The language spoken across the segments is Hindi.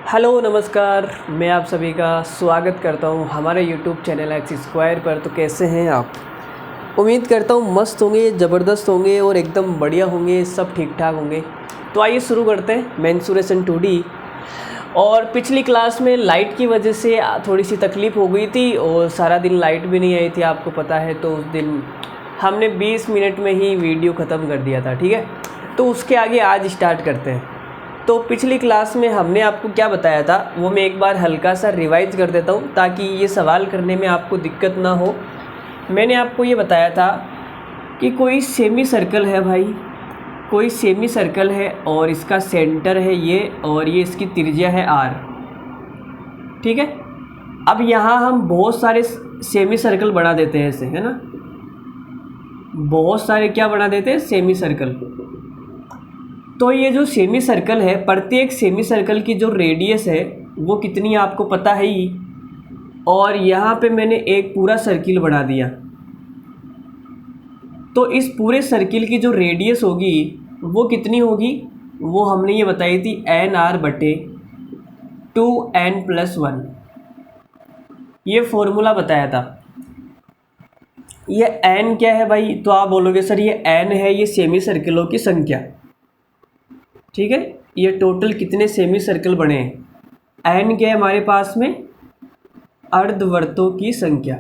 हेलो नमस्कार, मैं आप सभी का स्वागत करता हूं हमारे यूट्यूब चैनल एक्स स्क्वायर पर। तो कैसे हैं आप? उम्मीद करता हूं मस्त होंगे, ज़बरदस्त होंगे और एकदम बढ़िया होंगे, सब ठीक ठाक होंगे। तो आइए शुरू करते हैं मेंसुरेशन 2D। और पिछली क्लास में लाइट की वजह से थोड़ी सी तकलीफ़ हो गई थी और सारा दिन लाइट भी नहीं आई थी, आपको पता है। तो उस दिन हमने 20 मिनट में ही वीडियो ख़त्म कर दिया था, ठीक है। तो उसके आगे आज स्टार्ट करते हैं। तो पिछली क्लास में हमने आपको क्या बताया था वो मैं एक बार हल्का सा रिवाइज कर देता हूँ ताकि ये सवाल करने में आपको दिक्कत ना हो। मैंने आपको ये बताया था कि कोई सेमी सर्कल है भाई, कोई सेमी सर्कल है और इसका सेंटर है ये, और ये इसकी त्रिज्या है r, ठीक है। अब यहाँ हम बहुत सारे सेमी सर्कल बना देते हैं ऐसे, है ना। बहुत सारे क्या बना देते हैं? Semi circle. तो ये जो सेमी सर्कल है, प्रत्येक सेमी सर्कल की जो रेडियस है वो कितनी है आपको पता है ही। और यहाँ पे मैंने एक पूरा सर्किल बना दिया, तो इस पूरे सर्किल की जो रेडियस होगी वो कितनी होगी, वो हमने ये बताई थी nr/2n+1। ये फॉर्मूला बताया था। ये n क्या है भाई? तो आप बोलोगे सर ये n है, ये सेमी सर्किलों की संख्या, ठीक है। ये टोटल कितने सेमी सर्कल बने हैं? n क्या है हमारे पास में? अर्धवर्तों की संख्या,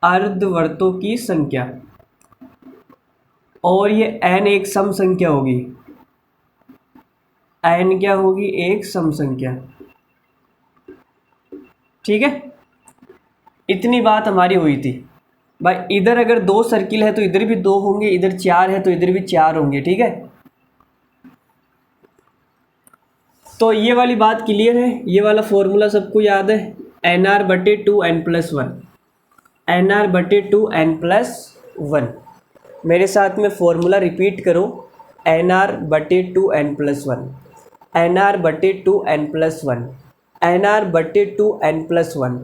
अर्धवर्तों की संख्या। और ये n एक सम संख्या होगी। n क्या होगी? एक सम संख्या, ठीक है। इतनी बात हमारी हुई थी भाई। इधर अगर 2 सर्किल है तो इधर भी 2 होंगे, इधर 4 है तो इधर भी 4 होंगे, ठीक है। तो ये वाली बात क्लियर है, ये वाला फॉर्मूला सबको याद है। nr/2n+1, nr/2n+1। मेरे साथ में फॉर्मूला रिपीट करो, nr/2n+1, nr/2n+1, nr/2n+1,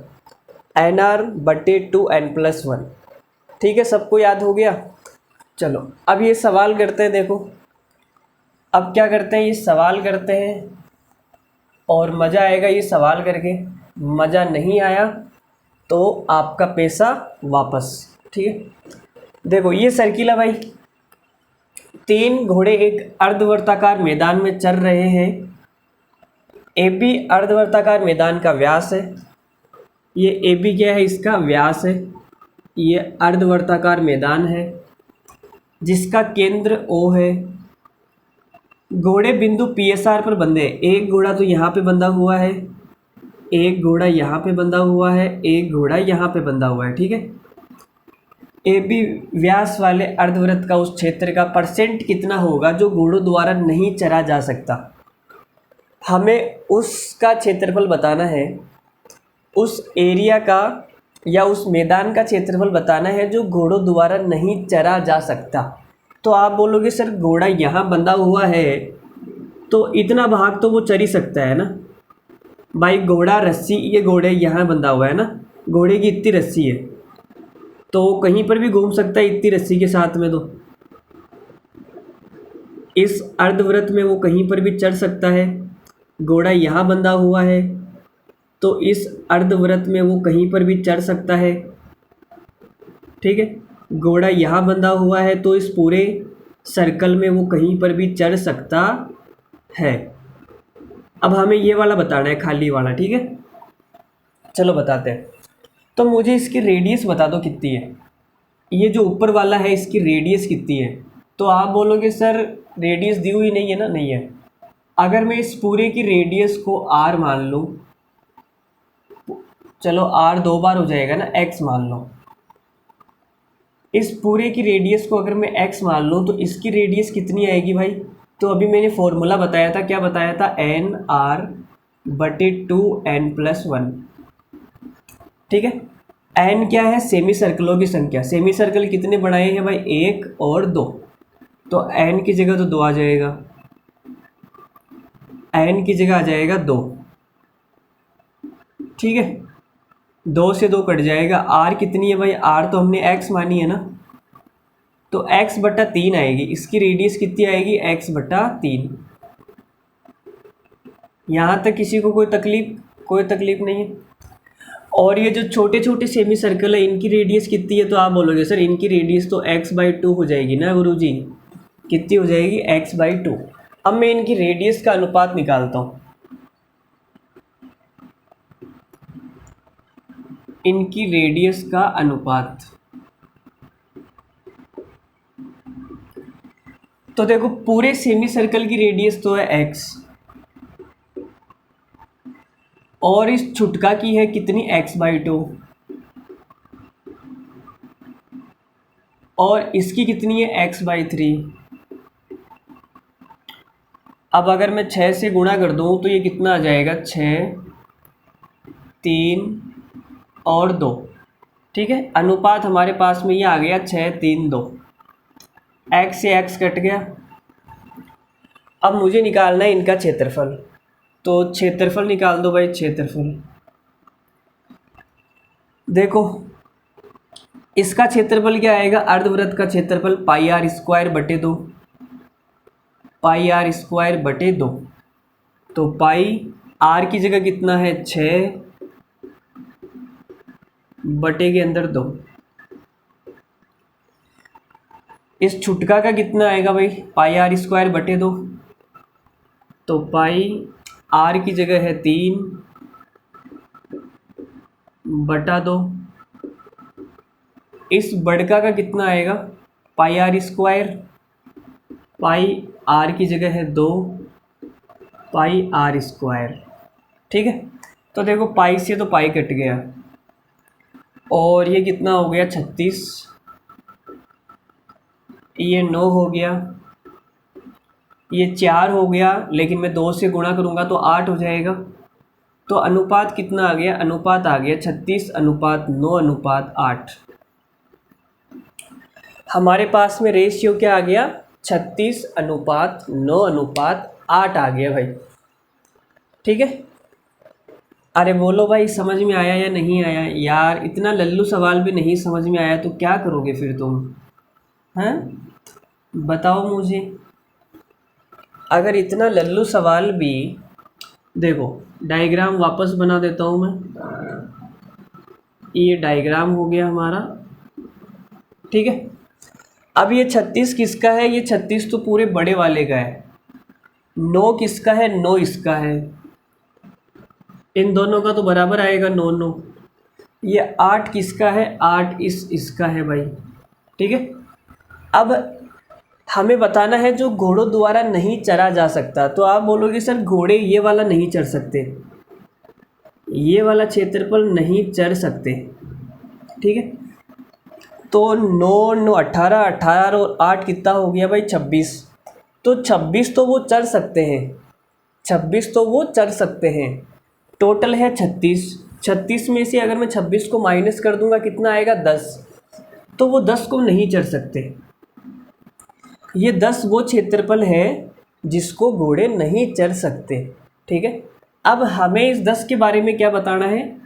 nr/2n+1, ठीक है। सबको याद हो गया? चलो अब ये सवाल करते हैं। देखो अब क्या करते हैं, ये सवाल करते हैं और मज़ा आएगा ये सवाल करके। मज़ा नहीं आया तो आपका पैसा वापस, ठीक है। देखो ये सर्किल है भाई, 3 घोड़े एक अर्धवर्ताकार मैदान में चल रहे हैं। ए बी अर्धवर्ताकार मैदान का व्यास है। ये ए बी क्या है? इसका व्यास है। ये अर्धवर्ताकार मैदान है जिसका केंद्र O है। घोड़े बिंदु पी एस आर पर बंधे हैं। एक घोड़ा तो यहाँ पे बंधा हुआ है, एक घोड़ा यहाँ पे बंधा हुआ है, एक घोड़ा यहाँ पे बंधा हुआ है, ठीक है। ए बी व्यास वाले अर्धवृत्त का उस क्षेत्र का परसेंट कितना होगा जो घोड़ों द्वारा नहीं चरा जा सकता। हमें उसका क्षेत्रफल बताना है, उस एरिया का या उस मैदान का क्षेत्रफल बताना है जो घोड़ों द्वारा नहीं चरा जा सकता। तो आप बोलोगे सर घोड़ा यहाँ बंधा हुआ है तो इतना भाग तो वो चर ही सकता है ना भाई। घोड़ा रस्सी, ये घोड़े यहाँ बंधा हुआ है ना, घोड़े की इतनी रस्सी है तो कहीं पर भी घूम सकता है इतनी रस्सी के साथ में। तो इस अर्धवृत्त में वो कहीं पर भी चढ़ सकता है। घोड़ा यहाँ बंधा हुआ है तो इस अर्धवृत्त में वो कहीं पर भी चढ़ सकता है, ठीक है। घोड़ा यहाँ बंधा हुआ है तो इस पूरे सर्कल में वो कहीं पर भी चढ़ सकता है। अब हमें ये वाला बताना है, खाली वाला, ठीक है। चलो बताते हैं। तो मुझे इसकी रेडियस बता दो कितनी है। ये जो ऊपर वाला है इसकी रेडियस कितनी है? तो आप बोलोगे सर रेडियस दी हुई नहीं है ना। नहीं है। अगर मैं इस पूरे की रेडियस को r मान लूँ, चलो r 2 बार हो जाएगा ना, x मान लो। इस पूरे की रेडियस को अगर मैं x मान लूँ तो इसकी रेडियस कितनी आएगी भाई? तो अभी मैंने फॉर्मूला बताया था, क्या बताया था? nr/2n+1, ठीक है। n क्या है? सेमी सर्कलों की संख्या। सेमी सर्कल कितने बनाए हैं भाई? 1 और 2। तो n की जगह तो 2 आ जाएगा, n की जगह आ जाएगा 2, ठीक है। 2 से 2 कट जाएगा। r कितनी है भाई? r तो हमने x मानी है ना, तो x/3 आएगी। इसकी रेडियस कितनी आएगी? x/3। यहाँ तक किसी को कोई तकलीफ नहीं है। और ये जो छोटे छोटे सेमी सर्कल है इनकी रेडियस कितनी है? तो आप बोलोगे सर इनकी रेडियस तो x/2 हो जाएगी ना गुरुजी। कितनी हो जाएगी? x/2। अब मैं इनकी रेडियस का अनुपात निकालता हूँ। इनकी रेडियस का अनुपात, तो देखो पूरे सेमी सर्कल की रेडियस तो है x, और इस छुटका की है कितनी? x/2, और इसकी कितनी है? x/3। अब अगर मैं 6 से गुणा कर दूँ तो ये कितना आ जाएगा? 6, 3 और 2। ठीक है, अनुपात हमारे पास में ये आ गया 6, 3, 2। x से x कट गया। अब मुझे निकालना है इनका क्षेत्रफल, तो क्षेत्रफल निकाल दो भाई। क्षेत्रफल देखो इसका क्षेत्रफल क्या आएगा? अर्धवृत्त का क्षेत्रफल πr² बटे 2। तो पाई r की जगह कितना है? 6 बटे के अंदर 2। इस छुटका का कितना आएगा भाई? πr² बटे 2। तो पाई r की जगह है 3 बटा 2। इस बड़का का कितना आएगा? πr²। पाई r की जगह है 2 πr²। ठीक है, तो देखो पाई से तो पाई कट गया, और ये कितना हो गया? 36। ये 9 हो गया, ये 4 हो गया, लेकिन मैं 2 से गुणा करूँगा तो 8 हो जाएगा। तो अनुपात कितना आ गया? अनुपात आ गया 36:9:8। हमारे पास में रेशियो क्या आ गया? 36:9:8 आ गया भाई। ठीक है, अरे बोलो भाई समझ में आया या नहीं आया? यार इतना लल्लू सवाल भी नहीं समझ में आया तो क्या करोगे फिर तुम? हैं, बताओ मुझे। अगर इतना लल्लू सवाल भी, देखो डायग्राम वापस बना देता हूँ मैं। ये डायग्राम हो गया हमारा। ठीक है, अब ये 36 किसका है? ये 36 तो पूरे बड़े वाले का है। 9 किसका है? 9 इसका है। इन दोनों का तो बराबर आएगा 9, 9। ये 8 किसका है? 8 इसका है भाई। ठीक है, अब हमें बताना है जो घोड़ों द्वारा नहीं चरा जा सकता। तो आप बोलोगे सर घोड़े ये वाला नहीं चर सकते, ये वाला क्षेत्रफल नहीं चर सकते। ठीक है, तो 9, 9 18, 18 और 8 कितना हो गया भाई? 26। तो 26 तो वो चर सकते हैं, 26 तो वो चर सकते हैं। टोटल है 36। 36 में से अगर मैं 26 को माइनस कर दूंगा कितना आएगा? 10। तो वो 10 को नहीं चर सकते। ये 10 वो क्षेत्रफल है जिसको घोड़े नहीं चर सकते। ठीक है, अब हमें इस 10 के बारे में क्या बताना है?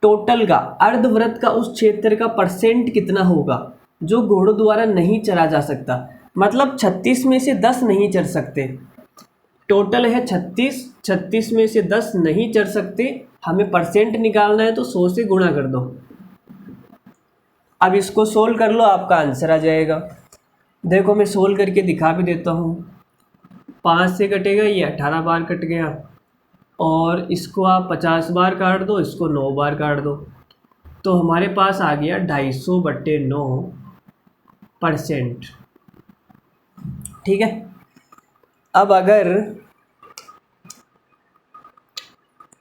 टोटल का, अर्धवृत्त का उस क्षेत्र का परसेंट कितना होगा जो घोड़ों द्वारा नहीं चरा जा सकता। मतलब 36 में से 10 नहीं चर सकते। टोटल है 36, 36 में से 10 नहीं चर सकते। हमें परसेंट निकालना है तो 100 से गुणा कर दो। अब इसको सोल्व कर लो, आपका आंसर आ जाएगा। देखो मैं सोल्व करके दिखा भी देता हूँ। 5 से कटेगा, ये 18 बार कट गया, और इसको आप 50 बार काट दो, इसको 9 बार काट दो, तो हमारे पास आ गया 250/9%। ठीक है, अब अगर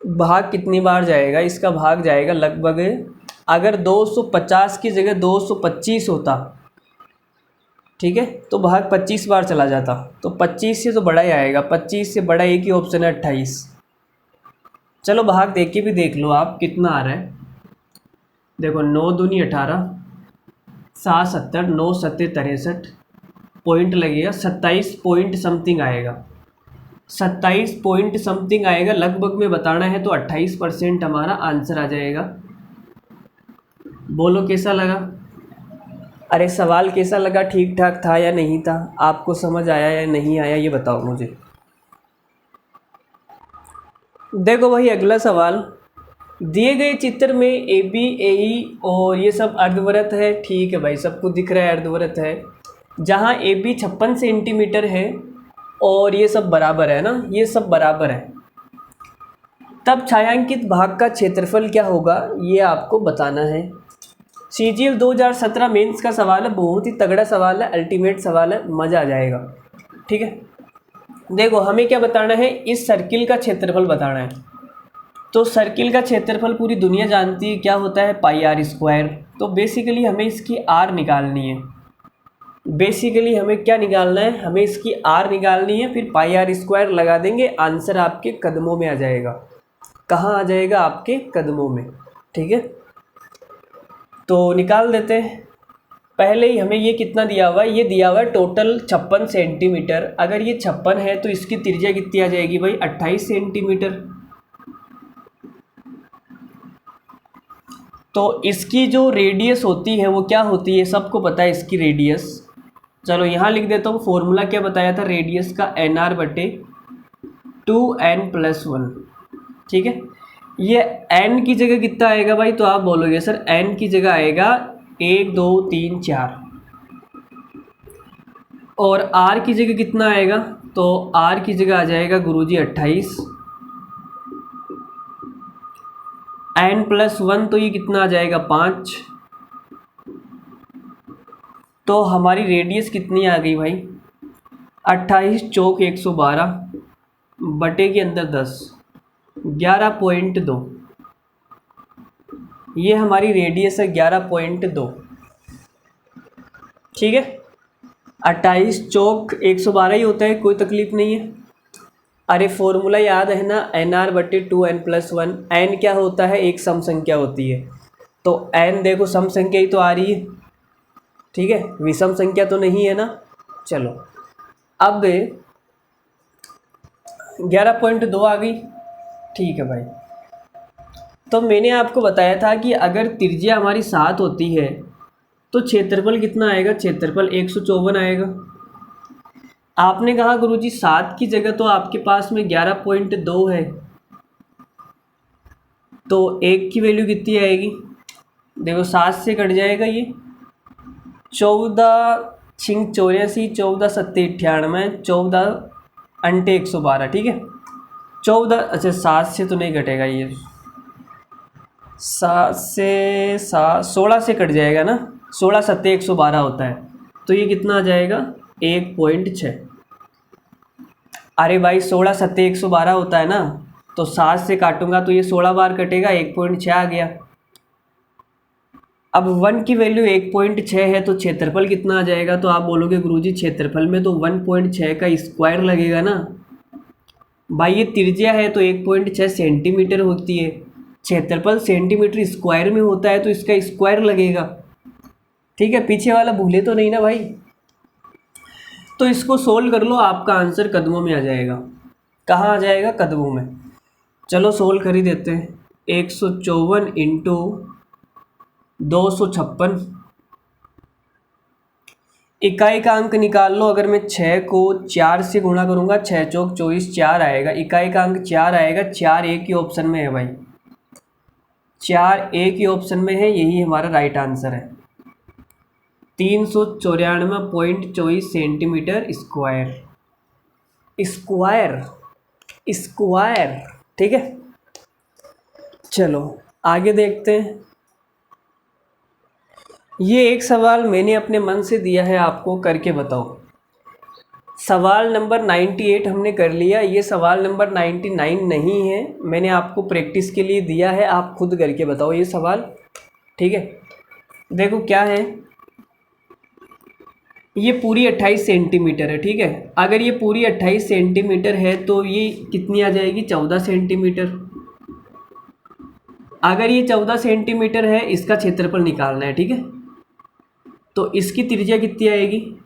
भाग कितनी बार जाएगा? इसका भाग जाएगा लगभग, अगर 250 की जगह 225 होता, ठीक है, तो भाग 25 बार चला जाता। तो 25 से तो बड़ा ही आएगा, 25 से बड़ा एक ही ऑप्शन है 28। चलो भाग देख के भी देख लो आप कितना आ रहा है। देखो 9 दूनी 18, 7 70, 9 7 63, पॉइंट लगेगा 27 पॉइंट समथिंग आएगा। 27 पॉइंट समथिंग आएगा लगभग में बताना है, तो 28% हमारा आंसर आ जाएगा। बोलो कैसा लगा? अरे सवाल कैसा लगा, ठीक ठाक था या नहीं था, आपको समझ आया या नहीं आया ये बताओ मुझे। देखो भाई अगला सवाल, दिए गए चित्र में ए बी ए ई और ये सब अर्धवृत्त है, ठीक है भाई सबको दिख रहा है अर्धवृत्त है। जहाँ ए बी 56 सेंटीमीटर है और ये सब बराबर है ना, ये सब बराबर है, तब छायांकित भाग का क्षेत्रफल क्या होगा ये आपको बताना है। CGL 2017 मेंस का सवाल है, बहुत ही तगड़ा सवाल है, अल्टीमेट सवाल है, मज़ा आ जाएगा। ठीक है, देखो हमें क्या बताना है, इस सर्किल का क्षेत्रफल बताना है। तो सर्किल का क्षेत्रफल पूरी दुनिया जानती है क्या होता है, पाई आर स्क्वायर। तो बेसिकली हमें इसकी आर निकालनी है, बेसिकली हमें क्या निकालना है, हमें इसकी आर निकालनी है, फिर पाई आर स्क्वायर लगा देंगे, आंसर आपके कदमों में आ जाएगा। कहाँ आ जाएगा, आपके कदमों में। ठीक है, तो निकाल देते हैं। पहले ही हमें ये कितना दिया हुआ है, ये दिया हुआ है टोटल 56 सेंटीमीटर। अगर ये 56 है तो इसकी त्रिज्या कितनी आ जाएगी भाई, 28 सेंटीमीटर। तो इसकी जो रेडियस होती है वो क्या होती है, सबको पता है इसकी रेडियस। चलो यहाँ लिख देता हूँ, फॉर्मूला क्या बताया था रेडियस का, NR/2n+1। ठीक है, ये n की जगह कितना आएगा भाई, तो आप बोलोगे सर n की जगह आएगा 1 2 3 4, और r की जगह कितना आएगा, तो r की जगह आ जाएगा गुरुजी 28, n+1 तो ये कितना आ जाएगा 5। तो हमारी रेडियस कितनी आ गई भाई, 28 चौक 112 बटे के अंदर 10, 11.2। ये हमारी रेडियस है 11.2। ठीक है, 28 चौक 112 ही होता है, कोई तकलीफ नहीं है। अरे फॉर्मूला याद है ना, NR/2n+1। n क्या होता है, एक सम संख्या होती है, तो n देखो सम संख्या ही तो आ रही है। ठीक है, विषम संख्या तो नहीं है ना। चलो अब 11.2 आ गई। ठीक है भाई, तो मैंने आपको बताया था कि अगर त्रिज्या हमारी 7 होती है तो क्षेत्रफल कितना आएगा, क्षेत्रफल 154 आएगा। आपने कहा गुरुजी 7 की जगह तो आपके पास में 11.2 है, तो 1 की वैल्यू कितनी आएगी, देखो 7 से कट जाएगा ये, 14 छिंग 84, 14 सत्ते 98, 14 अंटे 112। ठीक है, 14, अच्छा 7 से तो नहीं कटेगा ये, 7 से 16 से कट जाएगा ना, 16 सत्ते 112 होता है, तो ये कितना आ जाएगा 1.6। अरे भाई 16 सत्ते 112 होता है ना, तो 7 से काटूंगा तो ये 16 बार कटेगा, 1.6 आ गया। अब 1 की वैल्यू 1.6 है तो क्षेत्रफल कितना आ जाएगा, तो आप बोलोगे गुरुजी क्षेत्रफल में तो 1.6 का स्क्वायर लगेगा ना। भाई ये त्रिज्या है तो 1.6 सेंटीमीटर होती है, क्षेत्रफल सेंटीमीटर स्क्वायर में होता है तो इसका स्क्वायर लगेगा। ठीक है, पीछे वाला भूले तो नहीं ना भाई। तो इसको सोल्व कर लो, आपका आंसर कदमों में आ जाएगा। कहाँ आ जाएगा, कदमों में। चलो सोल्व कर ही देते हैं। 154 इंटू 256, इकाई का अंक निकाल लो। अगर मैं 6 को 4 से गुणा करूँगा, 6 चौक 24, 4 आएगा, इकाई का अंक 4 आएगा। 4 एक ही ऑप्शन में है भाई, 4 एक ही ऑप्शन में है, यही हमारा राइट आंसर है। 394.24 सेंटीमीटर स्क्वायर, स्क्वायर स्क्वायर। ठीक है, चलो आगे देखते हैं। ये एक सवाल मैंने अपने मन से दिया है, आपको करके बताओ। सवाल नंबर 98 हमने कर लिया, ये सवाल नंबर 99 नहीं है, मैंने आपको प्रैक्टिस के लिए दिया है, आप खुद करके बताओ ये सवाल। ठीक है, देखो क्या है, ये पूरी 28 सेंटीमीटर है। ठीक है, अगर ये पूरी 28 सेंटीमीटर है तो ये कितनी आ जाएगी, 14 सेंटीमीटर। अगर ये 14 सेंटीमीटर है, इसका क्षेत्रफल निकालना है। ठीक है, तो इसकी त्रिज्या कितनी आएगी,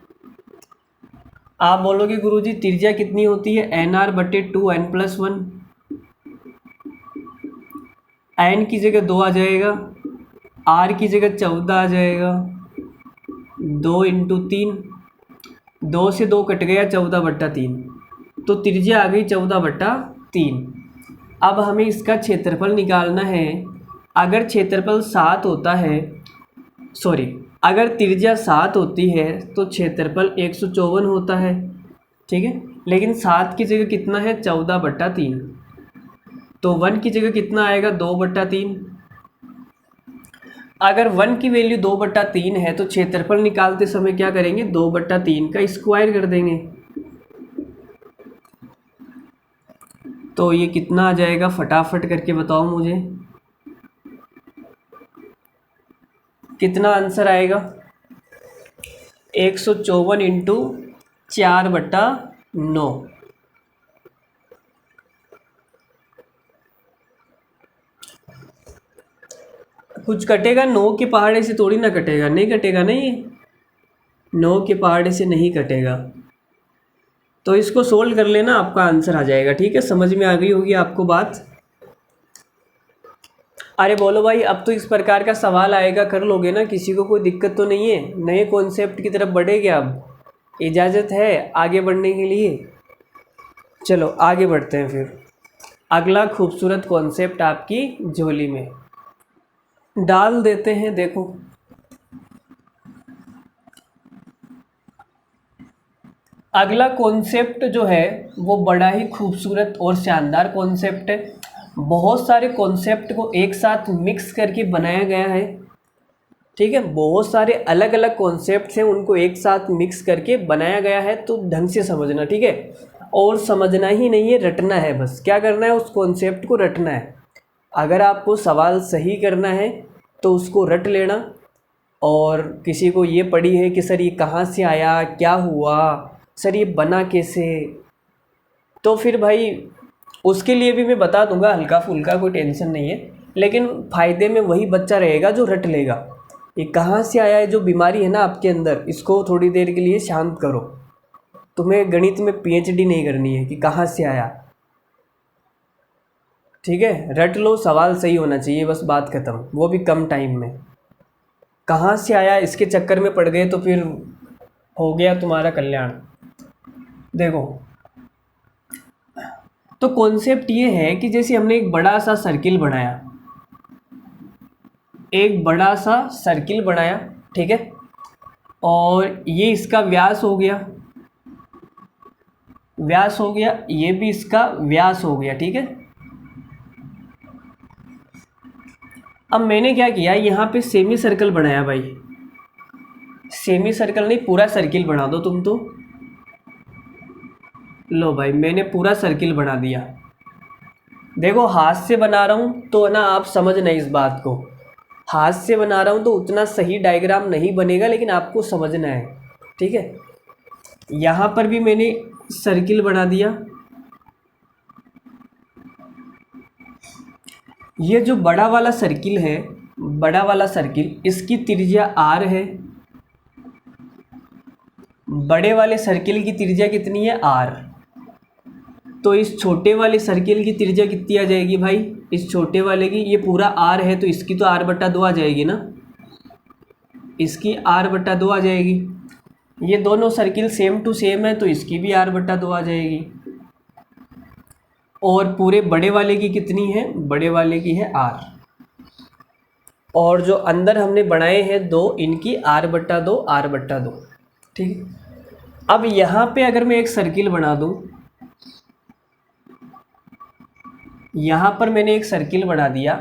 आप बोलोगे गुरुजी त्रिज्या कितनी होती है, NR/2n+1। n की जगह 2 आ जाएगा, r की जगह 14 आ जाएगा, 2 इंटू 3, 2 से 2 कट गया, 14/3, तो त्रिज्या आ गई 14/3। अब हमें इसका क्षेत्रफल निकालना है। अगर क्षेत्रफल 7 होता है, सॉरी, अगर त्रिज्या 7 होती है तो क्षेत्रफल 154 होता है, ठीक है। लेकिन 7 की जगह कितना है, 14/3, तो 1 की जगह कितना आएगा, 2/3। अगर 1 की वैल्यू 2/3 है तो क्षेत्रफल निकालते समय क्या करेंगे, 2/3 का स्क्वायर कर देंगे। तो ये कितना आ जाएगा, फटाफट करके बताओ मुझे, कितना आंसर आएगा। 154 इंटू 4/9। कुछ कटेगा, 9 के पहाड़े से थोड़ी ना कटेगा, नहीं कटेगा, नहीं 9 के पहाड़े से नहीं कटेगा। तो इसको सोल्व कर लेना, आपका आंसर आ जाएगा, ठीक है। समझ में आ गई होगी आपको बात। अरे बोलो भाई, अब तो इस प्रकार का सवाल आएगा, कर लोगे ना, किसी को कोई दिक्कत तो नहीं है। नए कॉन्सेप्ट की तरफ बढ़ेंगे, अब इजाज़त है आगे बढ़ने के लिए। चलो आगे बढ़ते हैं फिर। अगला खूबसूरत कॉन्सेप्ट आपकी झोली में डाल देते हैं। देखो, अगला कॉन्सेप्ट जो है वो बड़ा ही खूबसूरत और शानदार कॉन्सेप्ट है। बहुत सारे कॉन्सेप्ट को एक साथ मिक्स करके बनाया गया है, ठीक है। बहुत सारे अलग अलग कॉन्सेप्ट्स हैं, उनको एक साथ मिक्स करके बनाया गया है, तो ढंग से समझना, ठीक है। और समझना ही नहीं है, रटना है, बस क्या करना है, उस कॉन्सेप्ट को रटना है। अगर आपको सवाल सही करना है तो उसको रट लेना। और किसी को ये पड़ी है कि सर ये कहाँ से आया, क्या हुआ, सर ये बना कैसे, तो फिर भाई उसके लिए भी मैं बता दूंगा, हल्का फुल्का, कोई टेंशन नहीं है। लेकिन फ़ायदे में वही बच्चा रहेगा जो रट लेगा। ये कहाँ से आया है, जो बीमारी है ना आपके अंदर, इसको थोड़ी देर के लिए शांत करो। तुम्हें गणित में पीएचडी नहीं करनी है कि कहाँ से आया, ठीक है। रट लो, सवाल सही होना चाहिए, बस बात ख़त्म, वो भी कम टाइम में। कहाँ से आया इसके चक्कर में पड़ गए तो फिर हो गया तुम्हारा कल्याण। देखो, तो कॉन्सेप्ट ये है कि जैसे हमने एक बड़ा सा सर्किल बनाया, एक बड़ा सा सर्किल बनाया, ठीक है। और ये इसका व्यास हो गया, व्यास हो गया, ये भी इसका व्यास हो गया, ठीक है। अब मैंने क्या किया, यहाँ पे सेमी सर्कल बनाया भाई। सेमी सर्कल नहीं, पूरा सर्किल बना दो तुम तो। लो भाई, मैंने पूरा सर्किल बना दिया। देखो, हाथ से बना रहा हूँ तो ना, आप समझना इस बात को, हाथ से बना रहा हूँ तो उतना सही डायग्राम नहीं बनेगा, लेकिन आपको समझना है, ठीक है। यहाँ पर भी मैंने सर्किल बना दिया। ये जो बड़ा वाला सर्किल है, बड़ा वाला सर्किल, इसकी त्रिज्या r है। बड़े वाले सर्किल की त्रिज्या कितनी है, r। तो इस छोटे वाले सर्किल की त्रिज्या कितनी आ जाएगी भाई, इस छोटे वाले की, ये पूरा r है तो इसकी तो r/2 आ जाएगी ना, इसकी r/2 आ जाएगी। ये दोनों सर्किल सेम टू सेम है तो इसकी भी r/2 आ जाएगी। और पूरे बड़े वाले की कितनी है, बड़े वाले की है r। और जो अंदर हमने बनाए हैं दो, इनकी r/2, r/2, ठीक है। अब यहाँ पे अगर मैं एक सर्किल बना दूँ, यहाँ पर मैंने एक सर्किल बना दिया।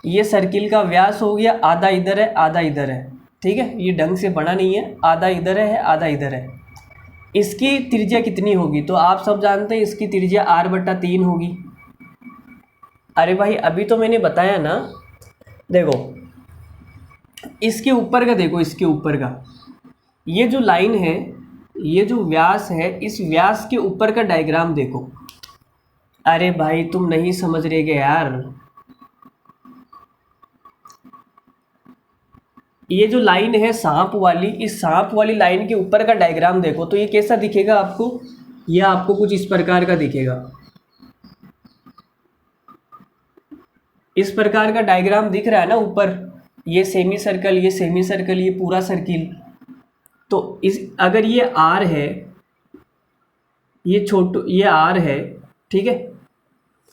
ये सर्किल का व्यास हो गया, आधा इधर है आधा इधर है, ठीक है। ये ढंग से बना नहीं है, आधा इधर है आधा इधर है। इसकी त्रिज्या कितनी होगी, तो आप सब जानते हैं इसकी त्रिज्या r/3 होगी। अरे भाई, अभी तो मैंने बताया ना। देखो, इसके ऊपर का देखो, इसके ऊपर का ये जो लाइन है, ये जो व्यास है, इस व्यास के ऊपर का डायग्राम देखो। अरे भाई, तुम नहीं समझ रहे यार। ये जो लाइन है सांप वाली, इस सांप वाली लाइन के ऊपर का डायग्राम देखो, तो ये कैसा दिखेगा आपको, ये आपको कुछ इस प्रकार का दिखेगा। इस प्रकार का डायग्राम दिख रहा है ना ऊपर, ये सेमी सर्कल, ये सेमी सर्कल, ये पूरा सर्किल, तो इस अगर ये आर है, ये आर है, ठीक है,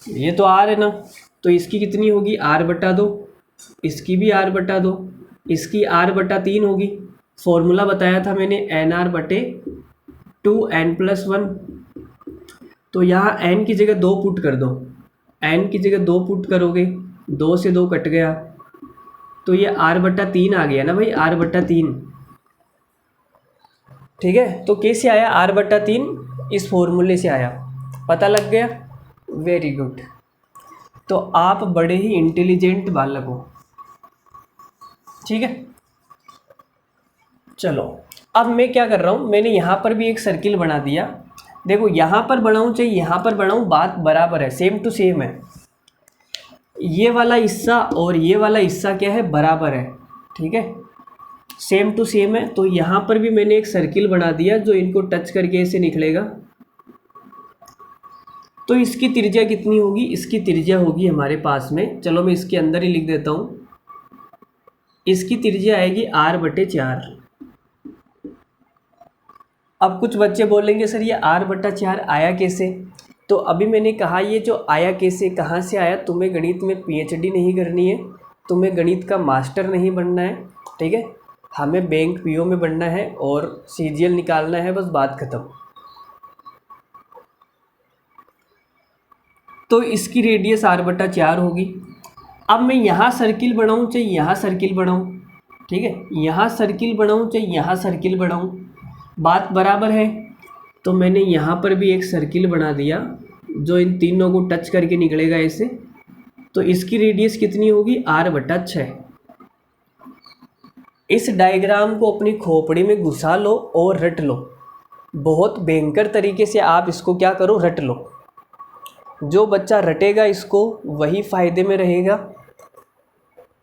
ये तो आर है ना, तो इसकी कितनी होगी आर बटा दो, इसकी भी आर बटा दो, इसकी आर बटा तीन होगी। फॉर्मूला बताया था मैंने एन आर बटे 2n+1। तो यहाँ n की जगह 2 पुट कर दो, n की जगह 2 पुट करोगे, 2 से 2 कट गया, तो ये r बटा 3 आ गया ना भाई, r बटा 3। ठीक है, तो कैसे आया r बटा 3? इस फॉर्मूले से आया, पता लग गया, वेरी गुड। तो आप बड़े ही इंटेलिजेंट बालक हो, ठीक है। चलो अब मैं क्या कर रहा हूँ, मैंने यहाँ पर भी एक सर्किल बना दिया। देखो यहाँ पर बनाऊँ चाहे यहाँ पर बनाऊँ, बात बराबर है, सेम टू सेम है। ये वाला हिस्सा और ये वाला हिस्सा क्या है, बराबर है, ठीक है, सेम टू सेम है। तो यहाँ पर भी मैंने एक सर्किल बना दिया जो इनको टच करके ऐसे निकलेगा। तो इसकी त्रिज्या कितनी होगी, इसकी त्रिज्या होगी हमारे पास में, चलो मैं इसके अंदर ही लिख देता हूँ, इसकी त्रिज्या आएगी r/4। अब कुछ बच्चे बोलेंगे सर ये r/4 आया कैसे? तो अभी मैंने कहा ये जो आया कैसे, कहाँ से आया, तुम्हें गणित में PhD नहीं करनी है, तुम्हें गणित का मास्टर नहीं बनना है, ठीक है, हमें बैंक PO में बनना है और CGL निकालना है, बस बात खत्म। तो इसकी रेडियस r/4 होगी। अब मैं यहाँ सर्किल बनाऊँ चाहे यहाँ सर्किल बनाऊँ, ठीक है, यहाँ सर्किल बनाऊँ चाहे यहाँ सर्किल बनाऊँ, बात बराबर है। तो मैंने यहाँ पर भी एक सर्किल बना दिया जो इन तीनों को टच करके निकलेगा ऐसे। तो इसकी रेडियस कितनी होगी, r/6। इस डायग्राम को अपनी खोपड़ी में घुसा लो और रट लो, बहुत भयंकर तरीके से आप इसको क्या करो, रट लो। जो बच्चा रटेगा इसको वही फ़ायदे में रहेगा।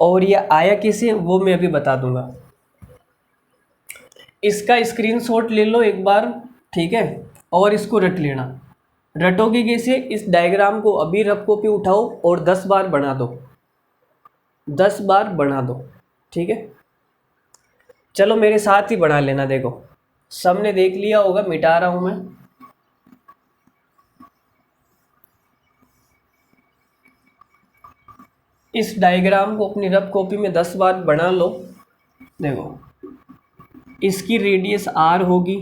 और ये आया कैसे वो मैं अभी बता दूंगा। इसका स्क्रीनशॉट ले लो एक बार, ठीक है, और इसको रट लेना। रटोगे कैसे, इस डायग्राम को अभी रफ कॉपी उठाओ और 10 बार बना दो, 10 बार बना दो, ठीक है। चलो मेरे साथ ही बना लेना, देखो सबने देख लिया होगा, मिटा रहा हूँ मैं। इस डायग्राम को अपनी रफ कॉपी में 10 बार बना लो। देखो इसकी रेडियस r होगी,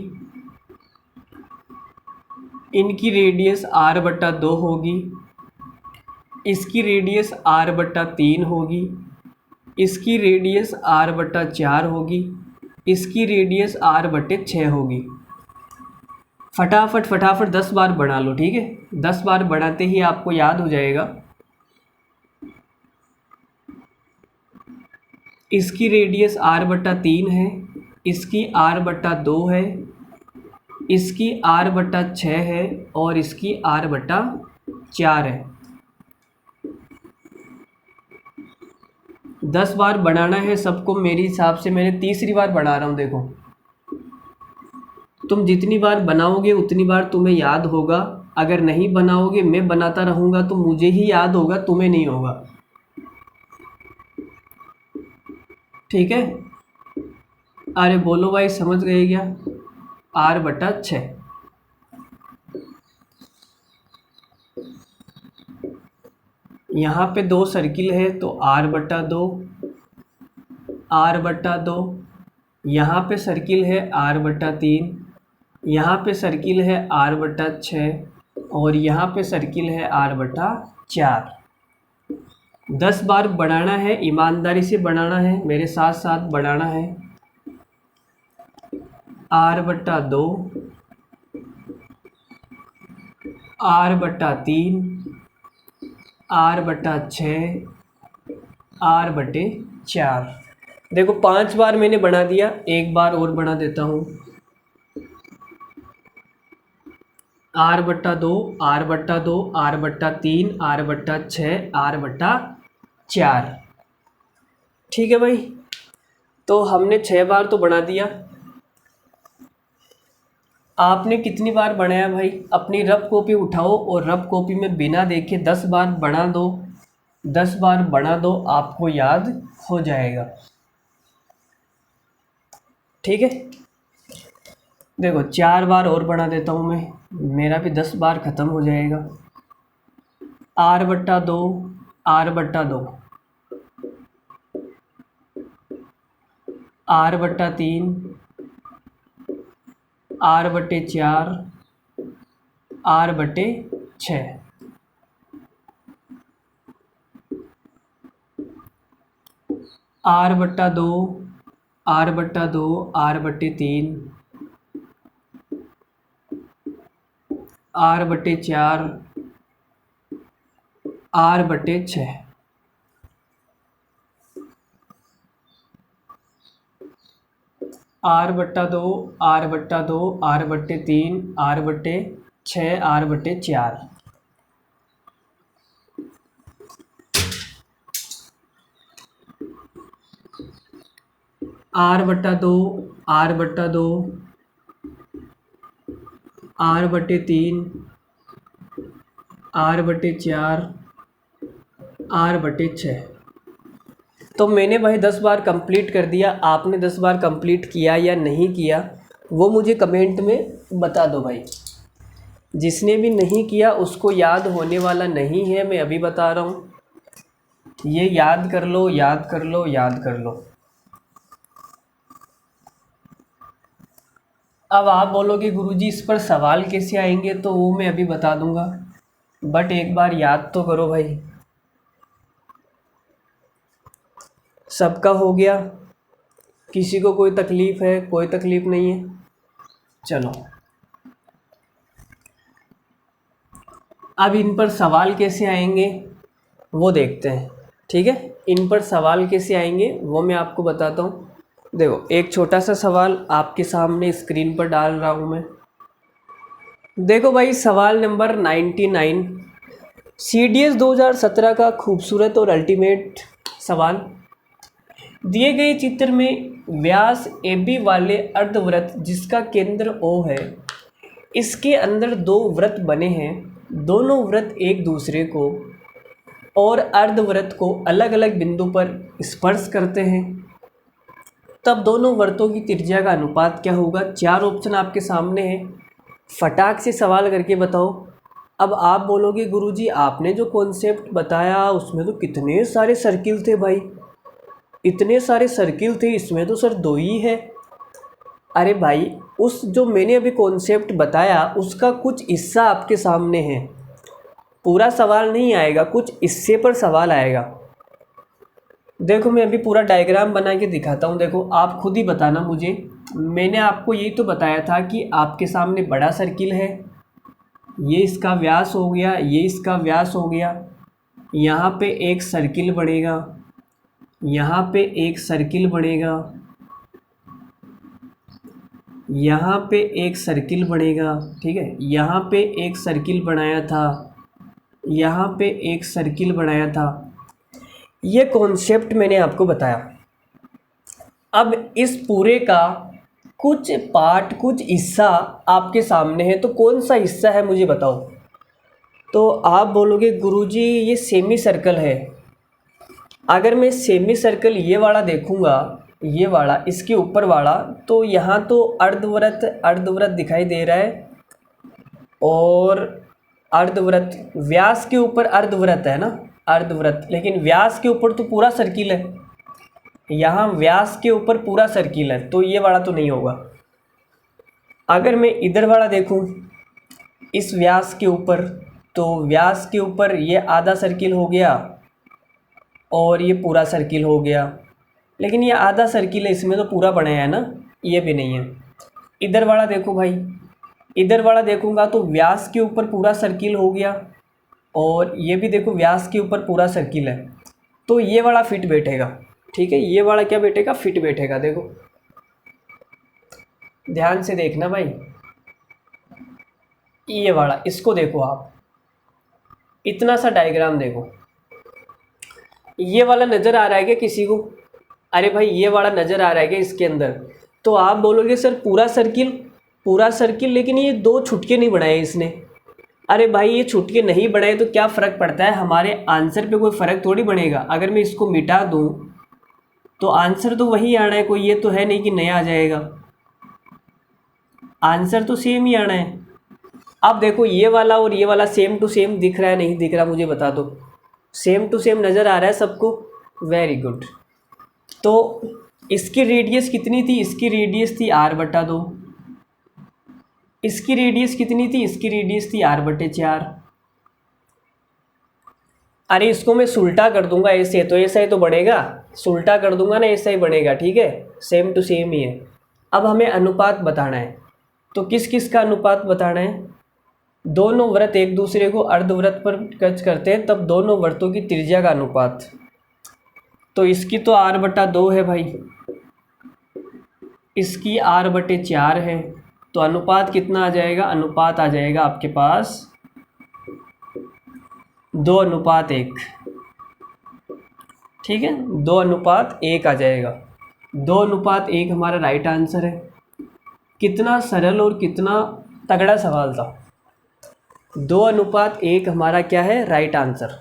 इनकी रेडियस r/2 होगी, इसकी रेडियस r/3 होगी, इसकी रेडियस r/4 होगी, इसकी रेडियस r/6 होगी। फटाफट फटाफट 10 बार बना लो, ठीक है, 10 बार बनाते ही आपको याद हो जाएगा। इसकी रेडियस r/3 है, इसकी r/2 है, इसकी r/6 है और इसकी r/4 है। 10 बार बनाना है सबको, मेरे हिसाब से मैंने तीसरी बार बना रहा हूँ। देखो तुम जितनी बार बनाओगे उतनी बार तुम्हें याद होगा, अगर नहीं बनाओगे मैं बनाता रहूँगा तो मुझे ही याद होगा, तुम्हें नहीं होगा, ठीक है। अरे बोलो भाई समझ गए क्या, r/6। यहाँ पे 2 सर्किल है तो r/2, r/2, यहाँ पे सर्किल है r/3, यहाँ पे सर्किल है r/6 और यहाँ पे सर्किल है r/4। 10 बार बनाना है, ईमानदारी से बनाना है, मेरे साथ साथ बनाना है। r/2, r/3, r/6, r/4। देखो 5 बार मैंने बना दिया, एक बार और बना देता हूँ। r/2, r/2, r/3, r/6, r/4, ठीक है भाई। तो हमने 6 बार तो बना दिया। आपने कितनी बार बनाया भाई, अपनी रफ कॉपी उठाओ और रफ कॉपी में बिना देखे 10 बार बना दो, 10 बार बना दो, आपको याद हो जाएगा, ठीक है। देखो 4 बार और बढ़ा देता हूँ मैं, मेरा भी 10 बार ख़त्म हो जाएगा। r/2 r/2 r/3 r/4 r/6 r/2 r/2 r/3 r/4 r/6 r/2 r/2 r/3 r/6 r/4 r/2 r/2 r/3 r/4 r/6। तो मैंने भाई 10 बार कंप्लीट कर दिया, आपने 10 बार कंप्लीट किया या नहीं किया वो मुझे कमेंट में बता दो भाई। जिसने भी नहीं किया उसको याद होने वाला नहीं है, मैं अभी बता रहा हूँ, ये याद कर लो, याद कर लो, याद कर लो। अब आप बोलोगे गुरुजी इस पर सवाल कैसे आएंगे, तो वो मैं अभी बता दूंगा, बट एक बार याद तो करो भाई। सबका हो गया? किसी को कोई तकलीफ़ है? कोई तकलीफ़ नहीं है? चलो अब इन पर सवाल कैसे आएंगे वो देखते हैं, ठीक है। इन पर सवाल कैसे आएंगे वो मैं आपको बताता हूँ। देखो एक छोटा सा सवाल आपके सामने स्क्रीन पर डाल रहा हूँ मैं। देखो भाई सवाल नंबर 99 CDS 2017 का खूबसूरत और अल्टीमेट सवाल। दिए गए चित्र में व्यास AB वाले अर्धवृत्त जिसका केंद्र O है, इसके अंदर 2 वृत्त बने हैं। दोनों वृत्त एक दूसरे को और अर्धवृत्त को अलग अलग बिंदु पर स्पर्श करते हैं, तब दोनों वृत्तों की त्रिज्या का अनुपात क्या होगा। 4 ऑप्शन आपके सामने हैं, फटाक से सवाल करके बताओ। अब आप बोलोगे गुरुजी आपने जो कॉन्सेप्ट बताया उसमें तो कितने सारे सर्किल थे भाई, इतने सारे सर्किल थे, इसमें तो सर 2 ही है। अरे भाई उस जो मैंने अभी कॉन्सेप्ट बताया उसका कुछ हिस्सा आपके सामने है, पूरा सवाल नहीं आएगा, कुछ हिस्से पर सवाल आएगा। देखो मैं अभी पूरा डायग्राम बना के दिखाता हूँ, देखो आप खुद ही बताना मुझे। मैंने आपको यही तो बताया था कि आपके सामने बड़ा सर्किल है, ये इसका व्यास हो गया, ये इसका व्यास हो गया, यहाँ पे एक सर्किल बनेगा, यहाँ पे एक सर्किल बनेगा, यहाँ पे एक सर्किल बनेगा, ठीक है। यहाँ पे एक सर्किल बनाया था, यहाँ पे एक सर्किल बनाया था, ये कॉन्सेप्ट मैंने आपको बताया। अब इस पूरे का कुछ पार्ट, कुछ हिस्सा आपके सामने है, तो कौन सा हिस्सा है मुझे बताओ। तो आप बोलोगे गुरुजी ये सेमी सर्कल है। अगर मैं सेमी सर्कल ये वाला देखूँगा, ये वाला इसके ऊपर वाला, तो यहाँ तो अर्धवृत्त अर्धवृत्त दिखाई दे रहा है, और अर्धवृत्त व्यास के ऊपर अर्धवृत्त है ना, अर्धवृत्त, लेकिन व्यास के ऊपर तो पूरा सर्किल है, यहाँ व्यास के ऊपर पूरा सर्किल है, तो ये वाला तो नहीं होगा। अगर मैं इधर वाला देखूँ इस व्यास के ऊपर, तो व्यास के ऊपर ये आधा सर्किल हो गया और ये पूरा सर्किल हो गया, लेकिन ये आधा सर्किल है, इसमें तो पूरा बनाया है ना, ये भी नहीं है। इधर वाला देखो भाई, इधर वाला देखूँगा तो व्यास के ऊपर पूरा सर्किल हो गया, और ये भी देखो व्यास के ऊपर पूरा सर्किल है, तो ये वाला फिट बैठेगा, ठीक है। ये वाला क्या बैठेगा, फिट बैठेगा। देखो ध्यान से देखना भाई, ये वाला, इसको देखो आप, इतना सा डायग्राम देखो, ये वाला नज़र आ रहा है क्या किसी को? अरे भाई ये वाला नज़र आ रहा है क्या इसके अंदर? तो आप बोलोगे सर पूरा सर्किल, पूरा सर्किल, लेकिन ये 2 छुटके नहीं बनाए इसने। अरे भाई ये छुटके नहीं बनाए तो क्या फ़र्क पड़ता है, हमारे आंसर पे कोई फ़र्क थोड़ी पड़ेगा। अगर मैं इसको मिटा दूँ तो आंसर तो वही आना है, कोई ये तो है नहीं कि नया आ जाएगा। आंसर तो सेम ही आना है। अब देखो ये वाला और ये वाला सेम टू सेम दिख रहा है नहीं दिख रहा, मुझे बता दो। सेम टू सेम नज़र आ रहा है सबको, वेरी गुड। तो इसकी रेडियस कितनी थी, इसकी रेडियस थी r/2। इसकी रेडियस कितनी थी, इसकी रेडियस थी r/4। अरे इसको मैं सुल्टा कर दूंगा ऐसे, तो ऐसा ही तो बढ़ेगा, सुल्टा कर दूंगा ना ऐसा ही बढ़ेगा, ठीक है, सेम टू सेम ही है। अब हमें अनुपात बताना है, तो किस किस का अनुपात बताना है। दोनों वृत्त एक दूसरे को अर्धवृत्त पर टच करते हैं, तब दोनों वृत्तों की त्रिज्या का अनुपात। तो इसकी तो r/2 है भाई, इसकी r/4 है, तो अनुपात कितना आ जाएगा, अनुपात आ जाएगा आपके पास 2:1। ठीक है, 2:1 आ जाएगा। 2:1 हमारा राइट आंसर है। कितना सरल और कितना तगड़ा सवाल था। 2:1 हमारा क्या है, राइट आंसर।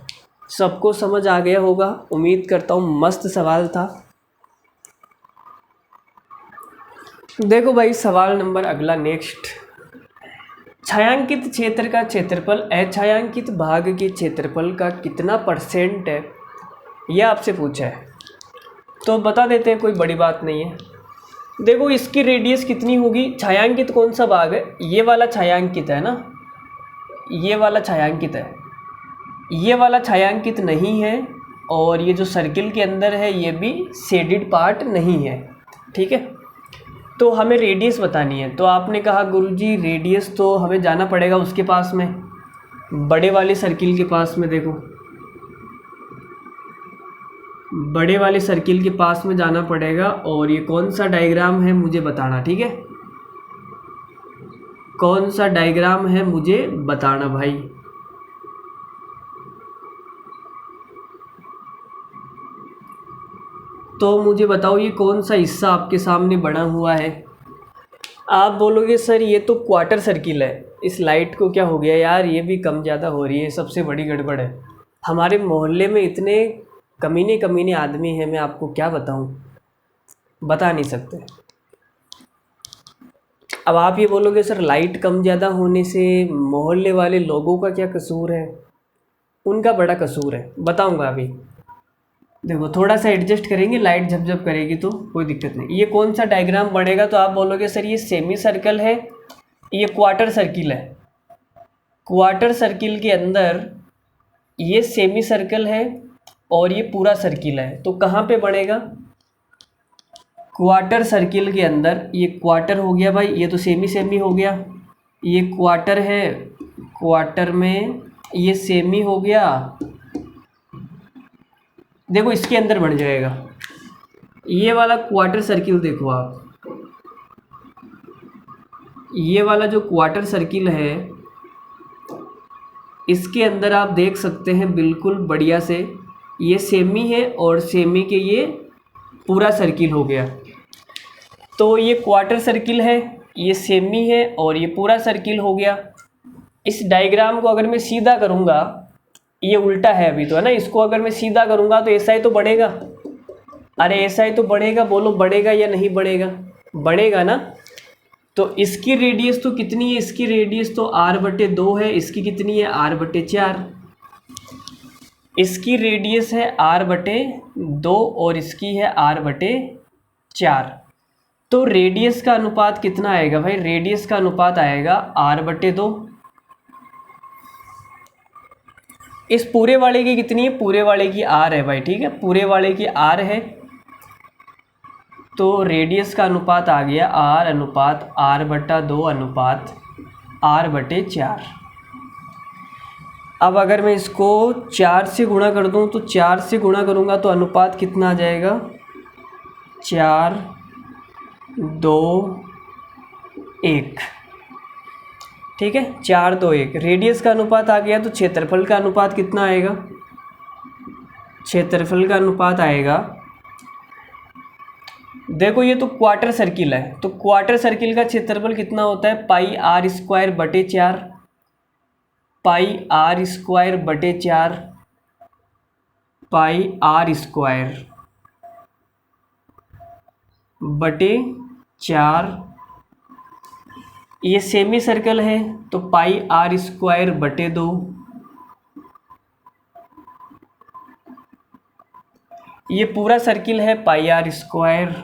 सबको समझ आ गया होगा, उम्मीद करता हूँ। मस्त सवाल था। देखो भाई सवाल नंबर अगला, नेक्स्ट। छायांकित क्षेत्र का क्षेत्रफल अछायांकित भाग के क्षेत्रफल का कितना % है, यह आपसे पूछा है। तो बता देते हैं, कोई बड़ी बात नहीं है। देखो इसकी रेडियस कितनी होगी, छायांकित कौन सा भाग है, ये वाला छायांकित है ना, ये वाला छायांकित है, ये वाला छायांकित नहीं है, और ये जो सर्किल के अंदर है ये भी शेडेड पार्ट नहीं है। ठीक है, तो हमें रेडियस बतानी है। तो आपने कहा गुरुजी रेडियस तो हमें जाना पड़ेगा उसके पास में, बड़े वाले सर्किल के पास में। देखो बड़े वाले सर्किल के पास में जाना पड़ेगा, और ये कौन सा डायग्राम है मुझे बताना। ठीक है, कौन सा डायग्राम है मुझे बताना भाई। तो मुझे बताओ ये कौन सा हिस्सा आपके सामने बना हुआ है। आप बोलोगे सर ये तो क्वार्टर सर्किल है। इस लाइट को क्या हो गया यार, ये भी कम ज़्यादा हो रही है, सबसे बड़ी गड़बड़ है। हमारे मोहल्ले में इतने कमीने कमीने आदमी हैं, मैं आपको क्या बताऊं, बता नहीं सकते। अब आप ये बोलोगे सर लाइट कम ज़्यादा होने से मोहल्ले वाले लोगों का क्या कसूर है। उनका बड़ा कसूर है, बताऊंगा अभी। देखो थोड़ा सा एडजस्ट करेंगे, लाइट झपझप करेगी तो कोई दिक्कत नहीं। ये कौन सा डायग्राम बनेगा, तो आप बोलोगे सर ये सेमी सर्कल है, ये क्वार्टर सर्किल है। क्वार्टर सर्किल के अंदर ये सेमी सर्कल है और ये पूरा सर्किल है, तो कहाँ पे बनेगा, क्वार्टर सर्किल के अंदर। ये क्वार्टर हो गया भाई, ये तो सेमी सेमी हो गया, ये क्वार्टर है, क्वार्टर में ये सेमी हो गया। देखो इसके अंदर बन जाएगा ये वाला क्वार्टर सर्किल। देखो आप ये वाला जो क्वार्टर सर्किल है, इसके अंदर आप देख सकते हैं बिल्कुल बढ़िया से, ये सेमी है और सेमी के ये पूरा सर्किल हो गया। तो ये क्वार्टर सर्किल है, ये सेमी है और ये पूरा सर्किल हो गया। इस डायग्राम को अगर मैं सीधा करूँगा, ये उल्टा है अभी तो, है ना, इसको अगर मैं सीधा करूँगा तो ऐसा ही तो बढ़ेगा। अरे ऐसा ही तो बढ़ेगा, बोलो बढ़ेगा या नहीं बढ़ेगा, बढ़ेगा ना। तो इसकी रेडियस तो कितनी है, इसकी रेडियस तो r/2 है, इसकी कितनी है r/4। इसकी रेडियस है r/2 और इसकी है r/4। तो रेडियस का अनुपात कितना आएगा भाई, रेडियस का अनुपात आएगा r/2। इस पूरे वाले की कितनी है, पूरे वाले की r है भाई, ठीक है, पूरे वाले की r है। तो रेडियस का अनुपात आ गया r/2 अनुपात r/4। अब अगर मैं इसको 4 से गुणा कर दूं, तो 4 से गुणा करूंगा तो अनुपात कितना आ जाएगा, 4, 2, 1। ठीक है, 4, 2, 1 रेडियस का अनुपात आ गया। तो क्षेत्रफल का अनुपात कितना आएगा, क्षेत्रफल का अनुपात आएगा, देखो ये तो क्वार्टर सर्किल है, तो क्वार्टर सर्किल का क्षेत्रफल कितना होता है, πr²/4, πr²/4, πr²/4 ये सेमी सर्कल है तो पाई आर स्क्वायर बटे 2। ये पूरा सर्किल है पाई आर स्क्वायर,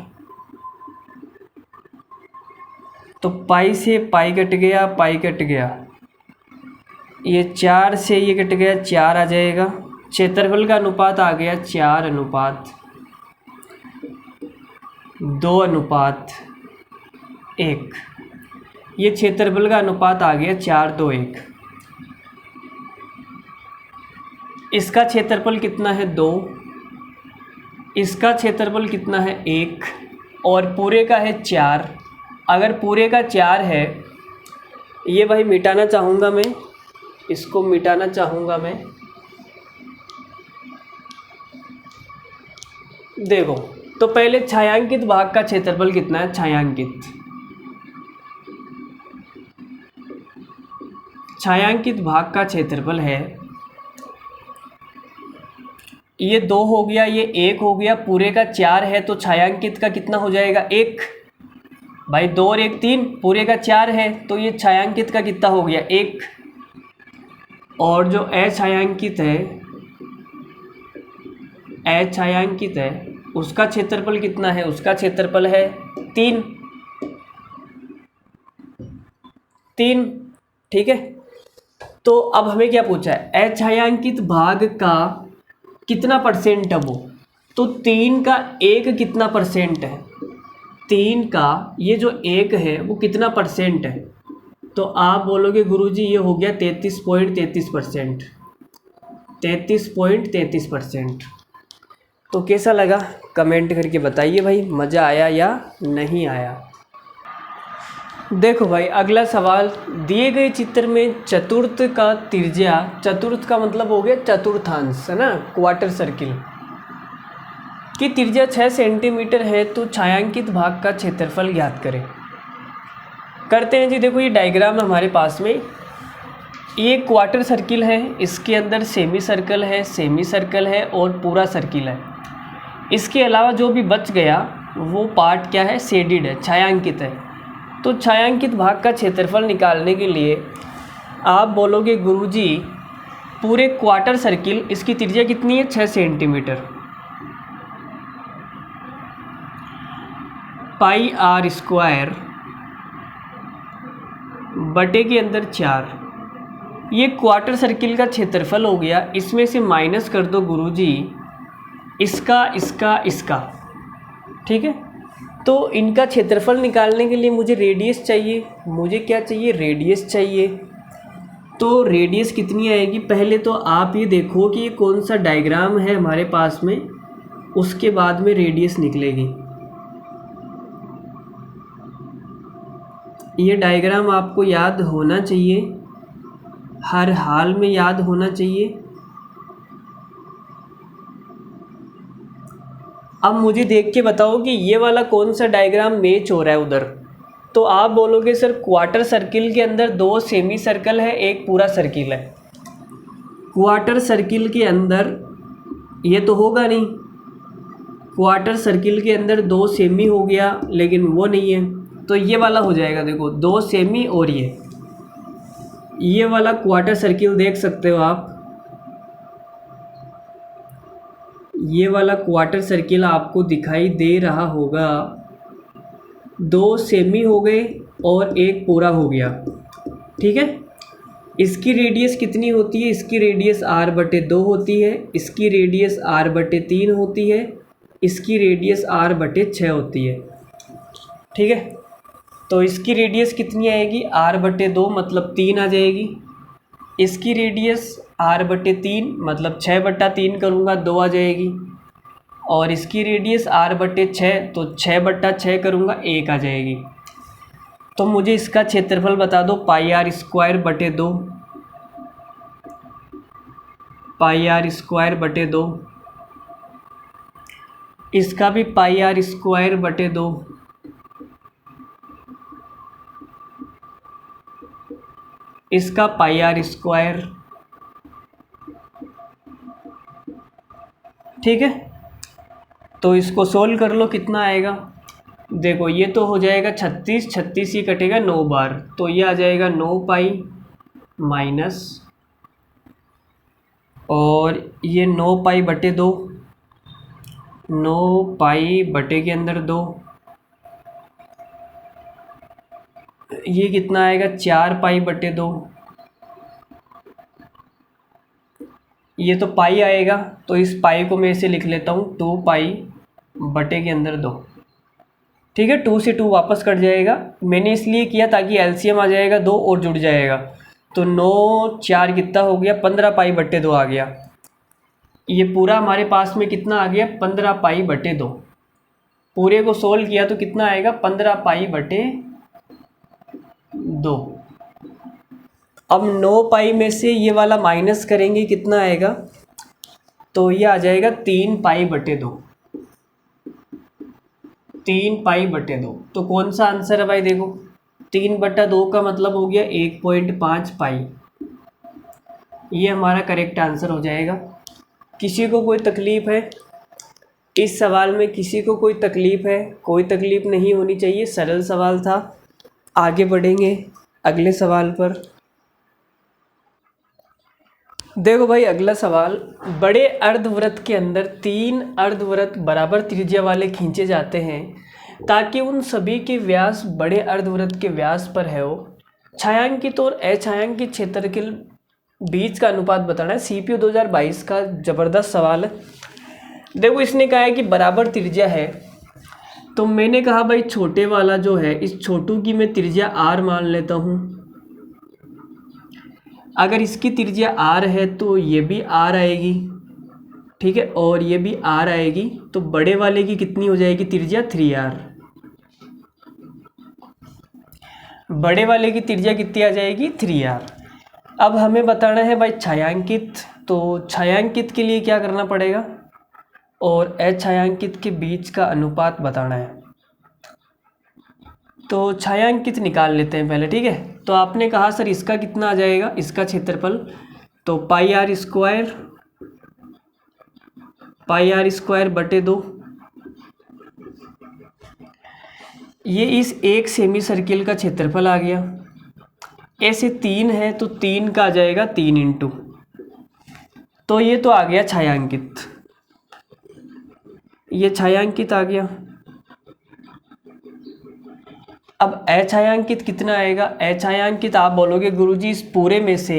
तो पाई से पाई कट गया, पाई कट गया, ये 4 से ये कट गया, 4 आ जाएगा। क्षेत्रफल का अनुपात आ गया 4:2:1। ये क्षेत्रफल का अनुपात आ गया 4:2:1। इसका क्षेत्रफल कितना है 2, इसका क्षेत्रफल कितना है 1 और पूरे का है 4। अगर पूरे का 4 है, ये भाई मिटाना चाहूँगा मैं, इसको मिटाना चाहूँगा मैं। देखो तो पहले छायांकित भाग का क्षेत्रफल कितना है, छायांकित भाग का क्षेत्रफल है, ये 2 हो गया, ये 1 हो गया, पूरे का 4 है तो छायांकित का कितना हो जाएगा 1। भाई 2 और 1 3, पूरे का 4 है तो ये छायांकित का कितना हो गया 1। और जो अछायांकित है उसका क्षेत्रफल कितना है, उसका क्षेत्रफल है 3। ठीक है। तो अब हमें क्या पूछा है, अछायांकित भाग का कितना परसेंट है वो, तो 3 का 1 कितना परसेंट है, 3 का ये जो 1 है वो कितना परसेंट है, तो आप बोलोगे गुरुजी ये हो गया 33.33%, 33.33%। तो कैसा लगा कमेंट करके बताइए भाई, मज़ा आया या नहीं आया। देखो भाई अगला सवाल, दिए गए चित्र में चतुर्थ का त्रिज्या, चतुर्थ का मतलब हो गया चतुर्थांश है ना, क्वार्टर सर्किल की त्रिज्या 6 सेंटीमीटर है तो छायांकित भाग का क्षेत्रफल ज्ञात करें। करते हैं जी। देखो ये डायग्राम है हमारे पास में, ये क्वार्टर सर्किल है, इसके अंदर सेमी सर्कल है और पूरा सर्किल है। इसके अलावा जो भी बच गया वो पार्ट क्या है, शेडिड है, छायांकित है। तो छायांकित भाग का क्षेत्रफल निकालने के लिए आप बोलोगे गुरुजी पूरे क्वार्टर सर्किल इसकी त्रिज्या कितनी है 6 सेंटीमीटर, पाई आर स्क्वायर बटे के अंदर 4, ये क्वार्टर सर्किल का क्षेत्रफल हो गया। इसमें से माइनस कर दो गुरुजी इसका, ठीक है। तो इनका क्षेत्रफल निकालने के लिए मुझे रेडियस चाहिए, मुझे क्या चाहिए, रेडियस चाहिए। तो रेडियस कितनी आएगी, पहले तो आप ये देखो कि ये कौन सा डायग्राम है हमारे पास में, उसके बाद में रेडियस निकलेगी। ये डायग्राम आपको याद होना चाहिए, हर हाल में याद होना चाहिए। अब मुझे देख के बताओ कि ये वाला कौन सा डायग्राम मैच हो रहा है उधर। तो आप बोलोगे सर क्वार्टर सर्किल के अंदर 2 सेमी सर्कल है, एक पूरा सर्किल है। क्वार्टर सर्किल के अंदर ये तो होगा नहीं, क्वार्टर सर्किल के अंदर 2 सेमी हो गया लेकिन वो नहीं है, तो ये वाला हो जाएगा। देखो 2 सेमी और ये वाला क्वार्टर सर्किल देख सकते हो आप, ये वाला क्वार्टर सर्किल आपको दिखाई दे रहा होगा। 2 सेमी हो गए और एक पूरा हो गया, ठीक है। इसकी रेडियस कितनी होती है, इसकी रेडियस r/2 होती है, इसकी रेडियस r/3 होती है, इसकी रेडियस r/6 होती है, ठीक है। तो इसकी रेडियस कितनी आएगी, r/2 मतलब 3 आ जाएगी। इसकी रेडियस r/3 मतलब 6/3 करूँगा 2 आ जाएगी। और इसकी रेडियस r/6 तो 6/6 करूँगा 1 आ जाएगी। तो मुझे इसका क्षेत्रफल बता दो, पाई आर स्क्वायर बटे 2, पाई आर स्क्वायर बटे 2, इसका भी पाई आर स्क्वायर बटे 2, इसका पाई आर स्क्वायर, ठीक है। तो इसको सोल्व कर लो, कितना आएगा। देखो ये तो हो जाएगा 36, 36 ये कटेगा 9 बार, तो ये आ जाएगा 9 पाई माइनस, और ये 9 पाई बटे 2, 9 पाई बटे के अंदर 2, ये कितना आएगा 4 पाई बटे 2, ये तो पाई आएगा, तो इस पाई को मैं इसे लिख लेता हूँ 2 पाई बटे के अंदर 2। ठीक है, 2 से 2 वापस कट जाएगा, मैंने इसलिए किया ताकि एलसीएम आ जाएगा 2 और जुड़ जाएगा, तो 9 4 कितना हो गया 15 पाई बटे 2 आ गया। ये पूरा हमारे पास में कितना आ गया 15 पाई बटे 2। पूरे को सोल्व किया तो कितना आएगा 15 पाई बटे 2। अब 9 पाई में से ये वाला माइनस करेंगे, कितना आएगा, तो ये आ जाएगा 3 पाई बटे 2, 3 पाई बटे 2। तो कौन सा आंसर है भाई, देखो 3 बटा 2 का मतलब हो गया 1.5 पाई, ये हमारा करेक्ट आंसर हो जाएगा। किसी को कोई तकलीफ़ है इस सवाल में, किसी को कोई तकलीफ़ है? कोई तकलीफ़ नहीं होनी चाहिए, सरल सवाल था। आगे बढ़ेंगे अगले सवाल पर। देखो भाई अगला सवाल, बड़े अर्धवृत्त के अंदर 3 अर्धवृत्त बराबर त्रिज्या वाले खींचे जाते हैं ताकि उन सभी के व्यास बड़े अर्धवृत्त के व्यास पर है हो। छायांकित और अछायांकित क्षेत्र के बीच का अनुपात बताना है। सीपीयू 2022 का ज़बरदस्त सवाल है। देखो इसने कहा है कि बराबर त्रिज्या है, तो मैंने कहा भाई छोटे वाला जो है, इस छोटू की मैं त्रिज्या आर मान लेता हूँ। अगर इसकी त्रिज्या आर है तो ये भी आर आएगी, ठीक है, और ये भी आर आएगी, तो बड़े वाले की कितनी हो जाएगी त्रिज्या 3r। बड़े वाले की त्रिज्या कितनी आ जाएगी 3r। अब हमें बताना है भाई छायांकित, तो छायांकित के लिए क्या करना पड़ेगा, और अछायांकित के बीच का अनुपात बताना है। तो छायांकित निकाल लेते हैं पहले, ठीक है। तो आपने कहा सर इसका कितना आ जाएगा, इसका क्षेत्रफल, तो पाई आर स्क्वायर बटे 2। ये इस एक सेमी सर्किल का क्षेत्रफल आ गया। ऐसे 3 है तो 3 का आ जाएगा 3 इंटू, तो ये तो आ गया छायांकित, ये छायांकित आ गया। अब अछायांकित कितना आएगा, अछायांकित आप बोलोगे गुरुजी इस पूरे में से,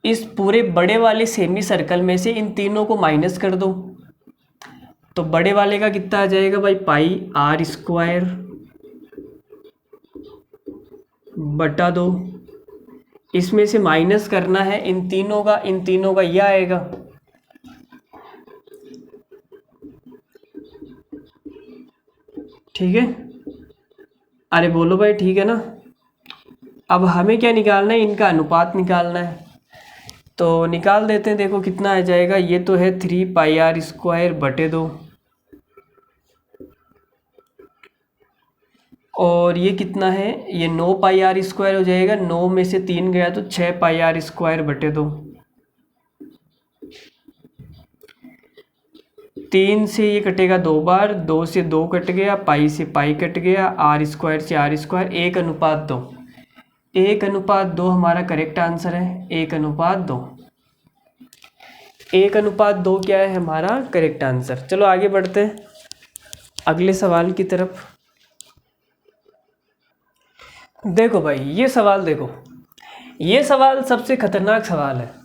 इस पूरे बड़े वाले सेमी सर्कल में से इन तीनों को माइनस कर दो, तो बड़े वाले का कितना आ जाएगा भाई पाई आर स्क्वायर बटा 2। इसमें से माइनस करना है इन तीनों का यह आएगा, ठीक है। अरे बोलो भाई ठीक है ना। अब हमें क्या निकालना है, इनका अनुपात निकालना है, तो निकाल देते हैं। देखो कितना आ जाएगा, ये तो है 3 पाई आर स्क्वायर बटे 2, और ये कितना है, ये 9 पाई आर स्क्वायर हो जाएगा। 9 में से 3 गया तो 6 पाई आर स्क्वायर बटे 2। 3 से ये कटेगा 2 बार, 2 से 2 कट गया, पाई से पाई कट गया, आर स्क्वायर से आर स्क्वायर, 1:2। 1:2 हमारा करेक्ट आंसर है। 1:2, 1:2 क्या है हमारा करेक्ट आंसर। चलो आगे बढ़ते हैं अगले सवाल की तरफ। देखो भाई ये सवाल, देखो ये सवाल सबसे खतरनाक सवाल है।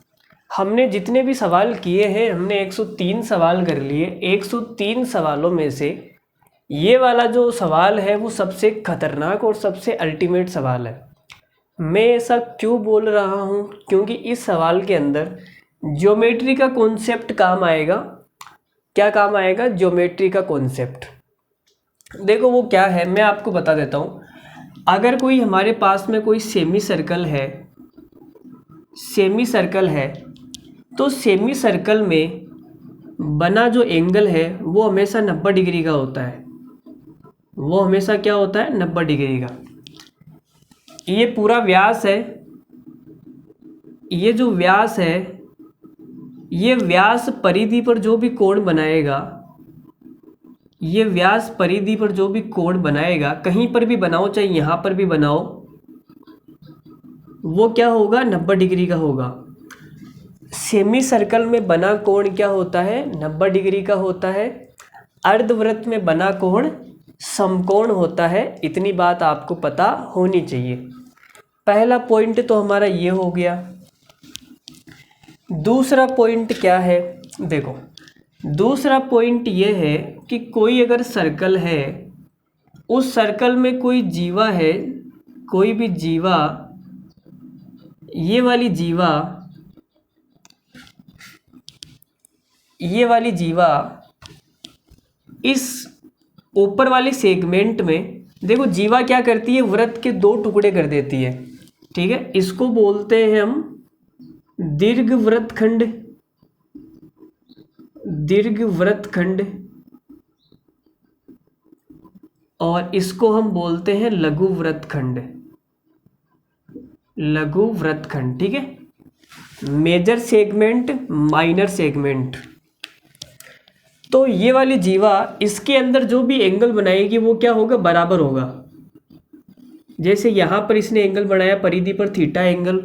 हमने जितने भी सवाल किए हैं, हमने 103 सवाल कर लिए। 103 सवालों में से ये वाला जो सवाल है वो सबसे खतरनाक और सबसे अल्टीमेट सवाल है। मैं ऐसा क्यों बोल रहा हूँ, क्योंकि इस सवाल के अंदर ज्योमेट्री का कॉन्सेप्ट काम आएगा। क्या काम आएगा, ज्योमेट्री का कॉन्सेप्ट। देखो वो क्या है मैं आपको बता देता हूँ। अगर कोई हमारे पास में कोई सेमी सर्कल है, तो सेमी सर्कल में बना जो एंगल है वो हमेशा 90 डिग्री का होता है। वो हमेशा क्या होता है, 90 डिग्री का। ये पूरा व्यास है, ये जो व्यास है, ये व्यास परिधि पर जो भी कोण बनाएगा, ये व्यास परिधि पर जो भी कोण बनाएगा, कहीं पर भी बनाओ चाहे यहाँ पर भी बनाओ, वो क्या होगा 90 डिग्री का होगा। सेमी सर्कल में बना कोण क्या होता है 90 डिग्री का होता है। अर्धवृत्त में बना कोण समकोण होता है। इतनी बात आपको पता होनी चाहिए। पहला पॉइंट तो हमारा ये हो गया। दूसरा पॉइंट क्या है, देखो दूसरा पॉइंट ये है कि कोई अगर सर्कल है, उस सर्कल में कोई जीवा है, कोई भी जीवा, ये वाली जीवा, ये वाली जीवा इस ऊपर वाले सेगमेंट में, देखो जीवा क्या करती है वृत्त के 2 टुकड़े कर देती है, ठीक है। इसको बोलते हैं हम दीर्घ वृत्तखंड, दीर्घ वृत्तखंड, और इसको हम बोलते हैं लघु वृत्तखंड, लघु वृत्तखंड, ठीक है। Major segment, minor segment. तो ये वाली जीवा इसके अंदर जो भी एंगल बनाएगी वो क्या होगा बराबर होगा। जैसे यहाँ पर इसने एंगल बनाया परिधि पर थीटा एंगल,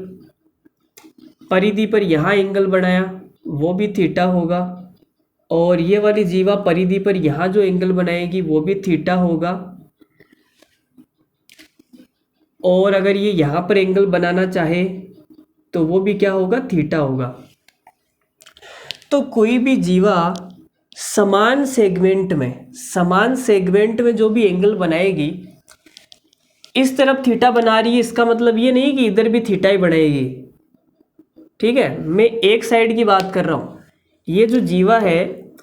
परिधि पर यहाँ एंगल बनाया वो भी थीटा होगा, और ये वाली जीवा परिधि पर यहाँ जो एंगल बनाएगी वो भी थीटा होगा, और अगर ये यहाँ पर एंगल बनाना चाहे तो वो भी क्या होगा थीटा होगा। तो कोई भी जीवा समान सेगमेंट में, समान सेगमेंट में जो भी एंगल बनाएगी, इस तरफ थीटा बना रही है, इसका मतलब ये नहीं कि इधर भी थीटा ही बनाएगी, ठीक है। मैं एक साइड की बात कर रहा हूँ। ये जो जीवा है,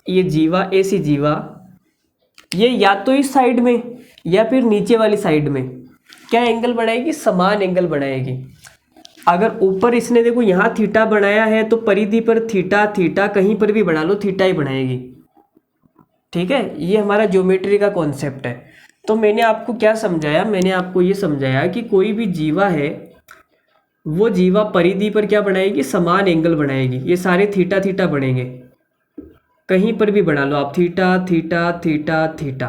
ये जीवा, ऐसी जीवा, ये या तो इस साइड में या फिर नीचे वाली साइड में क्या एंगल बनाएगी, समान एंगल बनाएगी। अगर ऊपर इसने देखो यहाँ थीटा बनाया है तो परिधि पर थीटा, थीटा कहीं पर भी बना लो थीटा ही बनाएगी, ठीक है। ये हमारा ज्योमेट्री का कॉन्सेप्ट है। तो मैंने आपको क्या समझाया, मैंने आपको ये समझाया कि कोई भी जीवा है, वो जीवा परिधि पर क्या बनाएगी, समान एंगल बनाएगी। ये सारे थीटा थीटा बनेंगे, कहीं पर भी बना लो आप, थीटा थीटा थीटा थीटा।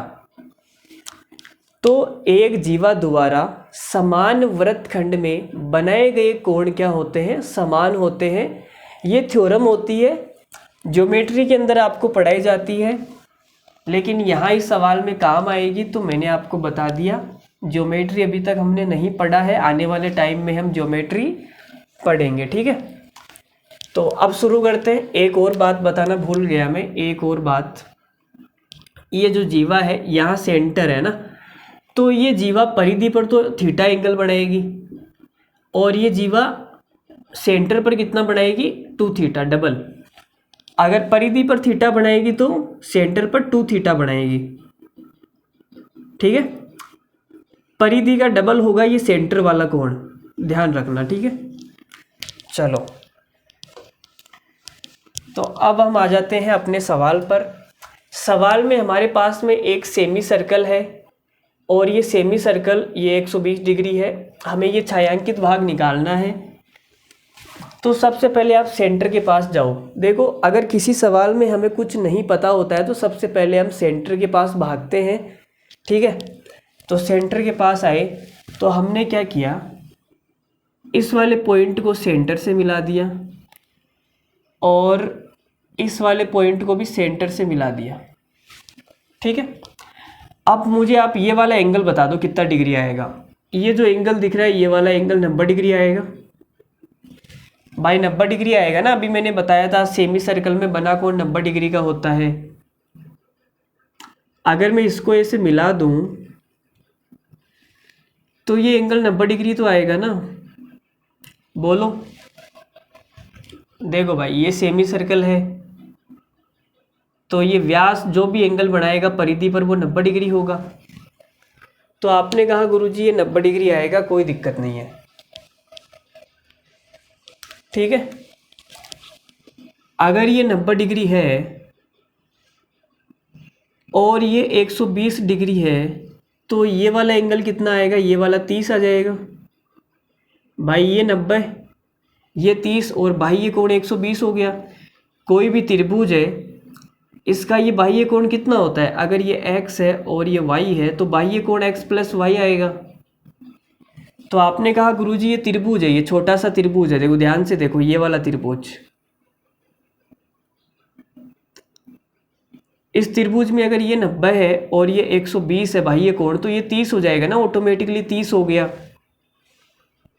तो एक जीवा द्वारा समान वृत्तखंड में बनाए गए कोण क्या होते हैं, समान होते हैं। ये थ्योरम होती है, ज्योमेट्री के अंदर आपको पढ़ाई जाती है, लेकिन यहाँ इस सवाल में काम आएगी। तो मैंने आपको बता दिया, ज्योमेट्री अभी तक हमने नहीं पढ़ा है, आने वाले टाइम में हम ज्योमेट्री पढ़ेंगे, ठीक है। तो अब शुरू करते हैं। एक और बात बताना भूल गया मैं, एक और बात, ये जो जीवा है यहाँ सेंटर है ना, तो ये जीवा परिधि पर तो थीटा एंगल बनाएगी, और ये जीवा सेंटर पर कितना बनाएगी 2 थीटा डबल। अगर परिधि पर थीटा बनाएगी तो सेंटर पर 2 थीटा बनाएगी, ठीक है। परिधि का डबल होगा ये सेंटर वाला कोण, ध्यान रखना, ठीक है। चलो, तो अब हम आ जाते हैं अपने सवाल पर। सवाल में हमारे पास में एक सेमी सर्कल है, और ये सेमी सर्कल ये 120 डिग्री है। हमें ये छायांकित भाग निकालना है। तो सबसे पहले आप सेंटर के पास जाओ। देखो, अगर किसी सवाल में हमें कुछ नहीं पता होता है तो सबसे पहले हम सेंटर के पास भागते हैं, ठीक है। तो सेंटर के पास आए तो हमने क्या किया, इस वाले पॉइंट को सेंटर से मिला दिया, और इस वाले पॉइंट को भी सेंटर से मिला दिया, ठीक है। अब मुझे आप ये वाला एंगल बता दो कितना डिग्री आएगा। ये जो एंगल दिख रहा है ये वाला एंगल 90 डिग्री आएगा भाई, 90 डिग्री आएगा ना। अभी मैंने बताया था सेमी सर्कल में बना कोण 90 डिग्री का होता है। अगर मैं इसको ऐसे मिला दूं तो ये एंगल 90 डिग्री तो आएगा ना, बोलो। देखो भाई, ये सेमी सर्कल है तो ये व्यास जो भी एंगल बनाएगा परिधि पर वो 90 डिग्री होगा। तो आपने कहा गुरुजी ये 90 डिग्री आएगा, कोई दिक्कत नहीं है, ठीक है। अगर ये 90 डिग्री है और ये 120 डिग्री है तो ये वाला एंगल कितना आएगा, ये वाला 30 आ जाएगा भाई। ये 90, ये 30, और भाई ये कोण 120 हो गया। कोई भी त्रिभुज है इसका ये बाह्य कोण कितना होता है, अगर ये x है और ये y है तो बाह्य कोण x प्लस वाई आएगा। तो आपने कहा गुरुजी ये त्रिभुज है, ये छोटा सा त्रिभुज है, देखो ध्यान से देखो ये वाला त्रिभुज, इस त्रिभुज में अगर ये 90 है और ये 120 है बाह्य कोण, तो ये 30 हो जाएगा ना, ऑटोमेटिकली 30 हो गया।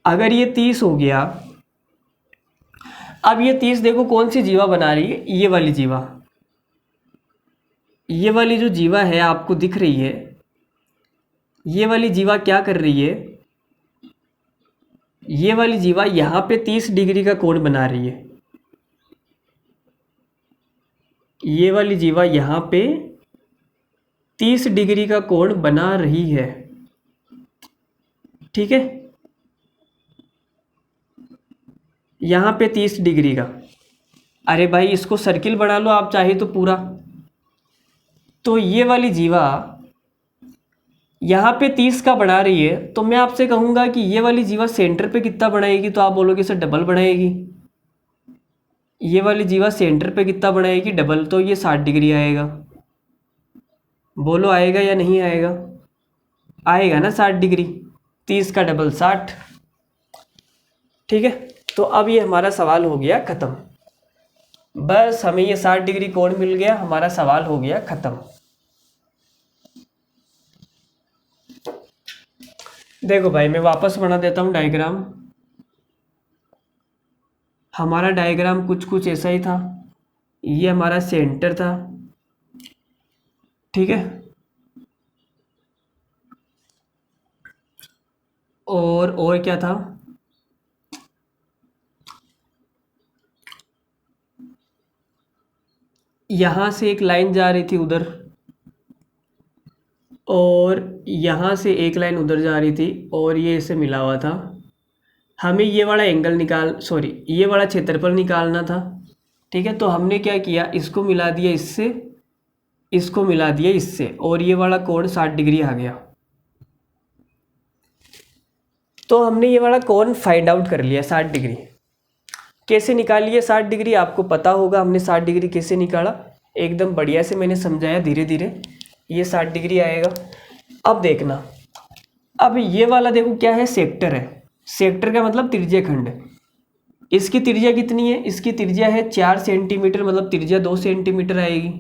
अगर ये 30 हो गया, अब ये 30 देखो कौन सी जीवा बना रही है, ये वाली जीवा, ये वाली जो जीवा है आपको दिख रही है, ये वाली जीवा क्या कर रही है, ये वाली जीवा यहाँ पे 30 डिग्री का कोण बना रही है। ये वाली जीवा यहाँ पे 30 डिग्री का कोण बना रही है, ठीक है, यहाँ पे 30 डिग्री का। अरे भाई इसको सर्किल बना लो आप चाहे तो पूरा। तो ये वाली जीवा यहाँ पे 30 का बना रही है, तो मैं आपसे कहूँगा कि ये वाली जीवा सेंटर पे कितना बनाएगी, तो आप बोलोगे सर डबल बनाएगी। ये वाली जीवा सेंटर पे कितना बनाएगी, डबल, तो ये 60 डिग्री आएगा। बोलो आएगा या नहीं आएगा, आएगा ना 60 डिग्री, 30 का डबल 60, ठीक है। तो अब ये हमारा सवाल हो गया ख़त्म, बस हमें ये 60 डिग्री कोण मिल गया, हमारा सवाल हो गया ख़त्म। देखो भाई मैं वापस बना देता हूँ डायग्राम। हमारा डायग्राम कुछ कुछ ऐसा ही था, ये हमारा सेंटर था, ठीक है, और क्या था, यहाँ से एक लाइन जा रही थी उधर, और यहाँ से एक लाइन उधर जा रही थी, और ये इसे मिला हुआ था। हमें ये वाला एंगल ये वाला क्षेत्रफल निकालना था, ठीक है। तो हमने क्या किया, इसको मिला दिया इससे, इसको मिला दिया इससे, और ये वाला कोण 60 डिग्री आ गया। तो हमने ये वाला कोण फाइंड आउट कर लिया 60 डिग्री। कैसे निकाली है 60 डिग्री, आपको पता होगा हमने 60 डिग्री कैसे निकाला, एकदम बढ़िया से मैंने समझाया धीरे धीरे। ये 60 डिग्री आएगा। अब देखना, अब ये वाला देखो क्या है, सेक्टर है, सेक्टर का मतलब त्रिज्या खंड। इसकी त्रिज्या कितनी है, इसकी त्रिज्या है 4 सेंटीमीटर, मतलब त्रिज्या 2 सेंटीमीटर आएगी।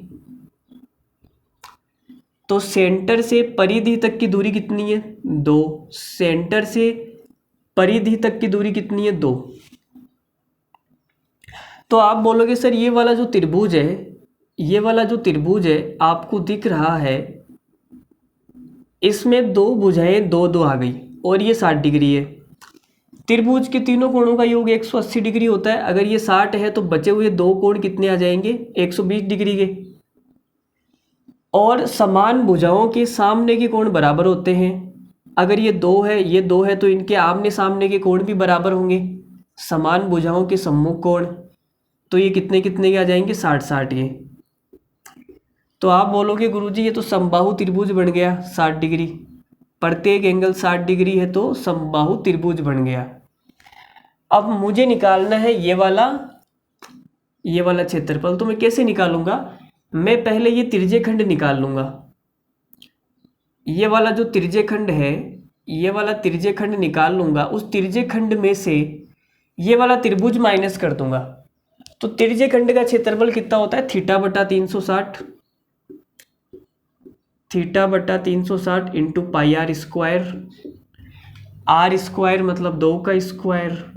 तो सेंटर से परिधि तक की दूरी कितनी है, 2, सेंटर से परिधि तक की दूरी कितनी है, 2। तो आप बोलोगे सर ये वाला जो त्रिभुज है, ये वाला जो त्रिभुज है आपको दिख रहा है, इसमें 2 भुजाएं 2 2 आ गई, और ये 60 डिग्री है। त्रिभुज के तीनों कोणों का योग 180 डिग्री होता है। अगर ये 60 है तो बचे हुए 2 कोण कितने आ जाएंगे, 120 डिग्री के। और समान भुजाओं के सामने के कोण बराबर होते हैं। अगर ये 2 है, ये 2 है, तो इनके आमने सामने के कोण भी बराबर होंगे, समान भुजाओं के सम्मुख कोण। तो ये कितने कितने के आ जाएंगे, 60 60 के। तो आप बोलोगे गुरुजी ये तो समबाहु त्रिभुज बन गया 60 डिग्री, प्रत्येक एंगल 60 डिग्री है तो समबाहु त्रिभुज बन गया। अब मुझे निकालना है ये वाला क्षेत्रफल। तो मैं कैसे निकालूंगा, मैं पहले ये त्रिज्यखंड निकाल लूंगा। ये वाला जो त्रिज्यखंड है, ये वाला त्रिज्यखंड निकाल लूंगा। उस त्रिज्यखंड में से ये वाला त्रिभुज माइनस कर दूंगा। तो त्रिज्यखंड का क्षेत्रफल कितना होता है, थीटा बटा 360, थीटा बटा 360 into pi are square. R square मतलब 2 का स्क्वायर,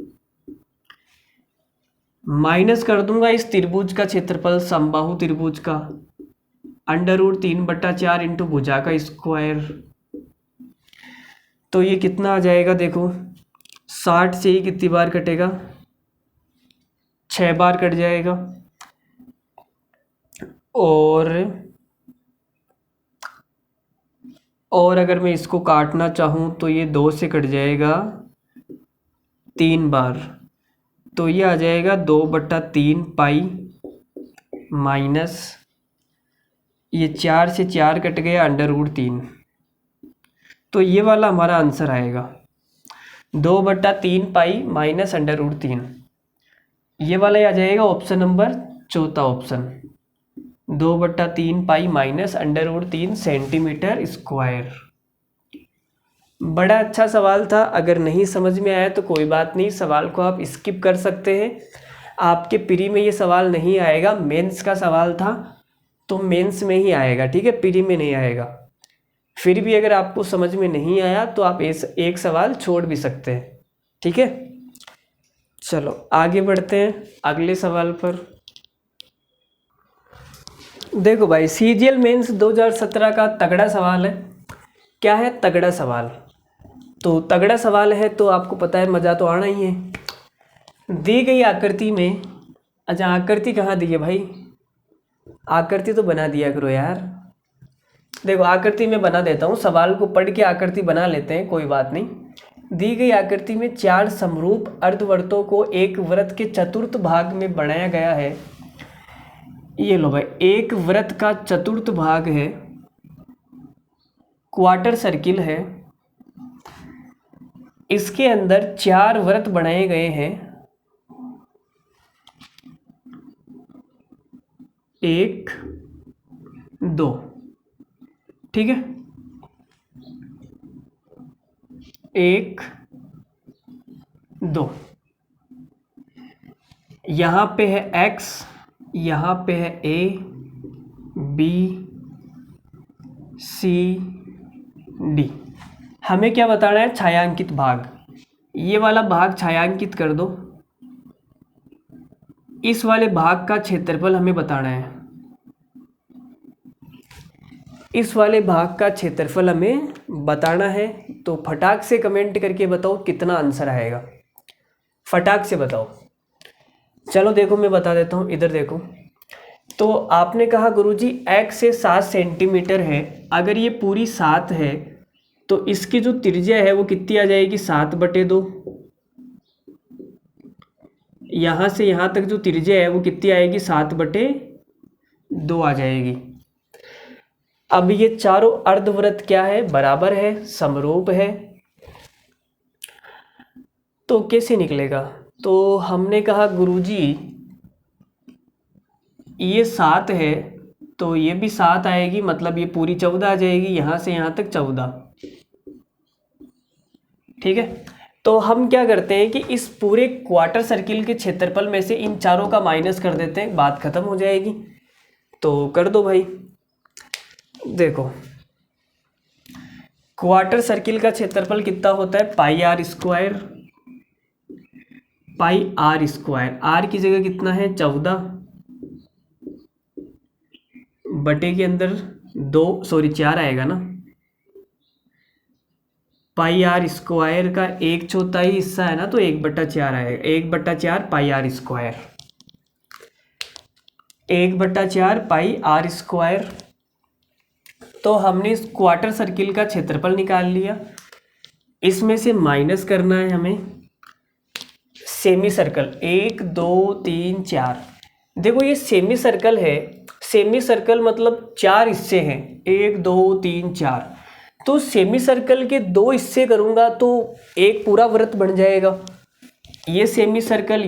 माइनस कर दूंगा इस त्रिभुज का क्षेत्रफल, समबाहु त्रिभुज का, √3/4 इंटू भुजा का स्क्वायर। तो ये कितना आ जाएगा, देखो 60 से ही कितनी बार कटेगा, 6 बार कट जाएगा। और अगर मैं इसको काटना चाहूँ तो ये 2 से कट जाएगा 3 बार। तो ये आ जाएगा 2/3 पाई माइनस, ये 4 से 4 कट गया, √3। तो ये वाला हमारा आंसर आएगा 2/3 पाई माइनस √3। ये वाला आ जाएगा ऑप्शन नंबर चौथा option, 2/3 pi minus √3 centimetre square. बड़ा अच्छा सवाल था। अगर नहीं समझ में आया तो कोई बात नहीं, सवाल को आप स्किप कर सकते हैं। आपके प्री में ये सवाल नहीं आएगा, मेंस का सवाल था तो मेंस में ही आएगा, ठीक है, प्री में नहीं आएगा। फिर भी अगर आपको समझ में नहीं आया तो आप एक सवाल छोड़ भी सकते हैं, ठीक है। चलो आगे बढ़ते हैं अगले सवाल पर। देखो भाई, सीजीएल मेंस 2017 का तगड़ा सवाल है। क्या है तगड़ा सवाल? तो तगड़ा सवाल है तो आपको पता है मज़ा तो आना ही है। दी गई आकृति में, अच्छा आकृति कहाँ दी है भाई? आकृति तो बना दिया करो यार। देखो आकृति मैं बना देता हूँ, सवाल को पढ़ के आकृति बना लेते हैं, कोई बात नहीं। दी गई आकृति में 4 समरूप अर्धवृत्तों को एक वृत्त के चतुर्थ भाग में बनाया गया है। ये लो भाई, एक वृत्त का चतुर्थ भाग है, क्वार्टर सर्किल है। इसके अंदर 4 वृत्त बनाए गए हैं, 1 2, ठीक है, 1 2। यहाँ पे है x, यहाँ पे है a b c d। हमें क्या बताना है? छायांकित भाग। ये वाला भाग छायांकित कर दो। इस वाले भाग का क्षेत्रफल हमें बताना है। इस वाले भाग का क्षेत्रफल हमें बताना है। तो फटाक से कमेंट करके बताओ कितना आंसर आएगा, फटाक से बताओ। चलो देखो मैं बता देता हूँ, इधर देखो। तो आपने कहा गुरुजी x से 7 सेंटीमीटर है। अगर ये पूरी 7 है तो इसकी जो त्रिज्या है वो कितनी आ जाएगी? 7/2। यहाँ से यहाँ तक जो त्रिज्या है वो कितनी आएगी? 7/2 आ जाएगी। अब ये चारों अर्धवृत्त क्या है? बराबर है, समरूप है। तो कैसे निकलेगा? तो हमने कहा गुरुजी ये 7 है तो ये भी 7 आएगी, मतलब ये पूरी 14 आ जाएगी, यहाँ से यहाँ तक 14, ठीक है। तो हम क्या करते हैं कि इस पूरे क्वार्टर सर्किल के क्षेत्रफल में से इन चारों का माइनस कर देते हैं, बात खत्म हो जाएगी। तो कर दो भाई। देखो क्वार्टर सर्किल का क्षेत्रफल कितना होता है? Pi are square. Pi are square, R की जगह कितना है? 14 बटे के अंदर 4 आएगा ना। पाई आर स्क्वायर का 1/4 हिस्सा है ना, तो 1/4 आएगा। 1/4 pi are square, 1/4 pi are square. तो हमने इस क्वार्टर सर्किल का क्षेत्रफल निकाल लिया। इसमें से माइनस करना है हमें सेमी सर्कल। 1 2 3 4। देखो ये सेमी सर्कल है, सेमी सर्कल मतलब 4 हिस्से हैं, 1 2 3 4। तो सेमी सर्कल के 2 हिस्से करूँगा तो एक पूरा वृत्त बन जाएगा। ये सेमी सर्कल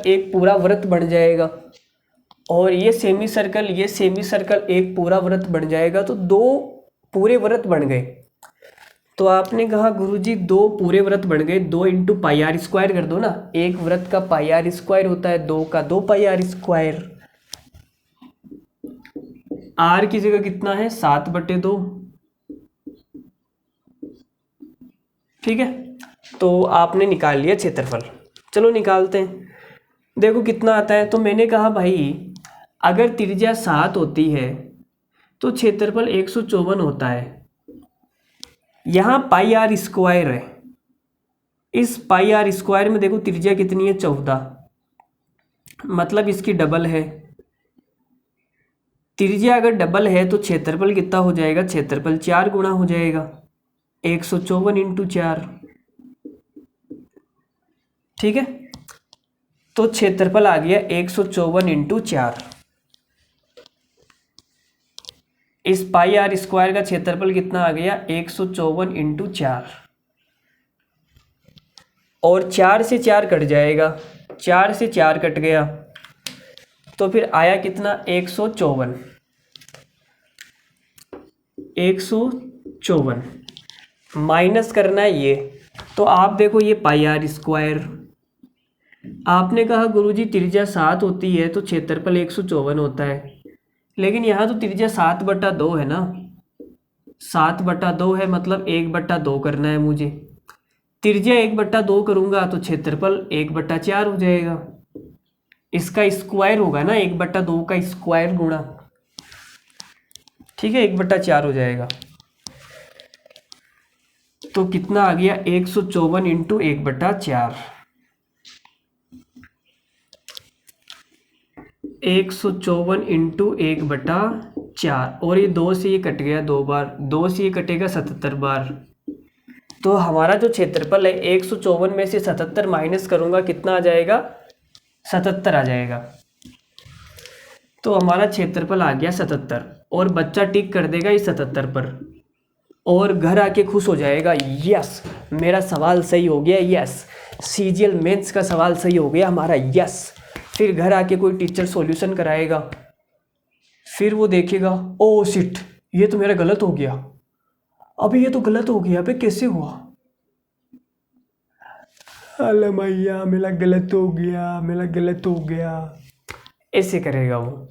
एक पूरा वृत्त बन जाएगा, और ये सेमी सर्कल एक पूरा वृत्त बन जाएगा। तो 2 पूरे वृत्त बन गए। तो आपने कहा गुरुजी 2 पूरे वृत्त बन गए, 2 इंटू पाई आर स्क्वायर कर दो ना। एक वृत्त का पाई आर स्क्वायर होता है 2 का 2 पाई आर स्क्वायर। आर की जगह कितना है? 7/2, ठीक है। तो आपने निकाल लिया क्षेत्रफल। चलो निकालते हैं, देखो कितना आता है। तो मैंने कहा भाई अगर त्रिज्या 7 होती है तो क्षेत्रफल 154 होता है। यहाँ पाई आर स्क्वायर है, इस पाई आर स्क्वायर में देखो त्रिज्या कितनी है? 14, मतलब इसकी डबल है। त्रिज्या अगर डबल है तो क्षेत्रफल कितना हो जाएगा? क्षेत्रफल 4 गुना हो जाएगा, 154 इंटू 4, ठीक है। तो क्षेत्रफल आ गया 154 इंटू 4। इस पाई आर स्क्वायर का क्षेत्रफल कितना आ गया? 154 इंटू 4, और 4 से 4 कट जाएगा, 4 से 4 कट गया। तो फिर आया कितना 154, 154 माइनस करना है ये। तो आप देखो ये पाई आर स्क्वायर, आपने कहा गुरुजी त्रिज्या 7 होती है तो क्षेत्रफल 154 होता है, लेकिन यहाँ तो त्रिज्या 7/2 है ना, 7/2 है, मतलब 1/2 करना है मुझे। त्रिज्या 1/2 करूँगा तो क्षेत्रफल 1/4 हो जाएगा। इसका स्क्वायर होगा ना, 1/2 का स्क्वायर गुणा, ठीक है, 1/4 हो जाएगा। तो कितना आ गया 154 इंटू 1/4, 154 इंटू 1/4, और ये 2 से ये कट गया 2 बार, 2 से ये कटेगा 77 बार। तो हमारा जो क्षेत्रफल है 154 में से 77 माइनस करूँगा कितना आ जाएगा, 77 आ जाएगा। तो हमारा क्षेत्रफल आ गया 77, और बच्चा टिक कर देगा इस 77 पर, और घर आके खुश हो जाएगा, यस मेरा सवाल सही हो गया, यस सीजीएल मेंस का सवाल सही हो गया हमारा, यस। फिर घर आके कोई टीचर सॉल्यूशन कराएगा, फिर वो देखेगा ओ शिट ये तो मेरा गलत हो गया, अबे ये तो गलत हो गया, अबे कैसे हुआ, अल्लाह मैया मेरा गलत हो गया, मेरा गलत हो गया, ऐसे करेगा वो।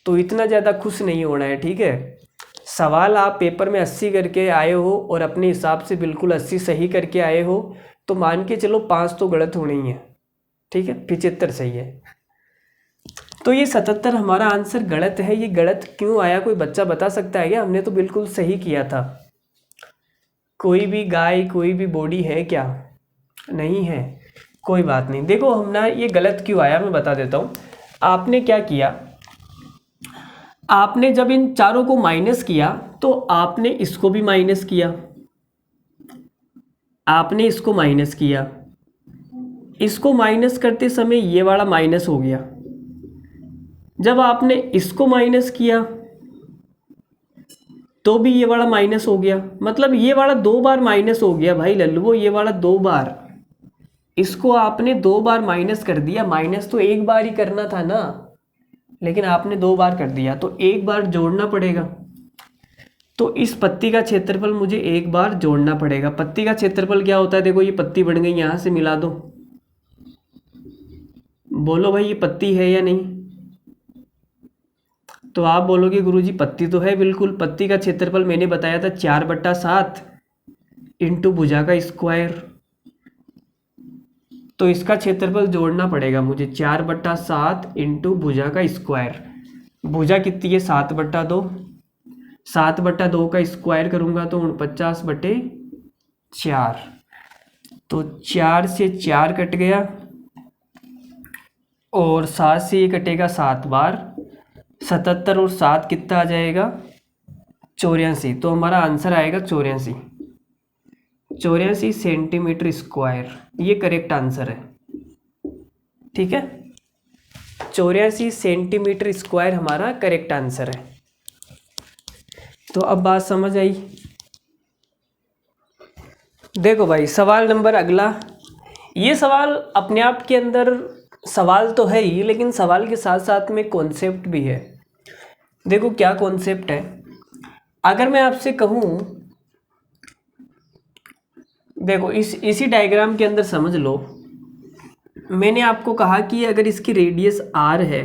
तो इतना ज़्यादा खुश नहीं होना है, ठीक है। सवाल आप पेपर में 80 करके आए हो और अपने हिसाब से बिल्कुल 80 सही करके आए हो, तो मान के चलो 5 तो गलत होने ही है, ठीक है, 75 सही है। तो ये 77 हमारा आंसर गलत है। ये गलत क्यों आया, कोई बच्चा बता सकता है क्या? हमने तो बिल्कुल सही किया था। कोई भी गाय, कोई भी बॉडी है क्या? नहीं है, कोई बात नहीं। देखो हम ना, ये गलत क्यों आया मैं बता देता हूँ। आपने क्या किया, आपने जब इन चारों को माइनस किया तो आपने इसको भी माइनस किया, आपने इसको माइनस किया, इसको माइनस करते समय ये वाला माइनस हो गया, जब आपने इसको माइनस किया तो भी ये वाला माइनस हो गया, मतलब ये वाला 2 बार माइनस हो गया भाई लल्लुओ, ये वाला 2 बार, इसको आपने 2 बार माइनस कर दिया। माइनस तो 1 बार ही करना था ना, लेकिन आपने 2 बार कर दिया, तो 1 बार जोड़ना पड़ेगा। तो इस पत्ती का क्षेत्रफल मुझे 1 बार जोड़ना पड़ेगा। पत्ती का क्षेत्रफल क्या होता है, देखो ये पत्ती बन गई, यहाँ से मिला दो, बोलो भाई ये पत्ती है या नहीं? तो आप बोलोगे गुरुजी पत्ती तो है, बिल्कुल। पत्ती का क्षेत्रफल मैंने बताया था 4/7 इंटू भुजा का स्क्वायर, तो इसका क्षेत्रफल जोड़ना पड़ेगा मुझे 4/7 इंटू भुजा का स्क्वायर। भुजा कितनी है 7/2, 7/2 का स्क्वायर करूँगा तो 49/4, तो 4 से 4 कट गया, और 7 से ये कटेगा 7 बार, 77 और 7 कितना आ जाएगा 84। तो हमारा आंसर आएगा 84, 84 सेंटीमीटर स्क्वायर, ये करेक्ट आंसर है, ठीक है। 84 सेंटीमीटर स्क्वायर हमारा करेक्ट आंसर है। तो अब बात समझ आई। देखो भाई सवाल नंबर अगला, ये सवाल अपने आप के अंदर सवाल तो है ही, लेकिन सवाल के साथ साथ में कॉन्सेप्ट भी है। देखो क्या कॉन्सेप्ट है, अगर मैं आपसे कहूँ, देखो इसी डायग्राम के अंदर समझ लो, मैंने आपको कहा कि अगर इसकी रेडियस r है,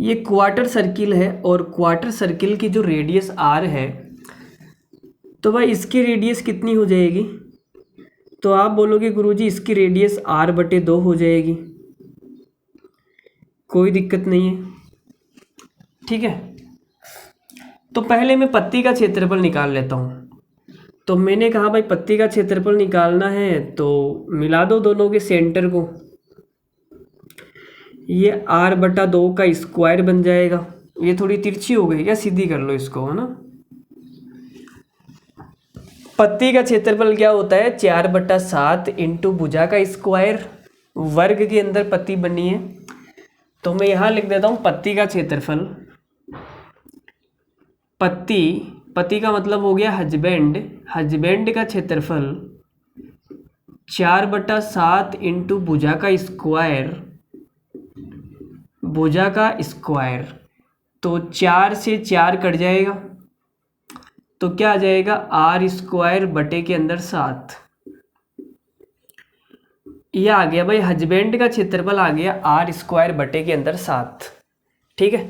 ये क्वार्टर सर्किल है, और क्वार्टर सर्किल की जो रेडियस r है, तो भाई इसकी रेडियस कितनी हो जाएगी? तो आप बोलोगे गुरुजी इसकी रेडियस r/2 हो जाएगी, कोई दिक्कत नहीं है, ठीक है। तो पहले मैं पत्ती का क्षेत्रफल निकाल लेता हूँ। तो मैंने कहा भाई पत्ती का क्षेत्रफल निकालना है, तो मिला दो दोनों के सेंटर को, ये r/2 का स्क्वायर बन जाएगा। ये थोड़ी तिरछी हो गई क्या, सीधी कर लो इसको, है ना। पत्ती का क्षेत्रफल क्या होता है 4/7 इंटू भुजा का स्क्वायर, वर्ग के अंदर पत्ती बनी है, तो मैं यहाँ लिख देता हूँ पत्ती का क्षेत्रफल, पत्ती का मतलब हो गया हस्बैंड, हस्बैंड का क्षेत्रफल 4/7 इंटू भुजा का स्क्वायर भुजा का स्क्वायर, तो 4 से 4 कट जाएगा, तो क्या आ जाएगा आर स्क्वायर बटे के अंदर 7। ये आ गया भाई हस्बैंड का क्षेत्रफल आ गया आर स्क्वायर बटे के अंदर 7। ठीक है,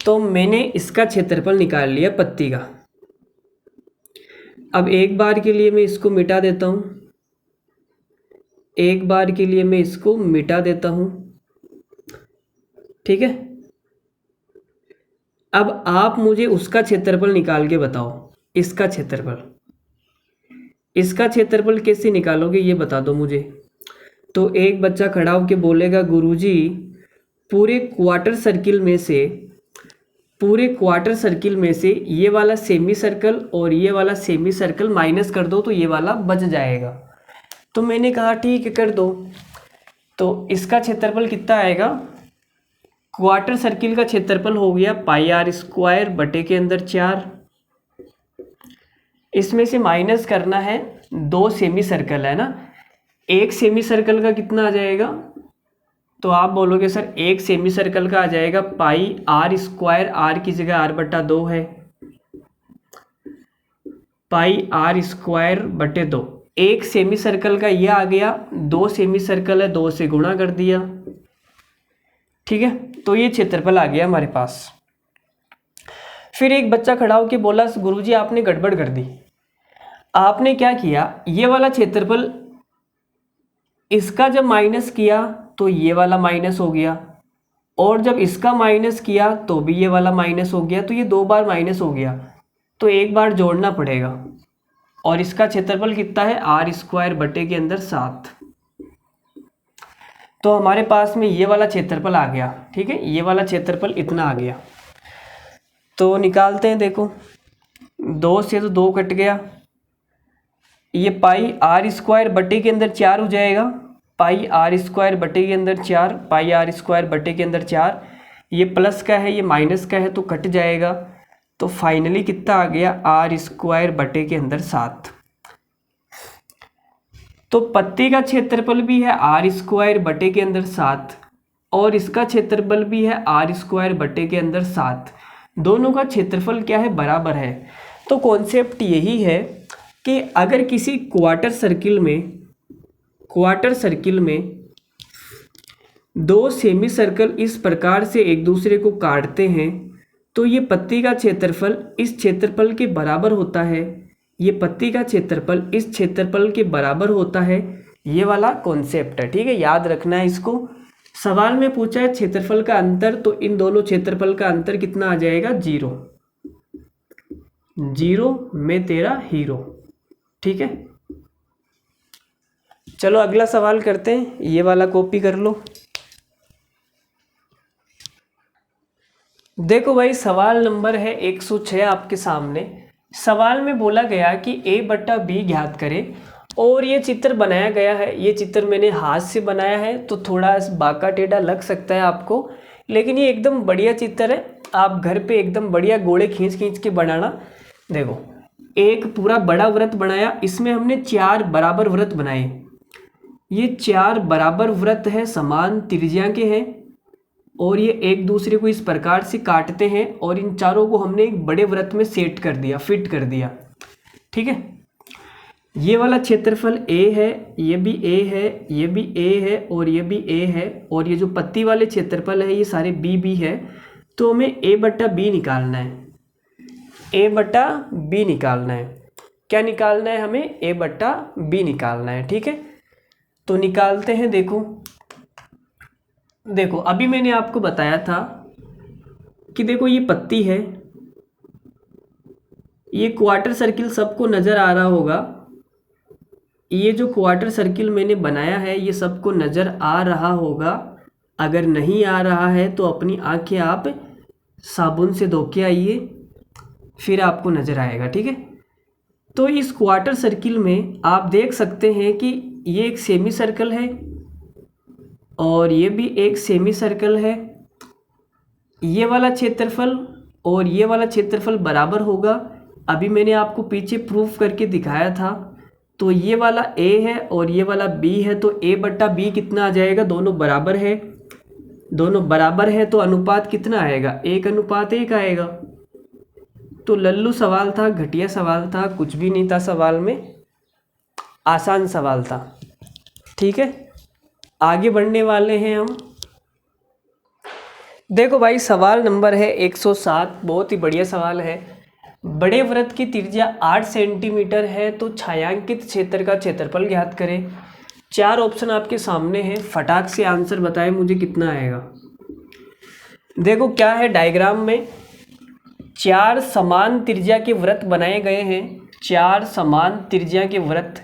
तो मैंने इसका क्षेत्रफल निकाल लिया पत्ती का। अब एक बार के लिए मैं इसको मिटा देता हूँ, एक बार के लिए मैं इसको मिटा देता हूँ। ठीक है, अब आप मुझे उसका क्षेत्रफल निकाल के बताओ। इसका क्षेत्रफल, इसका क्षेत्रफल कैसे निकालोगे ये बता दो मुझे। तो एक बच्चा खड़ा होकर बोलेगा गुरुजी पूरे क्वार्टर सर्किल में से, पूरे क्वार्टर सर्किल में से ये वाला सेमी सर्कल और ये वाला सेमी सर्कल माइनस कर दो तो ये वाला बच जाएगा। तो मैंने कहा ठीक है कर दो। तो इसका क्षेत्रफल कितना आएगा, क्वार्टर सर्किल का क्षेत्रफल हो गया पाई आर स्क्वायर बटे के अंदर 4। इसमें से माइनस करना है 2 सेमी सर्कल है ना, एक सेमी सर्कल का कितना आ जाएगा, तो आप बोलोगे सर एक सेमी सर्कल का आ जाएगा पाई आर स्क्वायर, आर की जगह आर बटा 2 है, पाई आर स्क्वायर बटे 2। एक सेमी सर्कल का ये आ गया, 2 सेमी सर्कल है 2 से गुणा कर दिया। ठीक है, तो ये क्षेत्रफल आ गया हमारे पास। फिर एक बच्चा खड़ा होकर बोला गुरुजी आपने गड़बड़ कर दी। आपने क्या किया, ये वाला क्षेत्रफल इसका जब माइनस किया तो ये वाला माइनस हो गया, और जब इसका माइनस किया तो भी ये वाला माइनस हो गया, तो ये 2 बार माइनस हो गया, तो एक बार जोड़ना पड़ेगा। और इसका क्षेत्रफल कितना है आर स्क्वायर बटे के अंदर 7। तो हमारे पास में ये वाला क्षेत्रफल आ गया। ठीक है, ये वाला क्षेत्रफल इतना आ गया। तो निकालते हैं, देखो 2 से तो 2 कट गया, ये पाई आर स्क्वायर बटे के अंदर 4 हो जाएगा, पाई आर स्क्वायर बटे के अंदर 4, पाई आर स्क्वायर बटे के अंदर 4, ये प्लस का है ये माइनस का है तो कट जाएगा। तो फाइनली कितना आ गया आर स्क्वायर बटे के अंदर 7। तो पत्ती का क्षेत्रफल भी है आर स्क्वायर बटे के अंदर 7 और इसका क्षेत्रफल भी है आर स्क्वायर बटे के अंदर 7। दोनों का क्षेत्रफल क्या है, बराबर है। तो कॉन्सेप्ट यही है कि अगर किसी क्वार्टर सर्किल में 2 सेमी सर्कल इस प्रकार से एक दूसरे को काटते हैं तो ये पत्ती का क्षेत्रफल इस क्षेत्रफल के बराबर होता है, ये पत्ती का क्षेत्रफल इस क्षेत्रफल के बराबर होता है। ये वाला कॉन्सेप्ट है। ठीक है, याद रखना है इसको। सवाल में पूछा है क्षेत्रफल का अंतर, तो इन दोनों क्षेत्रफल का अंतर कितना आ जाएगा 0। 0 में तेरा हीरो। ठीक है, चलो अगला सवाल करते हैं, ये वाला कॉपी कर लो। देखो भाई सवाल नंबर है 106 आपके सामने। सवाल में बोला गया कि a बट्टा b ज्ञात करें और ये चित्र बनाया गया है। ये चित्र मैंने हाथ से बनाया है तो थोड़ा बांका टेढ़ा लग सकता है आपको, लेकिन ये एकदम बढ़िया चित्र है। आप घर पे एकदम बढ़िया गोले खींच खींच के बनाना। देखो एक पूरा बड़ा वृत्त बनाया, इसमें हमने 4 बराबर वृत्त बनाए। ये 4 बराबर वृत्त है, समान त्रिज्या के हैं और ये एक दूसरे को इस प्रकार से काटते हैं और इन चारों को हमने एक बड़े वृत्त में सेट कर दिया, फिट कर दिया। ठीक है, ये वाला क्षेत्रफल a है, ये भी a है, ये भी a है और ये भी a है, और ये जो पत्ती वाले क्षेत्रफल है ये सारे b है। तो हमें a बट्टा b निकालना है, a बट्टा b निकालना है। क्या निकालना है हमें, a बट्टा b निकालना है। ठीक है, तो निकालते हैं। देखो अभी मैंने आपको बताया था कि देखो ये पत्ती है, ये क्वार्टर सर्किल सबको नज़र आ रहा होगा। ये जो क्वार्टर सर्किल मैंने बनाया है ये सबको नज़र आ रहा होगा। अगर नहीं आ रहा है तो अपनी आंखें आप साबुन से धो के आइए, फिर आपको नज़र आएगा। ठीक है, तो इस क्वार्टर सर्किल में आप देख सकते हैं कि ये एक सेमी सर्कल है और ये भी एक सेमी सर्कल है। ये वाला क्षेत्रफल और ये वाला क्षेत्रफल बराबर होगा। अभी मैंने आपको पीछे प्रूफ करके दिखाया था। तो ये वाला a है और ये वाला b है, तो a बट्टा b कितना आ जाएगा, दोनों बराबर है। दोनों बराबर है तो अनुपात कितना आएगा, 1:1 आएगा। तो लल्लू सवाल था, घटिया सवाल था, कुछ भी नहीं था सवाल में, आसान सवाल था। ठीक है, आगे बढ़ने वाले हैं हम। देखो भाई सवाल नंबर है 107, बहुत ही बढ़िया सवाल है। बड़े वृत्त की त्रिज्या 8 सेंटीमीटर है तो छायांकित क्षेत्र का क्षेत्रफल ज्ञात करें। 4 ऑप्शन आपके सामने हैं, फटाक से आंसर बताएं मुझे कितना आएगा। देखो क्या है, डायग्राम में 4 समान त्रिज्या के वृत्त बनाए गए हैं। 4 समान त्रिज्या के वृत्त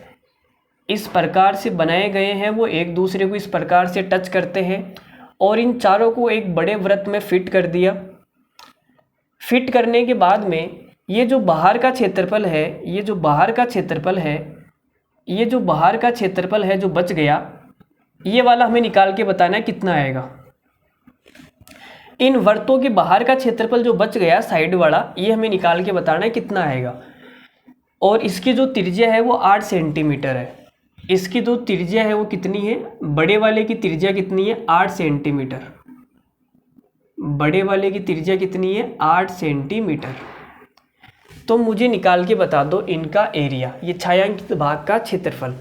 इस प्रकार से बनाए गए हैं, वो एक दूसरे को इस प्रकार से टच करते हैं और इन चारों को एक बड़े वृत्त में फिट कर दिया। फिट करने के बाद में ये जो बाहर का क्षेत्रफल है, ये जो बाहर का क्षेत्रफल है, ये जो बाहर का क्षेत्रफल है जो बच गया, ये वाला हमें निकाल के बताना है कितना आएगा। इन वृत्तों के बाहर का क्षेत्रफल जो बच गया साइड वाला, ये हमें निकाल के बताना है कितना आएगा। और इसकी जो त्रिज्या है वो 8 सेंटीमीटर है। इसकी जो त्रिज्या है वो कितनी है, बड़े वाले की त्रिज्या कितनी है, 8 सेंटीमीटर। बड़े वाले की त्रिज्या कितनी है, 8 सेंटीमीटर। तो मुझे निकाल के बता दो इनका एरिया, ये छायांकित भाग का क्षेत्रफल।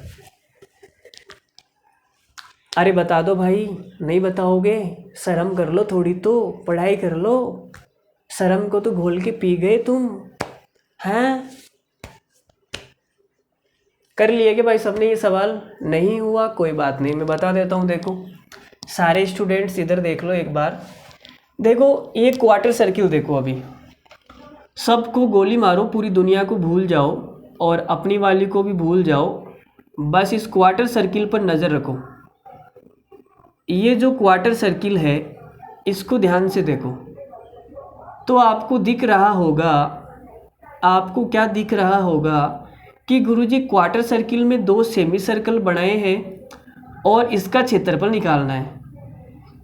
अरे बता दो भाई, नहीं बताओगे, शर्म कर लो थोड़ी, तो पढ़ाई कर लो, शर्म को तो घोल के पी गए तुम हैं। कर लिए कि भाई सबने ये सवाल, नहीं हुआ कोई बात नहीं, मैं बता देता हूँ। देखो सारे स्टूडेंट्स इधर देख लो एक बार। देखो ये क्वार्टर सर्किल, देखो अभी सबको गोली मारो, पूरी दुनिया को भूल जाओ और अपनी वाली को भी भूल जाओ, बस इस क्वार्टर सर्किल पर नज़र रखो। ये जो क्वार्टर सर्किल है इसको ध्यान से देखो तो आपको दिख रहा होगा, आपको क्या दिख रहा होगा कि गुरुजी क्वार्टर सर्किल में 2 सेमी सर्कल बनाए हैं और इसका क्षेत्रफल निकालना है।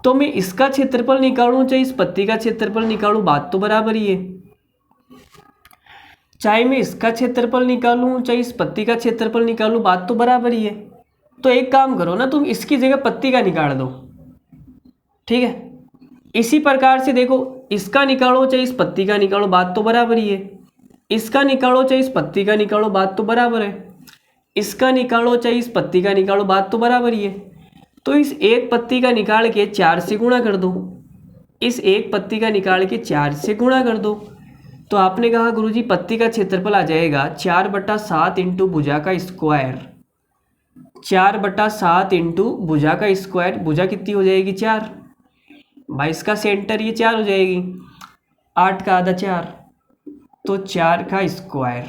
तो मैं इसका क्षेत्रफल निकालूं चाहे इस पत्ती का क्षेत्रफल निकालूं, बात तो बराबर ही है। चाहे मैं इसका क्षेत्रफल निकालूं चाहे इस पत्ती का क्षेत्रफल निकालूं, बात तो बराबर ही है। तो एक काम करो ना, तुम इसकी जगह पत्ती का निकाल दो, ठीक है। इसी प्रकार से देखो, इसका निकालो चाहे इस पत्ती का निकालो, बात तो बराबर ही है। इसका निकालो चाहे इस पत्ती का निकालो, बात तो बराबर है। इसका निकालो चाहे इस पत्ती का निकालो, बात तो बराबर ही है। तो इस एक पत्ती का निकाल के 4 से गुणा कर दो, इस एक पत्ती का निकाल के 4 से गुणा कर दो। तो आपने कहा गुरुजी पत्ती का क्षेत्रफल आ जाएगा 4/7 इंटू भुजा का स्क्वायर। 4/7 इंटू भुजा का स्क्वायर, भुजा कितनी हो जाएगी 4, 22 का सेंटर ये 4 हो जाएगी, 8 का आधा 4, तो 4 का स्क्वायर।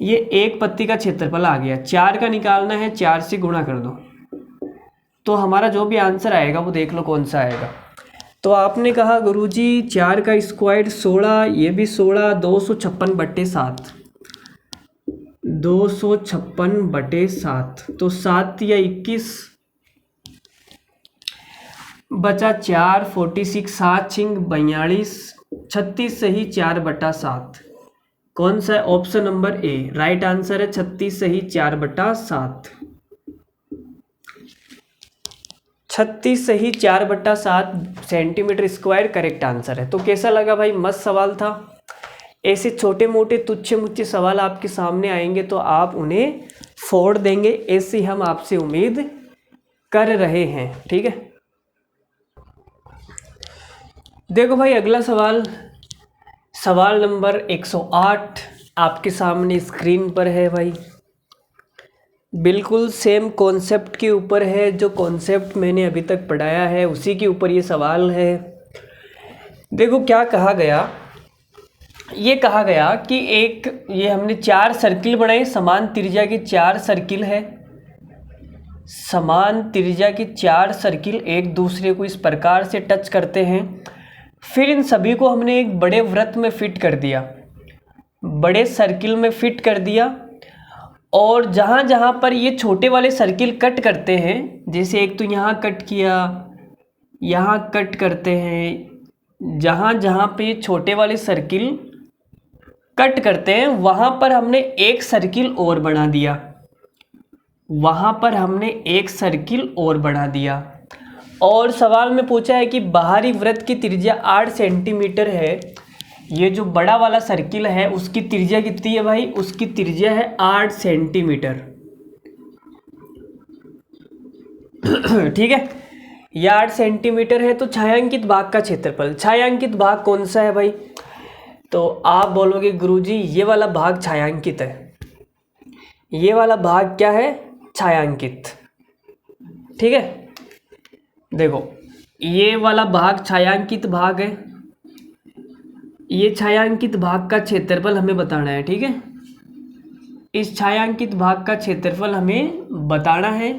ये एक पत्ती का क्षेत्रफल आ गया। 4 का निकालना है, 4 से गुणा कर दो, तो हमारा जो भी आंसर आएगा वो देख लो कौन सा आएगा। तो आपने कहा गुरुजी 4 का स्क्वायर 16, ये भी 16, 256/7, 256/7, तो 7 या 21 बचा 4, 46, 7 छिंग 42, 36 सही 4/7। कौन सा है, option number A right answer है, 36 सही 4/7। 36 सही 4/7 सेंटीमीटर स्क्वायर करेक्ट आंसर है। तो कैसा लगा भाई, मस्त सवाल था। ऐसे छोटे मोटे तुच्छे मुच्छे सवाल आपके सामने आएंगे तो आप उन्हें फोड़ देंगे, ऐसी हम आपसे उम्मीद कर रहे हैं, ठीक है। देखो भाई अगला सवाल, सवाल नंबर 108 आपके सामने स्क्रीन पर है भाई। बिल्कुल सेम कॉन्सेप्ट के ऊपर है, जो कॉन्सेप्ट मैंने अभी तक पढ़ाया है उसी के ऊपर ये सवाल है। देखो क्या कहा गया, ये कहा गया कि एक ये हमने 4 सर्किल बनाए, समान त्रिज्या की 4 सर्किल है, समान त्रिज्या की 4 सर्किल एक दूसरे को इस प्रकार से टच करते हैं। फिर इन सभी को हमने एक बड़े वृत्त में फिट कर दिया, बड़े सर्किल में फिट कर दिया। और जहाँ जहाँ पर ये छोटे वाले सर्किल कट करते हैं, जैसे एक तो यहाँ कट किया, यहाँ कट करते हैं, जहाँ जहाँ पे छोटे वाले सर्किल कट करते हैं वहाँ पर हमने एक सर्किल और बना दिया, वहाँ पर हमने एक सर्किल और बना दिया। और सवाल में पूछा है कि बाहरी वृत्त की त्रिज्या 8 सेंटीमीटर है। ये जो बड़ा वाला सर्किल है उसकी त्रिज्या कितनी है भाई? उसकी त्रिज्या है 8 सेंटीमीटर। ठीक है, ये 8 सेंटीमीटर है। तो छायांकित भाग का क्षेत्रफल, छायांकित भाग कौन सा है भाई? तो आप बोलोगे गुरुजी ये वाला भाग छायांकित है। ये वाला भाग क्या है? छायांकित। ठीक है, देखो ये वाला भाग छायांकित भाग है। ये छायांकित भाग का क्षेत्रफल हमें बताना है। ठीक है, इस छायांकित भाग का क्षेत्रफल हमें बताना है।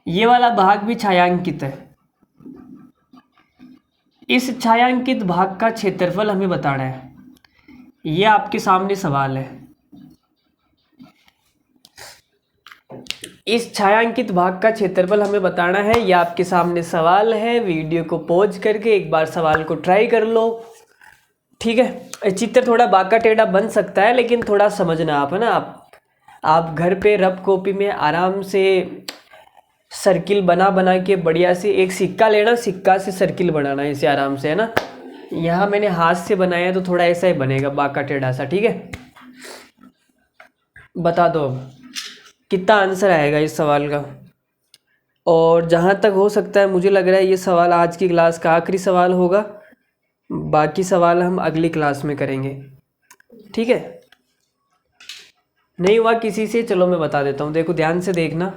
ये वाला भाग भी छायांकित है। इस छायांकित भाग का क्षेत्रफल हमें बताना है। ये आपके सामने सवाल है। इस छायांकित भाग का क्षेत्रफल हमें बताना है, ये आपके सामने सवाल है। वीडियो को पॉज करके एक बार सवाल को ट्राई कर लो। ठीक है, चित्र थोड़ा बांका टेढ़ा बन सकता है लेकिन थोड़ा समझना आप, है ना। आप घर पे रफ कॉपी में आराम से सर्किल बना बना के बढ़िया से एक सिक्का लेना, सिक्का से सर्किल बनाना इसे आराम से, है ना। यहाँ मैंने हाथ से बनाया तो थोड़ा ऐसा ही बनेगा बांका टेढ़ा सा। ठीक है, बता दो अब कितना आंसर आएगा इस सवाल का। और जहाँ तक हो सकता है मुझे लग रहा है ये सवाल आज की क्लास का आखिरी सवाल होगा। बाकी सवाल हम अगली क्लास में करेंगे। ठीक है, नहीं हुआ किसी से, चलो मैं बता देता हूँ। देखो ध्यान से देखना।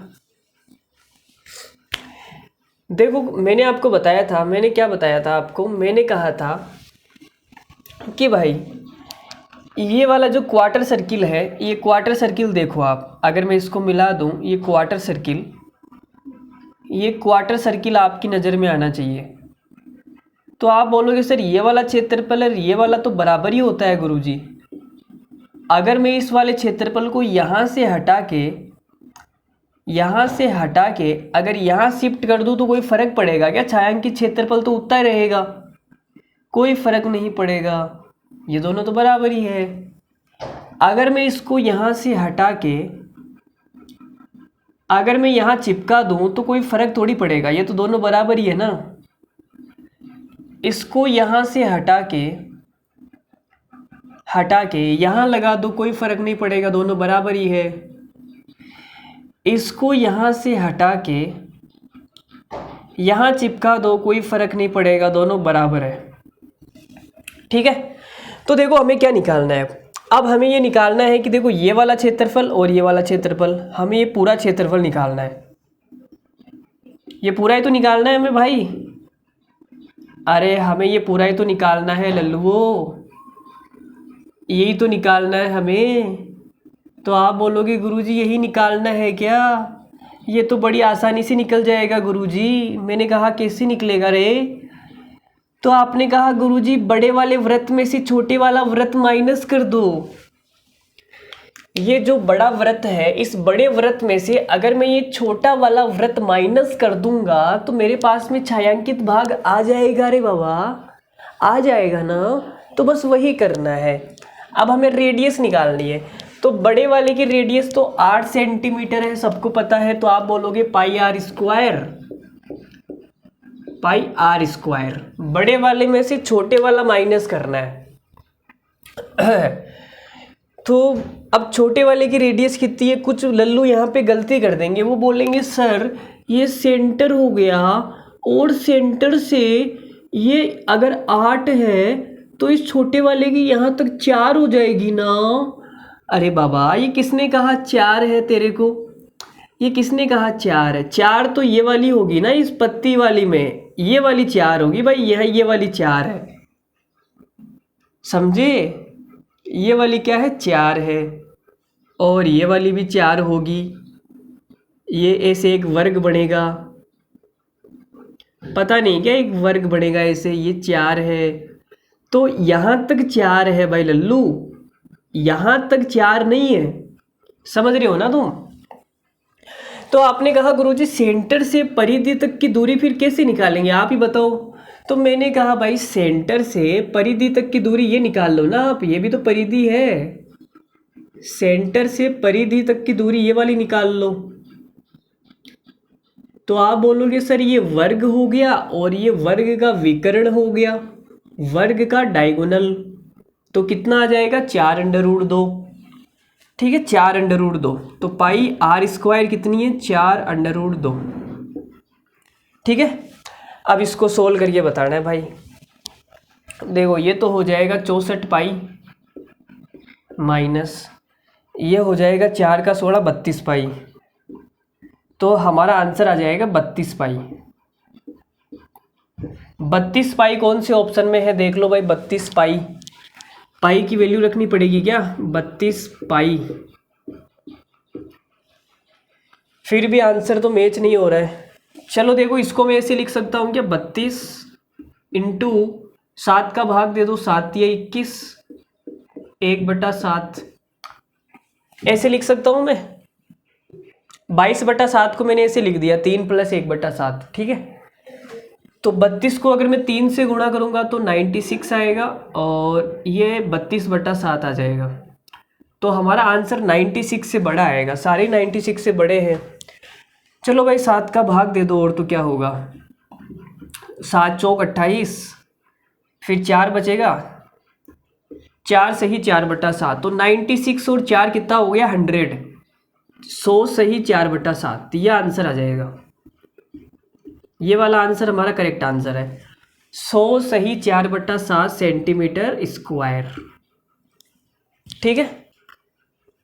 देखो मैंने आपको बताया था, मैंने क्या बताया था आपको? मैंने कहा था कि भाई ये वाला जो क्वार्टर सर्किल है, ये क्वार्टर सर्किल देखो आप, अगर मैं इसको मिला दूं, ये क्वार्टर सर्किल, ये क्वार्टर सर्किल आपकी नज़र में आना चाहिए। तो आप बोलोगे सर ये वाला क्षेत्रफल और ये वाला तो बराबर ही होता है गुरुजी। अगर मैं इस वाले क्षेत्रफल को यहाँ से हटा के अगर यहाँ शिफ्ट कर दूँ तो कोई फ़र्क पड़ेगा क्या? छायांकित क्षेत्रफल तो उतना ही रहेगा, कोई फ़र्क नहीं पड़ेगा, ये दोनों तो बराबर ही है। अगर मैं इसको यहाँ से हटा के अगर मैं यहाँ चिपका दूँ तो कोई फ़र्क थोड़ी पड़ेगा, ये तो दोनों बराबर ही है ना। इसको यहाँ से हटा के यहाँ लगा दो, कोई फ़र्क नहीं पड़ेगा, दोनों बराबर ही है। इसको यहाँ से हटा के यहाँ चिपका दो, कोई फ़र्क नहीं पड़ेगा, दोनों बराबर है। ठीक है, तो देखो हमें क्या निकालना है अब? हमें ये निकालना है कि देखो ये वाला क्षेत्रफल और ये वाला क्षेत्रफल, हमें ये पूरा क्षेत्रफल निकालना है। ये पूरा ही तो निकालना है हमें भाई। अरे हमें ये पूरा ही तो निकालना है लल्लुओ, यही तो निकालना है हमें। तो आप बोलोगे गुरुजी यही निकालना है क्या? ये तो बड़ी आसानी से निकल जाएगा गुरुजी। मैंने कहा कैसे निकलेगा रे? तो आपने कहा गुरुजी बड़े वाले वृत्त में से छोटे वाला वृत्त माइनस कर दो। ये जो बड़ा वृत्त है, इस बड़े वृत्त में से अगर मैं ये छोटा वाला वृत्त माइनस कर दूंगा तो मेरे पास में छायांकित भाग आ जाएगा रे बाबा, आ जाएगा ना। तो बस वही करना है। अब हमें रेडियस निकालनी है। तो बड़े वाले की रेडियस तो 8 सेंटीमीटर है, सबको पता है। तो आप बोलोगे पाई आर स्क्वायर। बड़े वाले में से छोटे वाला माइनस करना है। तो अब छोटे वाले की रेडियस कितनी है? कुछ लल्लू यहाँ पे गलती कर देंगे, वो बोलेंगे सर ये सेंटर हो गया और सेंटर से ये अगर 8 है तो इस छोटे वाले की यहाँ तक 4 हो जाएगी ना। अरे बाबा ये किसने कहा 4 है तेरे को? ये किसने कहा 4 है? 4 तो ये वाली होगी ना, इस पत्ती वाली में ये वाली 4 होगी भाई, ये वाली 4 है, समझे? ये वाली क्या है? 4 है। और ये वाली भी 4 होगी। ये ऐसे एक वर्ग बनेगा, पता नहीं क्या एक वर्ग बनेगा ऐसे, ये 4 है। तो यहाँ तक 4 है भाई लल्लू, यहाँ तक 4 नहीं है, समझ रहे हो ना तुम? तो आपने कहा गुरुजी सेंटर से परिधि तक की दूरी फिर कैसे निकालेंगे, आप ही बताओ। तो मैंने कहा भाई सेंटर से परिधि तक की दूरी ये निकाल लो ना आप, ये भी तो परिधि है। सेंटर से परिधि तक की दूरी ये वाली निकाल लो। तो आप बोलोगे सर ये वर्ग हो गया और ये वर्ग का विकर्ण हो गया, वर्ग का डायगोनल, तो कितना आ जाएगा 4√2। ठीक है, 4√2। तो पाई आर स्क्वायर कितनी है 4√2। ठीक है, अब इसको सोल्व करके बताना है भाई। देखो ये तो हो जाएगा 64 पाई माइनस ये हो जाएगा 4 का 16 32 पाई, तो हमारा आंसर आ जाएगा 32 पाई। 32 पाई कौन से ऑप्शन में है देख लो भाई। 32 पाई, पाई की वैल्यू रखनी पड़ेगी क्या, 32 पाई। फिर भी आंसर तो मैच नहीं हो रहा है। चलो देखो इसको मैं ऐसे लिख सकता हूँ क्या, 32 इंटू 7 का भाग दे दो, 7 या 21, 1/7 ऐसे लिख सकता हूँ मैं। 22/7 को मैंने ऐसे लिख दिया, 3 + 1/7। ठीक है, तो 32 को अगर मैं 3 से गुणा करूँगा तो 96 आएगा और ये 32/7 आ जाएगा। तो हमारा आंसर 96 से बड़ा आएगा, सारे 96 से बड़े हैं। चलो भाई 7 का भाग दे दो और तो क्या होगा, 7 चौक 28, फिर 4 बचेगा, 4 सही 4/7, तो 96 और 4 कितना हो गया 100, 100 सही 4/7, यह आंसर आ जाएगा। ये वाला आंसर हमारा करेक्ट आंसर है, 100 सही 4/7 सेंटीमीटर स्क्वायर। ठीक है,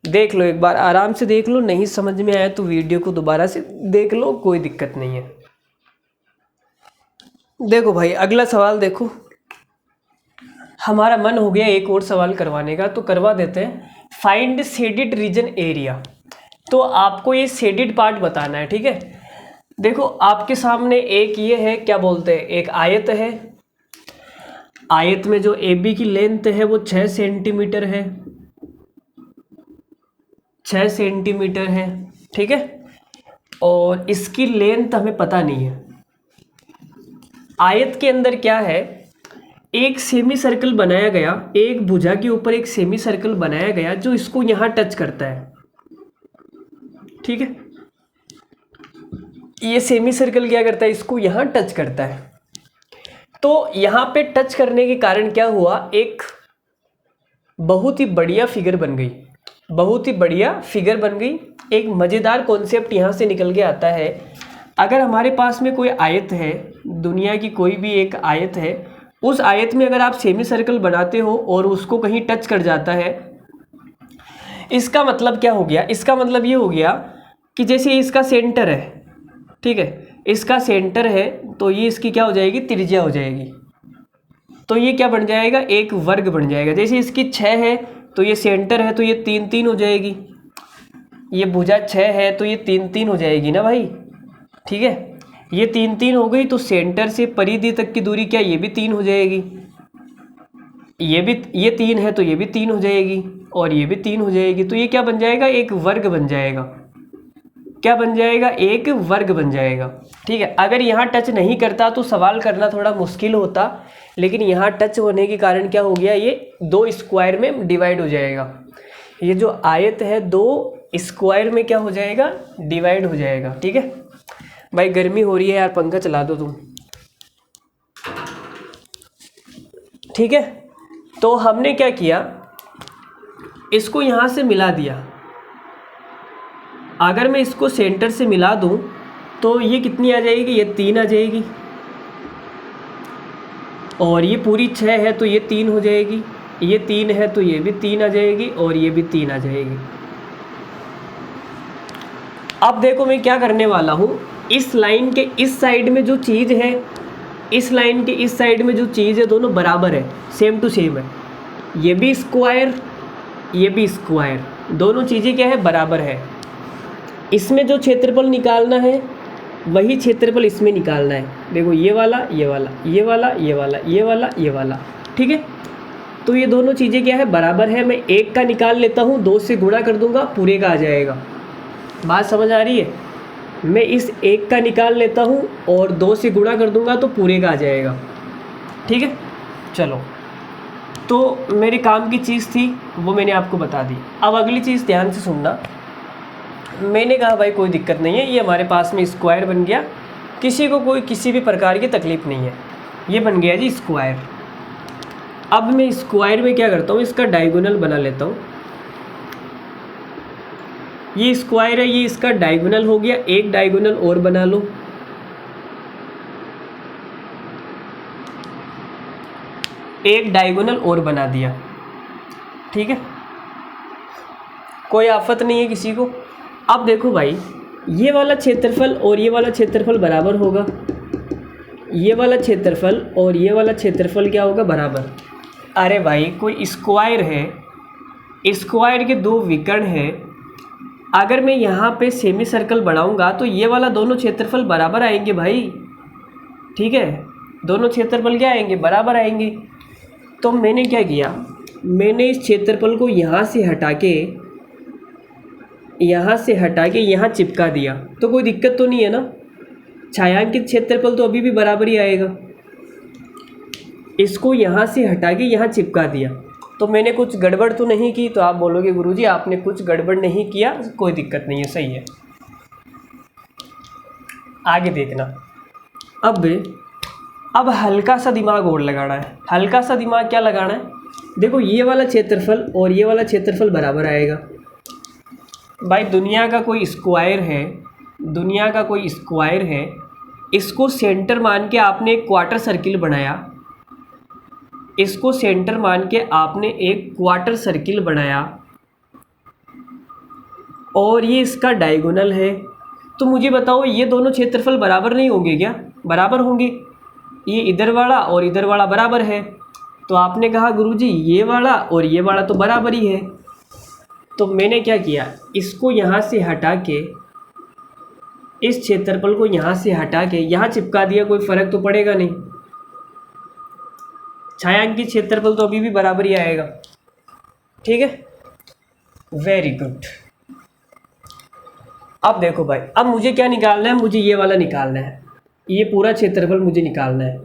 देख लो एक बार आराम से देख लो, नहीं समझ में आया तो वीडियो को दोबारा से देख लो, कोई दिक्कत नहीं है। देखो भाई अगला सवाल देखो, हमारा मन हो गया एक और सवाल करवाने का, तो करवा देते हैं। Find shaded reason area. तो आपको ये शेडिड पार्ट बताना है। ठीक है, देखो आपके सामने एक ये है, क्या बोलते हैं, एक आयत है। आयत में जो AB की लेंथ है वो 6 सेंटीमीटर है, 6 सेंटीमीटर है। ठीक है, और इसकी लेंथ हमें पता नहीं है। आयत के अंदर क्या है, एक सेमी सर्कल बनाया गया, एक भुजा के ऊपर एक सेमी सर्कल बनाया गया जो इसको यहाँ टच करता है। ठीक है, ये सेमी सर्कल क्या करता है, इसको यहाँ टच करता है। तो यहाँ पे टच करने के कारण क्या हुआ, एक बहुत ही बढ़िया फिगर बन गई, बहुत ही बढ़िया फिगर बन गई। एक मज़ेदार कॉन्सेप्ट यहाँ से निकल के आता है। अगर हमारे पास में कोई आयत है, दुनिया की कोई भी एक आयत है, उस आयत में अगर आप सेमी सर्कल बनाते हो और उसको कहीं टच कर जाता है, इसका मतलब क्या हो गया, इसका मतलब ये हो गया कि जैसे इसका सेंटर है, ठीक है, इसका सेंटर है, तो ये इसकी क्या हो जाएगी, त्रिज्या हो जाएगी। तो ये क्या बन जाएगा, एक वर्ग बन जाएगा। जैसे इसकी 6 है तो ये सेंटर है, तो ये 3 3 हो जाएगी। ये भुजा 6 है तो ये 3 3 हो जाएगी ना भाई। ठीक है, ये 3 3 हो गई, तो सेंटर से परिधि तक की दूरी क्या, ये भी 3 हो जाएगी। ये 3 है तो ये भी 3 हो जाएगी और ये भी 3 हो जाएगी। तो ये क्या बन जाएगा, एक वर्ग बन जाएगा। क्या बन जाएगा, एक वर्ग बन जाएगा। ठीक है, अगर यहाँ टच नहीं करता तो सवाल करना थोड़ा मुश्किल होता, लेकिन यहाँ टच होने के कारण क्या हो गया, ये 2 स्क्वायर में डिवाइड हो जाएगा। ये जो आयत है 2 स्क्वायर में क्या हो जाएगा, डिवाइड हो जाएगा। ठीक है भाई, गर्मी हो रही है यार, पंखा चला दो तुम। ठीक है, तो हमने क्या किया, इसको यहाँ से मिला दिया। अगर मैं इसको सेंटर से मिला दूं तो ये कितनी आ जाएगी, ये 3 आ जाएगी, और ये पूरी 6 है तो ये 3 हो जाएगी, ये 3 है तो ये भी 3 आ जाएगी और ये भी 3 आ जाएगी। अब देखो मैं क्या करने वाला हूँ, इस लाइन के इस साइड में जो चीज़ है, इस लाइन के इस साइड में जो चीज़ है, दोनों बराबर है, सेम टू सेम है। ये भी स्क्वायर, ये भी स्क्वायर, दोनों चीज़ें क्या है, बराबर है। इसमें जो क्षेत्रफल निकालना है वही क्षेत्रफल इसमें निकालना है। देखो ये वाला, ये वाला, ये वाला, ये वाला, ये वाला, ये वाला। ठीक है, तो ये दोनों चीज़ें क्या है, बराबर है। मैं एक का निकाल लेता हूँ, 2 से गुणा कर दूंगा, पूरे का आ जाएगा। बात समझ आ रही है, मैं इस एक का निकाल लेता हूँ और 2 से गुणा कर दूंगा तो पूरे का आ जाएगा। ठीक है, चलो, तो मेरे काम की चीज़ थी वो मैंने आपको बता दी। अब अगली चीज़ ध्यान से सुनना, मैंने कहा भाई कोई दिक्कत नहीं है, ये हमारे पास में स्क्वायर बन गया, किसी को कोई किसी भी प्रकार की तकलीफ़ नहीं है। ये बन गया जी स्क्वायर। अब मैं स्क्वायर में क्या करता हूँ, इसका डायगोनल बना लेता हूँ। ये स्क्वायर है, ये इसका डायगोनल हो गया। एक डायगोनल और बना लो। एक डायगोनल और बना दिया, ठीक है, कोई आफत नहीं है किसी को। अब देखो भाई, ये वाला क्षेत्रफल और ये वाला क्षेत्रफल बराबर होगा। ये वाला क्षेत्रफल और ये वाला क्षेत्रफल क्या होगा, बराबर। अरे भाई कोई स्क्वायर है, स्क्वायर के दो विकर्ण हैं, अगर मैं यहाँ पे सेमी सर्कल बढ़ाऊँगा तो ये वाला दोनों क्षेत्रफल बराबर आएंगे भाई, ठीक है, दोनों क्षेत्रफल क्या आएंगे, बराबर आएंगे। तो मैंने क्या किया, मैंने इस क्षेत्रफल को यहाँ से हटा के यहाँ चिपका दिया, तो कोई दिक्कत तो नहीं है ना। छायांकित क्षेत्रफल तो अभी भी बराबर ही आएगा। इसको यहाँ से हटा के यहाँ चिपका दिया, तो मैंने कुछ गड़बड़ तो नहीं की। तो आप बोलोगे गुरुजी आपने कुछ गड़बड़ नहीं किया, कोई दिक्कत नहीं है, सही है। आगे देखना। अब हल्का सा दिमाग और लगाना है। हल्का सा दिमाग क्या लगाना है, देखो ये वाला क्षेत्रफल और ये वाला क्षेत्रफल बराबर आएगा। भाई दुनिया का कोई स्क्वायर है, इसको सेंटर मान के आपने एक क्वार्टर सर्किल बनाया, और ये इसका डायगोनल है। तो मुझे बताओ ये दोनों क्षेत्रफल बराबर नहीं होंगे क्या, बराबर होंगे। ये इधर वाला और इधर वाला बराबर है। तो आपने कहा गुरुजी ये वाला और ये वाला तो बराबर ही है। तो मैंने क्या किया, इसको यहाँ से हटा के, इस क्षेत्रफल को यहाँ से हटा के यहाँ चिपका दिया, कोई फ़र्क तो पड़ेगा नहीं। छायांकित क्षेत्रफल तो अभी भी बराबर ही आएगा, ठीक है, वेरी गुड। अब देखो भाई, अब मुझे क्या निकालना है, मुझे ये वाला निकालना है, ये पूरा क्षेत्रफल मुझे निकालना है।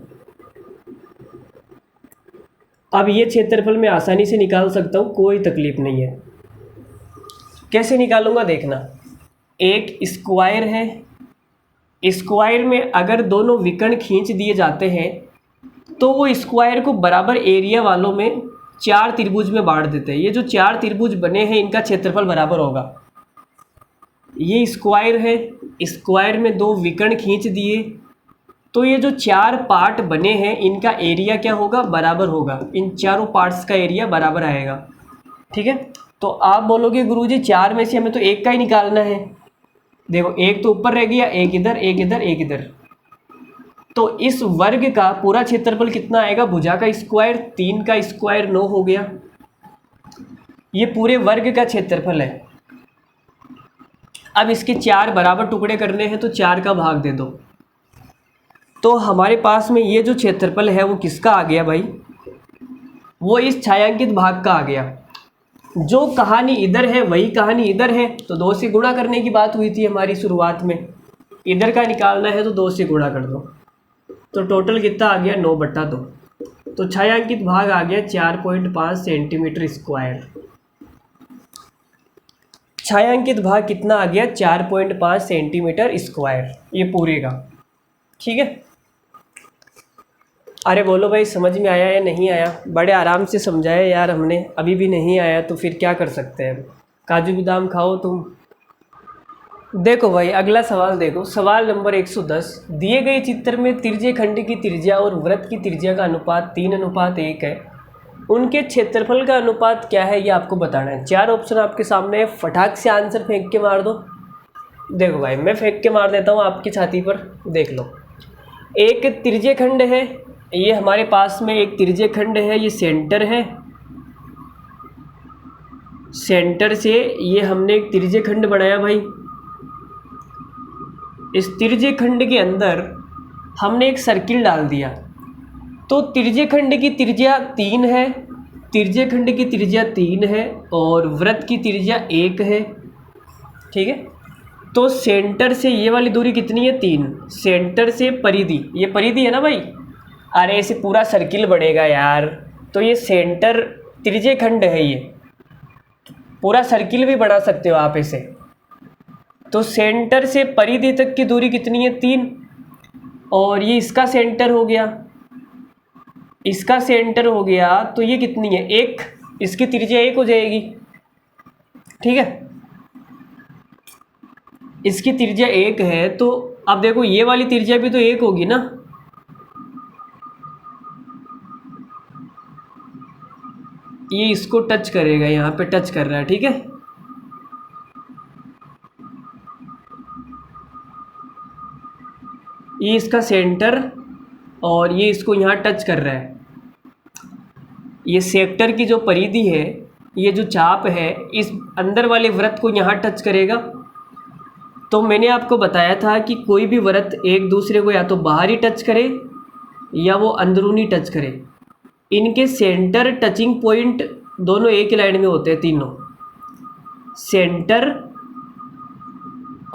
अब ये क्षेत्रफल मैं आसानी से निकाल सकता हूँ, कोई तकलीफ नहीं है। कैसे निकालूंगा देखना। एक स्क्वायर है, स्क्वायर में अगर दोनों विकर्ण खींच दिए जाते हैं तो वो स्क्वायर को बराबर एरिया वालों में 4 त्रिभुज में बांट देते हैं। ये जो 4 त्रिभुज बने हैं इनका क्षेत्रफल बराबर होगा। ये स्क्वायर है, स्क्वायर में 2 विकर्ण खींच दिए तो ये जो 4 पार्ट बने हैं इनका एरिया क्या होगा, बराबर होगा। इन चारों पार्ट्स का एरिया बराबर आएगा, ठीक है। तो आप बोलोगे गुरुजी 4 में से हमें तो एक का ही निकालना है। देखो एक तो ऊपर रह गया, एक इधर, एक इधर, एक इधर। तो इस वर्ग का पूरा क्षेत्रफल कितना आएगा, भुजा का स्क्वायर, 3 का स्क्वायर 9 हो गया। ये पूरे वर्ग का क्षेत्रफल है। अब इसके 4 बराबर टुकड़े करने हैं तो 4 का भाग दे दो। तो हमारे पास में ये जो क्षेत्रफल है वो किसका आ गया भाई, वो इस छायांकित भाग का आ गया। जो कहानी इधर है वही कहानी इधर है, तो 2 से गुणा करने की बात हुई थी हमारी शुरुआत में। इधर का निकालना है तो 2 से गुणा कर दो, तो टोटल कितना आ गया, 9/2। तो छायांकित भाग आ गया 4.5 सेंटीमीटर स्क्वायर। छायांकित भाग कितना आ गया, 4.5 सेंटीमीटर स्क्वायर, ये पूरे का, ठीक है। अरे बोलो भाई समझ में आया या नहीं आया, बड़े आराम से समझाया यार हमने, अभी भी नहीं आया तो फिर क्या कर सकते हैं, काजू बादाम खाओ तुम। देखो भाई अगला सवाल देखो, सवाल नंबर 110। दिए गए चित्र में तिरछे खंड की त्रिज्या और वृत्त की त्रिज्या का अनुपात 3:1 है, उनके क्षेत्रफल का अनुपात क्या है ये आपको बताना है। 4 ऑप्शन आपके सामने है, फटाक से आंसर फेंक के मार दो। देखो भाई मैं फेंक के मार देता हूँ आपकी छाती पर, देख लो। एक तिरछे खंड है, ये हमारे पास में एक तिरछे खंड है, ये सेंटर है, सेंटर से ये हमने एक तिरछे खंड बनाया भाई। इस तिरछे खंड के अंदर हमने एक सर्किल डाल दिया, तो तिरछे खंड की त्रिज्या 3 है, तिरछे खंड की त्रिज्या 3 है और वृत्त की त्रिज्या 1 है, ठीक है। तो सेंटर से ये वाली दूरी कितनी है, 3। सेंटर से परिधि, ये परिधि है ना भाई, अरे इसे पूरा सर्किल बनेगा यार, तो ये सेंटर त्रिज्य खंड है, ये पूरा सर्किल भी बना सकते हो आप इसे। तो सेंटर से परिधि तक की दूरी कितनी है 3, और ये इसका सेंटर हो गया, इसका सेंटर हो गया, तो ये कितनी है 1, इसकी त्रिज्या 1 हो जाएगी। ठीक है, इसकी त्रिज्या 1 है, तो अब देखो ये वाली त्रिज्या भी तो 1 होगी ना। ये इसको टच करेगा, यहाँ पे टच कर रहा है। ठीक है, ये इसका सेंटर और ये इसको यहाँ टच कर रहा है। ये सेक्टर की जो परिधि है, ये जो चाप है, इस अंदर वाले वृत्त को यहाँ टच करेगा। तो मैंने आपको बताया था कि कोई भी वृत्त एक दूसरे को या तो बाहरी टच करे या वो अंदरूनी टच करे। इनके सेंटर टचिंग पॉइंट दोनों एक ही लाइन में होते हैं, तीनों सेंटर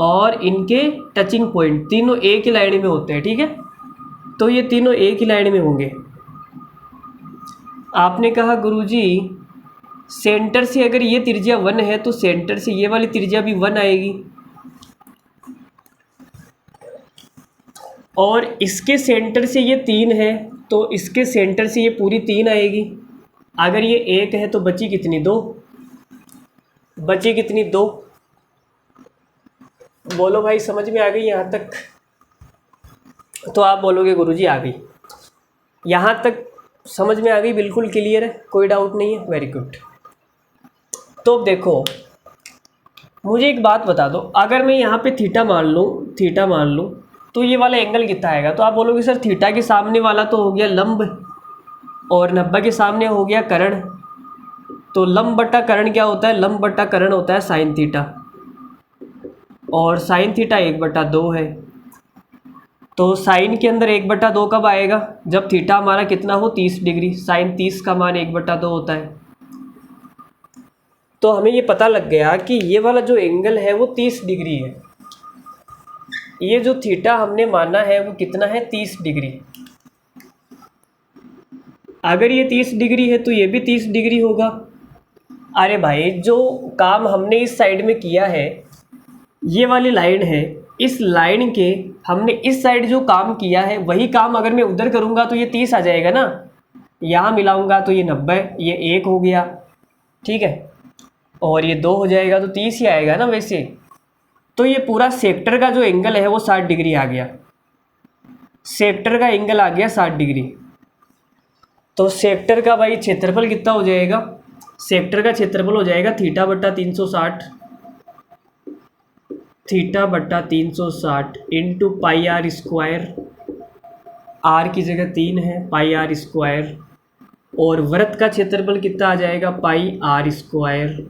और इनके टचिंग पॉइंट तीनों एक ही लाइन में होते हैं। ठीक है, तो ये तीनों एक ही लाइन में होंगे। आपने कहा गुरुजी सेंटर से अगर ये त्रिज्या 1 है तो सेंटर से ये वाली त्रिज्या भी 1 आएगी, और इसके सेंटर से ये 3 है तो इसके सेंटर से ये पूरी 3 आएगी। अगर ये 1 है तो बची कितनी 2, बची कितनी 2। बोलो भाई समझ में आ गई यहाँ तक? तो आप बोलोगे गुरुजी आ गई। यहाँ तक समझ में आ गई, बिल्कुल क्लियर है, कोई डाउट नहीं है, वेरी गुड। तो देखो मुझे एक बात बता दो, अगर मैं यहाँ पे थीटा मान लूँ तो ये वाला एंगल कितना आएगा? तो आप बोलोगे सर थीटा के सामने वाला तो हो गया लंब और 90 के सामने हो गया कर्ण। तो लंब बट्टा कर्ण क्या होता है? लंब बट्टा कर्ण होता है साइन थीटा, और साइन थीटा 1/2 है। तो साइन के अंदर 1/2 कब आएगा? जब थीटा हमारा कितना हो 30 डिग्री। साइन 30 का मान 1/2 होता है। तो हमें ये पता लग गया कि ये वाला जो एंगल है वो 30 डिग्री है। ये जो थीटा हमने माना है वो कितना है? 30 डिग्री। अगर ये 30 डिग्री है तो ये भी 30 डिग्री होगा। अरे भाई जो काम हमने इस साइड में किया है, ये वाली लाइन है, इस लाइन के हमने इस साइड जो काम किया है वही काम अगर मैं उधर करूँगा तो ये 30 आ जाएगा ना। यहाँ मिलाऊंगा तो ये 90, ये 1 हो गया। ठीक है, और ये 2 हो जाएगा तो 30 ही आएगा ना वैसे। तो ये पूरा सेक्टर का जो एंगल है वो 60 डिग्री आ गया। सेक्टर का एंगल आ गया 60 डिग्री। तो सेक्टर का भाई क्षेत्रफल कितना हो जाएगा? सेक्टर का क्षेत्रफल हो जाएगा θ/360, θ/360 into pi are square. R की जगह 3 है, पाई आर स्क्वायर। और वृत्त का क्षेत्रफल कितना आ जाएगा? पाई आर स्क्वायर।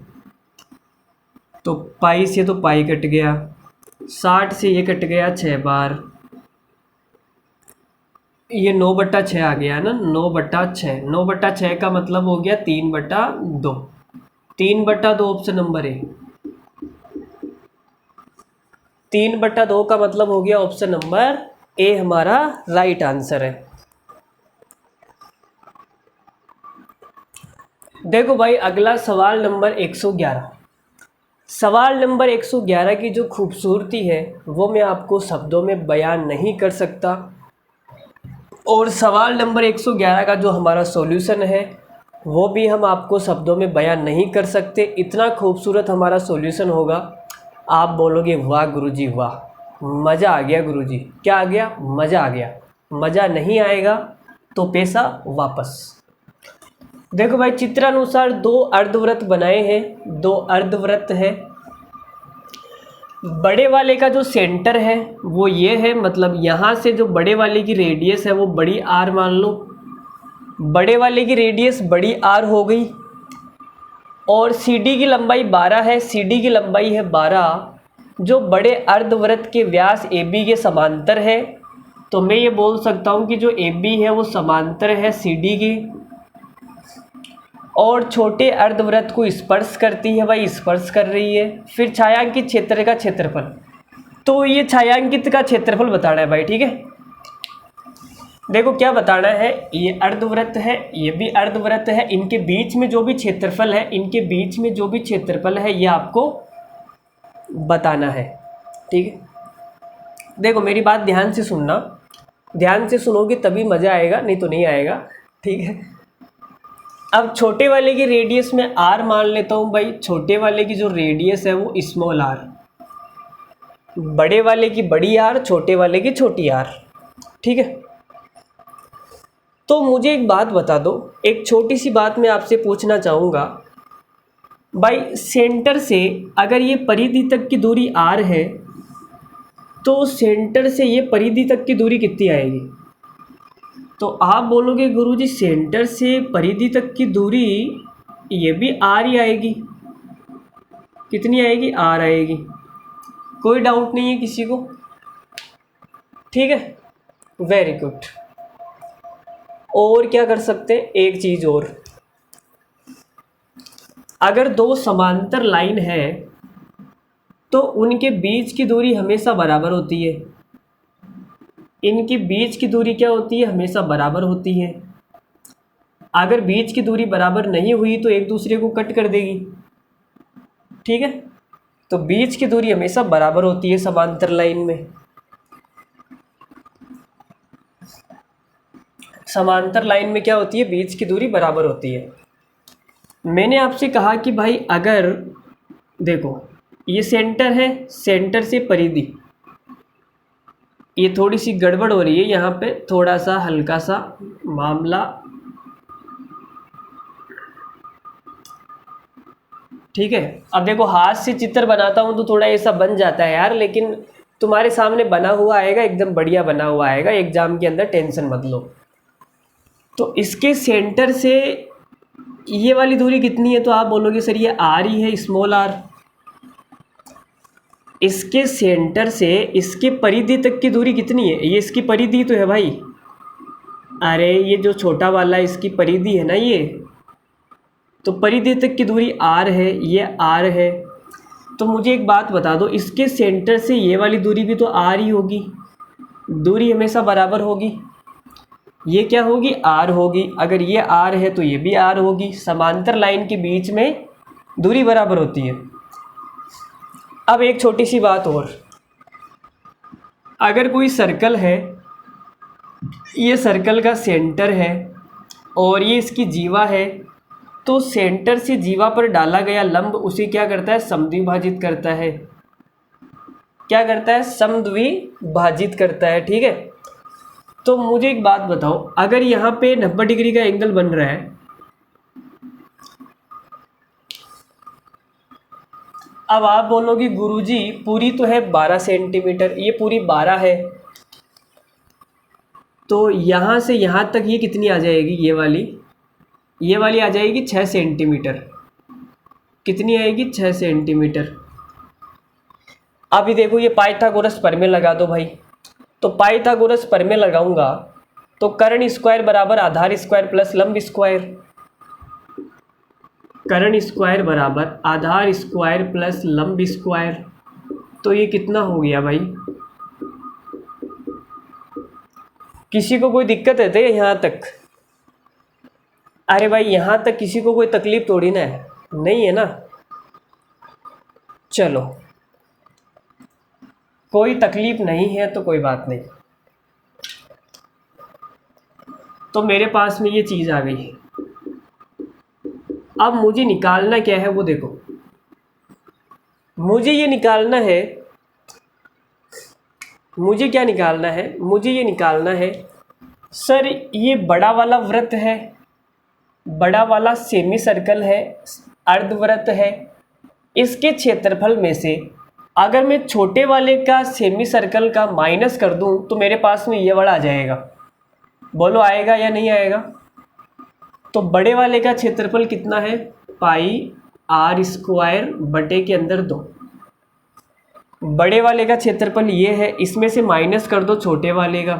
तो पाई से तो पाई कट गया, 60 से ये कट गया 6 बार, ये 9/6 आ गया ना, 9/6। 9/6 का मतलब हो गया 3/2। 3/2 ऑप्शन नंबर है। 3/2 का मतलब हो गया ऑप्शन नंबर ए हमारा राइट आंसर है। देखो भाई अगला सवाल नंबर 111। सवाल नंबर 111 की जो खूबसूरती है वो मैं आपको शब्दों में बयान नहीं कर सकता, और सवाल नंबर 111 का जो हमारा सॉल्यूशन है वो भी हम आपको शब्दों में बयान नहीं कर सकते। इतना खूबसूरत हमारा सॉल्यूशन होगा, आप बोलोगे वाह गुरुजी वाह, मज़ा आ गया गुरुजी। क्या आ गया? मज़ा आ गया। मज़ा नहीं आएगा तो पैसा वापस। देखो भाई चित्रानुसार 2 अर्धवृत्त बनाए हैं, 2 अर्धवृत्त है। बड़े वाले का जो सेंटर है वो ये है, मतलब यहाँ से जो बड़े वाले की रेडियस है वो बड़ी आर मान लो। बड़े वाले की रेडियस बड़ी आर हो गई, और CD की लंबाई 12 है। CD की लंबाई है 12, जो बड़े अर्धवृत्त के व्यास AB के समांतर है। तो मैं ये बोल सकता हूँ कि जो AB है वो समांतर है CD की, और छोटे अर्धवृत्त को स्पर्श करती है। भाई स्पर्श कर रही है। फिर छायांकित क्षेत्र का क्षेत्रफल, तो ये छायांकित का क्षेत्रफल बताना है भाई। ठीक है, देखो क्या बताना है, ये अर्धवृत्त है, ये भी अर्धवृत्त है, इनके बीच में जो भी क्षेत्रफल है, इनके बीच में जो भी क्षेत्रफल है ये आपको बताना है। ठीक है, देखो मेरी बात ध्यान से सुनना, ध्यान से सुनोगे तभी मज़ा आएगा, नहीं तो नहीं आएगा। ठीक है, अब छोटे वाले की रेडियस में आर मान लेता हूँ भाई, छोटे वाले की जो रेडियस है वो स्मॉल आर, बड़े वाले की बड़ी आर, छोटे वाले की छोटी आर। ठीक है, तो मुझे एक बात बता दो, एक छोटी सी बात मैं आपसे पूछना चाहूँगा भाई, सेंटर से अगर ये परिधि तक की दूरी आर है तो सेंटर से ये परिधि तक की दूरी कितनी आएगी? तो आप बोलोगे गुरुजी सेंटर से परिधि तक की दूरी ये भी आर ही आएगी। कितनी आएगी? आर आएगी। कोई डाउट नहीं है किसी को? ठीक है, वेरी गुड। और क्या कर सकते हैं, एक चीज़ और, अगर दो समांतर लाइन है तो उनके बीच की दूरी हमेशा बराबर होती है। इनके बीच की दूरी क्या होती है? हमेशा बराबर होती है। अगर बीच की दूरी बराबर नहीं हुई तो एक दूसरे को कट कर देगी। ठीक है, तो बीच की दूरी हमेशा बराबर होती है समांतर लाइन में। समांतर लाइन में क्या होती है? बीच की दूरी बराबर होती है। मैंने आपसे कहा कि भाई अगर देखो ये सेंटर है, सेंटर से परिधि, ये थोड़ी सी गड़बड़ हो रही है यहाँ पे, थोड़ा सा हल्का सा मामला। ठीक है, अब देखो हाथ से चित्र बनाता हूँ तो थोड़ा ऐसा बन जाता है यार, लेकिन तुम्हारे सामने बना हुआ आएगा, एकदम बढ़िया बना हुआ आएगा एग्जाम के अंदर, टेंशन मत लो। तो इसके सेंटर से ये वाली दूरी कितनी है? तो आप बोलोगे सर ये आर ही है, स्मॉल आर। इसके सेंटर से इसके परिधि तक की दूरी कितनी है? ये इसकी परिधि तो है भाई। अरे ये जो छोटा वाला इसकी परिधि है ना, ये तो परिधि तक की दूरी आर है, ये आर है। तो मुझे एक बात बता दो, इसके सेंटर से ये वाली दूरी भी तो आर ही होगी, दूरी हमेशा बराबर होगी। ये क्या होगी? आर होगी। अगर ये आर है तो ये भी आर होगी। समांतर लाइन के बीच में दूरी बराबर होती है। अब एक छोटी सी बात और, अगर कोई सर्कल है, ये सर्कल का सेंटर है और ये इसकी जीवा है, तो सेंटर से जीवा पर डाला गया लंब उसे क्या करता है? समद्विभाजित करता है। क्या करता है? समद्विभाजित करता है। ठीक है, तो मुझे एक बात बताओ, अगर यहाँ पे 90 डिग्री का एंगल बन रहा है, अब आप बोलोगे गुरुजी पूरी तो है 12 सेंटीमीटर, ये पूरी 12 है, तो यहाँ से यहाँ तक ये कितनी आ जाएगी? ये वाली आ जाएगी 6 सेंटीमीटर। कितनी आएगी? 6 सेंटीमीटर। अभी देखो ये पाइथागोरस प्रमेय लगा दो भाई। तो पाइथागोरस प्रमेय लगाऊंगा तो कर्ण स्क्वायर बराबर आधार स्क्वायर प्लस लंब स्क्वायर, कर्ण स्क्वायर बराबर आधार स्क्वायर प्लस लंब स्क्वायर। तो ये कितना हो गया भाई? किसी को कोई दिक्कत है क्या यहाँ तक? अरे भाई यहाँ तक किसी को कोई तकलीफ थोड़ी ना है, नहीं है ना? चलो कोई तकलीफ नहीं है तो कोई बात नहीं। तो मेरे पास में ये चीज़ आ गई है। अब मुझे निकालना क्या है वो देखो, मुझे ये निकालना है, मुझे क्या निकालना है? मुझे ये निकालना है सर ये बड़ा वाला वृत्त है, बड़ा वाला सेमी सर्कल है, अर्धवृत्त है, इसके क्षेत्रफल में से अगर मैं छोटे वाले का सेमी सर्कल का माइनस कर दूं तो मेरे पास में ये वाला आ जाएगा। बोलो आएगा या नहीं आएगा? तो बड़े वाले का क्षेत्रफल कितना है? पाई आर स्क्वायर बटे के अंदर 2। बड़े वाले का क्षेत्रफल ये है, इसमें से माइनस कर दो छोटे वाले का,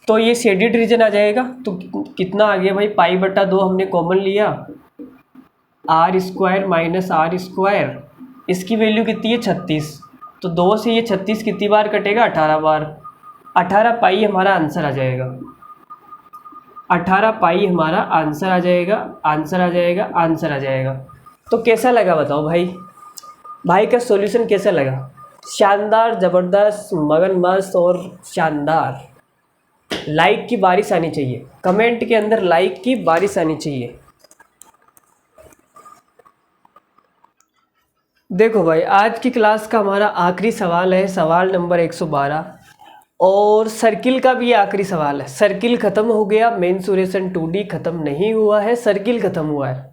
तो ये शेडेड रीजन आ जाएगा। तो कितना आ गया भाई? पाई बटा 2 हमने कॉमन लिया, r square minus r square, इसकी वैल्यू कितनी है? 36। तो 2 से ये 36 कितनी बार कटेगा? 18 बार। 18 पाई हमारा आंसर आ जाएगा। 18 पाई हमारा आंसर आ जाएगा, आंसर आ जाएगा, आंसर आ जाएगा। तो कैसा लगा बताओ भाई, भाई का सॉल्यूशन कैसा लगा? शानदार, ज़बरदस्त, मगन मस्त और शानदार। लाइक की बारिश आनी चाहिए, कमेंट के अंदर लाइक की बारिश आनी चाहिए। देखो भाई, आज की क्लास का हमारा आखिरी सवाल है, सवाल नंबर 112, और सर्किल का भी आखिरी सवाल है। सर्किल ख़त्म हो गया, मेंसुरेशन 2D ख़त्म नहीं हुआ है, सर्किल ख़त्म हुआ है।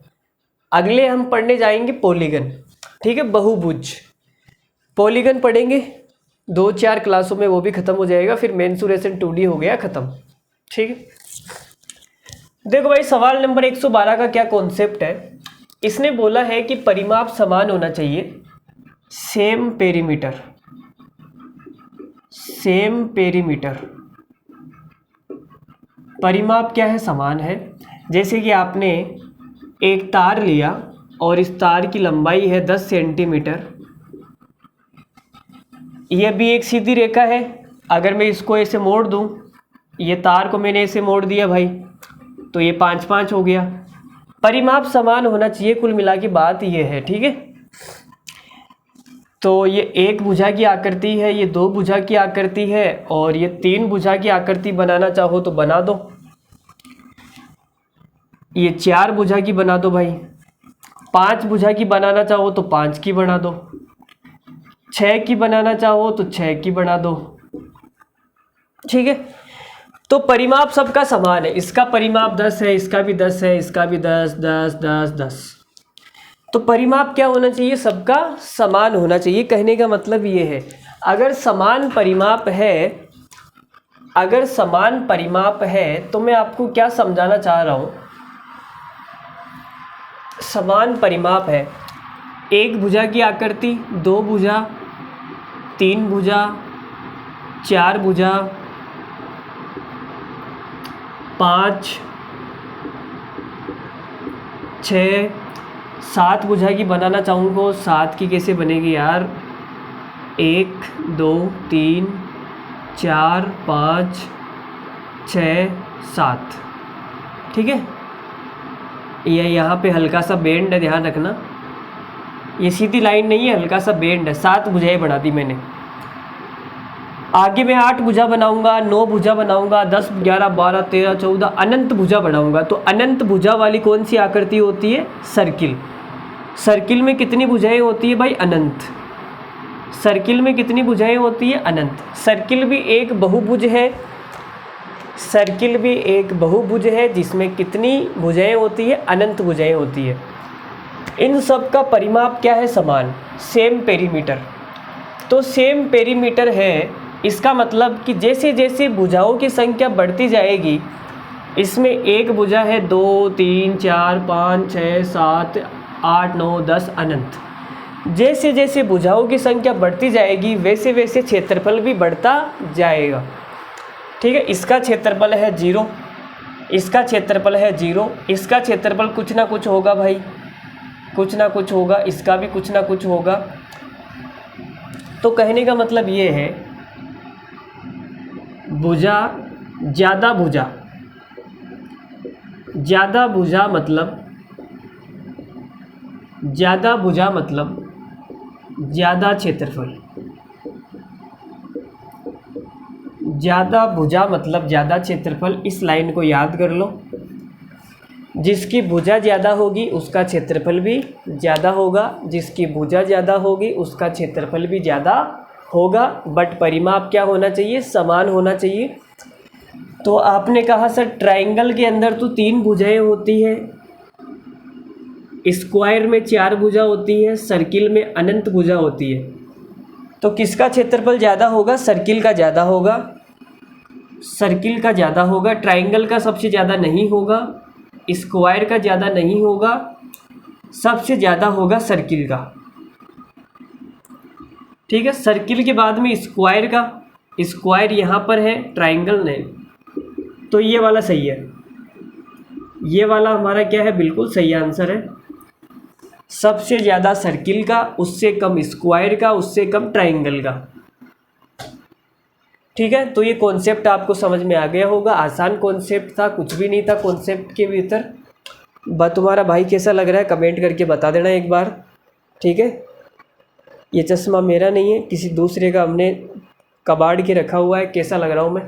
अगले हम पढ़ने जाएंगे पॉलीगन, ठीक है, बहुभुज। पॉलीगन पढ़ेंगे 2-4 क्लासों में, वो भी ख़त्म हो जाएगा, फिर मेंसुरेशन 2D हो गया ख़त्म, ठीक है। देखो भाई, सवाल नंबर 112 का क्या कॉन्सेप्ट है। इसने बोला है कि परिमाप समान होना चाहिए, सेम पेरीमीटर, सेम पेरीमीटर। परिमाप क्या है? समान है। जैसे कि आपने एक तार लिया और इस तार की लंबाई है 10 सेंटीमीटर, यह भी एक सीधी रेखा है। अगर मैं इसको ऐसे मोड़ दूं, ये तार को मैंने ऐसे मोड़ दिया भाई, तो ये 5-5 हो गया। परिमाप समान होना चाहिए, कुल मिला की बात ये है, ठीक है। तो ये 1 भुजा की आकृति है, ये 2 भुजा की आकृति है, और ये 3 भुजा की आकृति बनाना चाहो तो बना दो। ये 4 भुजा की बना दो भाई, 5 भुजा की बनाना चाहो तो 5 की बना दो, 6 की बनाना चाहो तो 6 की बना दो, ठीक है। तो परिमाप सबका समान है, इसका परिमाप 10 है, इसका भी 10 है, इसका भी 10 10 10 10। तो परिमाप क्या होना चाहिए? सबका समान होना चाहिए। कहने का मतलब ये है, अगर समान परिमाप है, अगर समान परिमाप है, तो मैं आपको क्या समझाना चाह रहा हूँ। समान परिमाप है, 1 भुजा की आकृति, 2 भुजा, 3 भुजा, 4 भुजा, 5 6 7 भुजा की बनाना चाहूँगा। 7 की कैसे बनेगी यार? 1 2 3 4 5 6 7, ठीक है। ये यहाँ पे हल्का सा बेंड है, ध्यान रखना, ये सीधी लाइन नहीं है, हल्का सा बेंड है। 7 भुजाएं बना दी मैंने। आगे मैं 8 भुजा बनाऊंगा, 9 भुजा बनाऊंगा, 10 11 12 13 14 अनंत भुजा बनाऊंगा। तो अनंत भुजा वाली कौन सी आकृति होती है? सर्किल। सर्किल में कितनी भुजाएं होती है भाई? अनंत। सर्किल में कितनी भुजाएं होती है? अनंत। सर्किल भी एक बहुभुज है, सर्किल भी एक बहुभुज है, जिसमें कितनी भुजाएं होती है? अनंत भुजाएं होती है। इन सब का परिमाप क्या है? समान, सेम पेरीमीटर। तो सेम पेरीमीटर है, इसका मतलब कि जैसे जैसे भुजाओं की संख्या बढ़ती जाएगी, इसमें एक भुजा है 2 3 4 5 6 7 8 9 10 अनंत। जैसे जैसे भुजाओं की संख्या बढ़ती जाएगी, वैसे वैसे क्षेत्रफल भी बढ़ता जाएगा, ठीक है। इसका क्षेत्रफल है 0, इसका क्षेत्रफल है 0, इसका क्षेत्रफल कुछ ना कुछ होगा भाई, कुछ ना कुछ होगा, इसका भी कुछ ना कुछ होगा। तो कहने का मतलब ये है, भुजा, ज़्यादा भुजा, ज़्यादा भुजा मतलब, ज़्यादा भुजा मतलब ज़्यादा क्षेत्रफल, ज़्यादा भुजा मतलब ज़्यादा क्षेत्रफल। इस लाइन को याद कर लो, जिसकी भुजा ज़्यादा होगी उसका क्षेत्रफल भी ज़्यादा होगा, जिसकी भुजा ज़्यादा होगी उसका क्षेत्रफल भी ज़्यादा होगा। बट परिमाप क्या होना चाहिए? समान होना चाहिए। तो आपने कहा सर ट्रायंगल के अंदर तो 3 भुजाएं होती है, स्क्वायर में 4 भुजा होती है, सर्किल में अनंत भुजा होती है। तो किसका क्षेत्रफल ज़्यादा होगा? सर्किल का ज़्यादा होगा, सर्किल का ज़्यादा होगा। ट्रायंगल का सबसे ज़्यादा नहीं होगा, स्क्वायर का ज़्यादा नहीं होगा, सबसे ज़्यादा होगा सर्किल का, ठीक है। सर्किल के बाद में स्क्वायर का, स्क्वायर यहाँ पर है, ट्रायंगल नहीं। तो ये वाला सही है, ये वाला हमारा क्या है? बिल्कुल सही आंसर है। सबसे ज़्यादा सर्किल का, उससे कम स्क्वायर का, उससे कम ट्रायंगल का, ठीक है। तो ये कॉन्सेप्ट आपको समझ में आ गया होगा। आसान कॉन्सेप्ट था, कुछ भी नहीं था कॉन्सेप्ट के भीतर। तुम्हारा भाई कैसा लग रहा है कमेंट करके बता देना एक बार, ठीक है। ये चश्मा मेरा नहीं है, किसी दूसरे का हमने कबाड़ के रखा हुआ है। कैसा लग रहा हूँ मैं?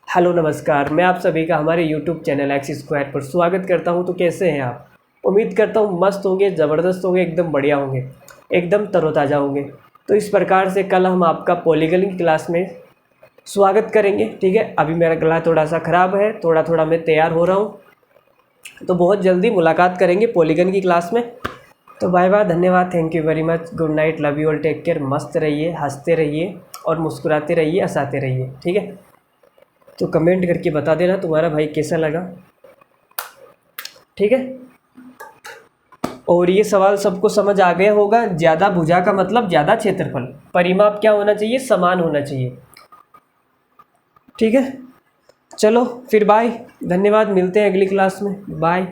हेलो नमस्कार, मैं आप सभी का हमारे यूट्यूब चैनल एक्स स्क्वायर पर स्वागत करता हूँ। तो कैसे हैं आप? उम्मीद करता हूँ मस्त होंगे, ज़बरदस्त होंगे, एकदम बढ़िया होंगे, एकदम तरोताज़ा होंगे। तो इस प्रकार से कल हम आपका पॉलीगन की क्लास में स्वागत करेंगे, ठीक है। अभी मेरा गला थोड़ा सा ख़राब है, थोड़ा थोड़ा मैं तैयार हो रहा हूँ, तो बहुत जल्दी मुलाकात करेंगे पॉलीगन की क्लास में। तो बाय बाय, धन्यवाद, thank you very much, good night, love you all, take care. मस्त रहिए, हंसते रहिए और मुस्कुराते रहिए, हंसाते रहिए, ठीक है। तो कमेंट करके बता देना तुम्हारा भाई कैसा लगा, ठीक है। और ये सवाल सबको समझ आ गया होगा, ज़्यादा भुजा का मतलब ज़्यादा क्षेत्रफल, परिमाप क्या होना चाहिए? समान होना चाहिए, ठीक है। चलो फिर बाय, धन्यवाद, मिलते हैं अगली क्लास में, बाय।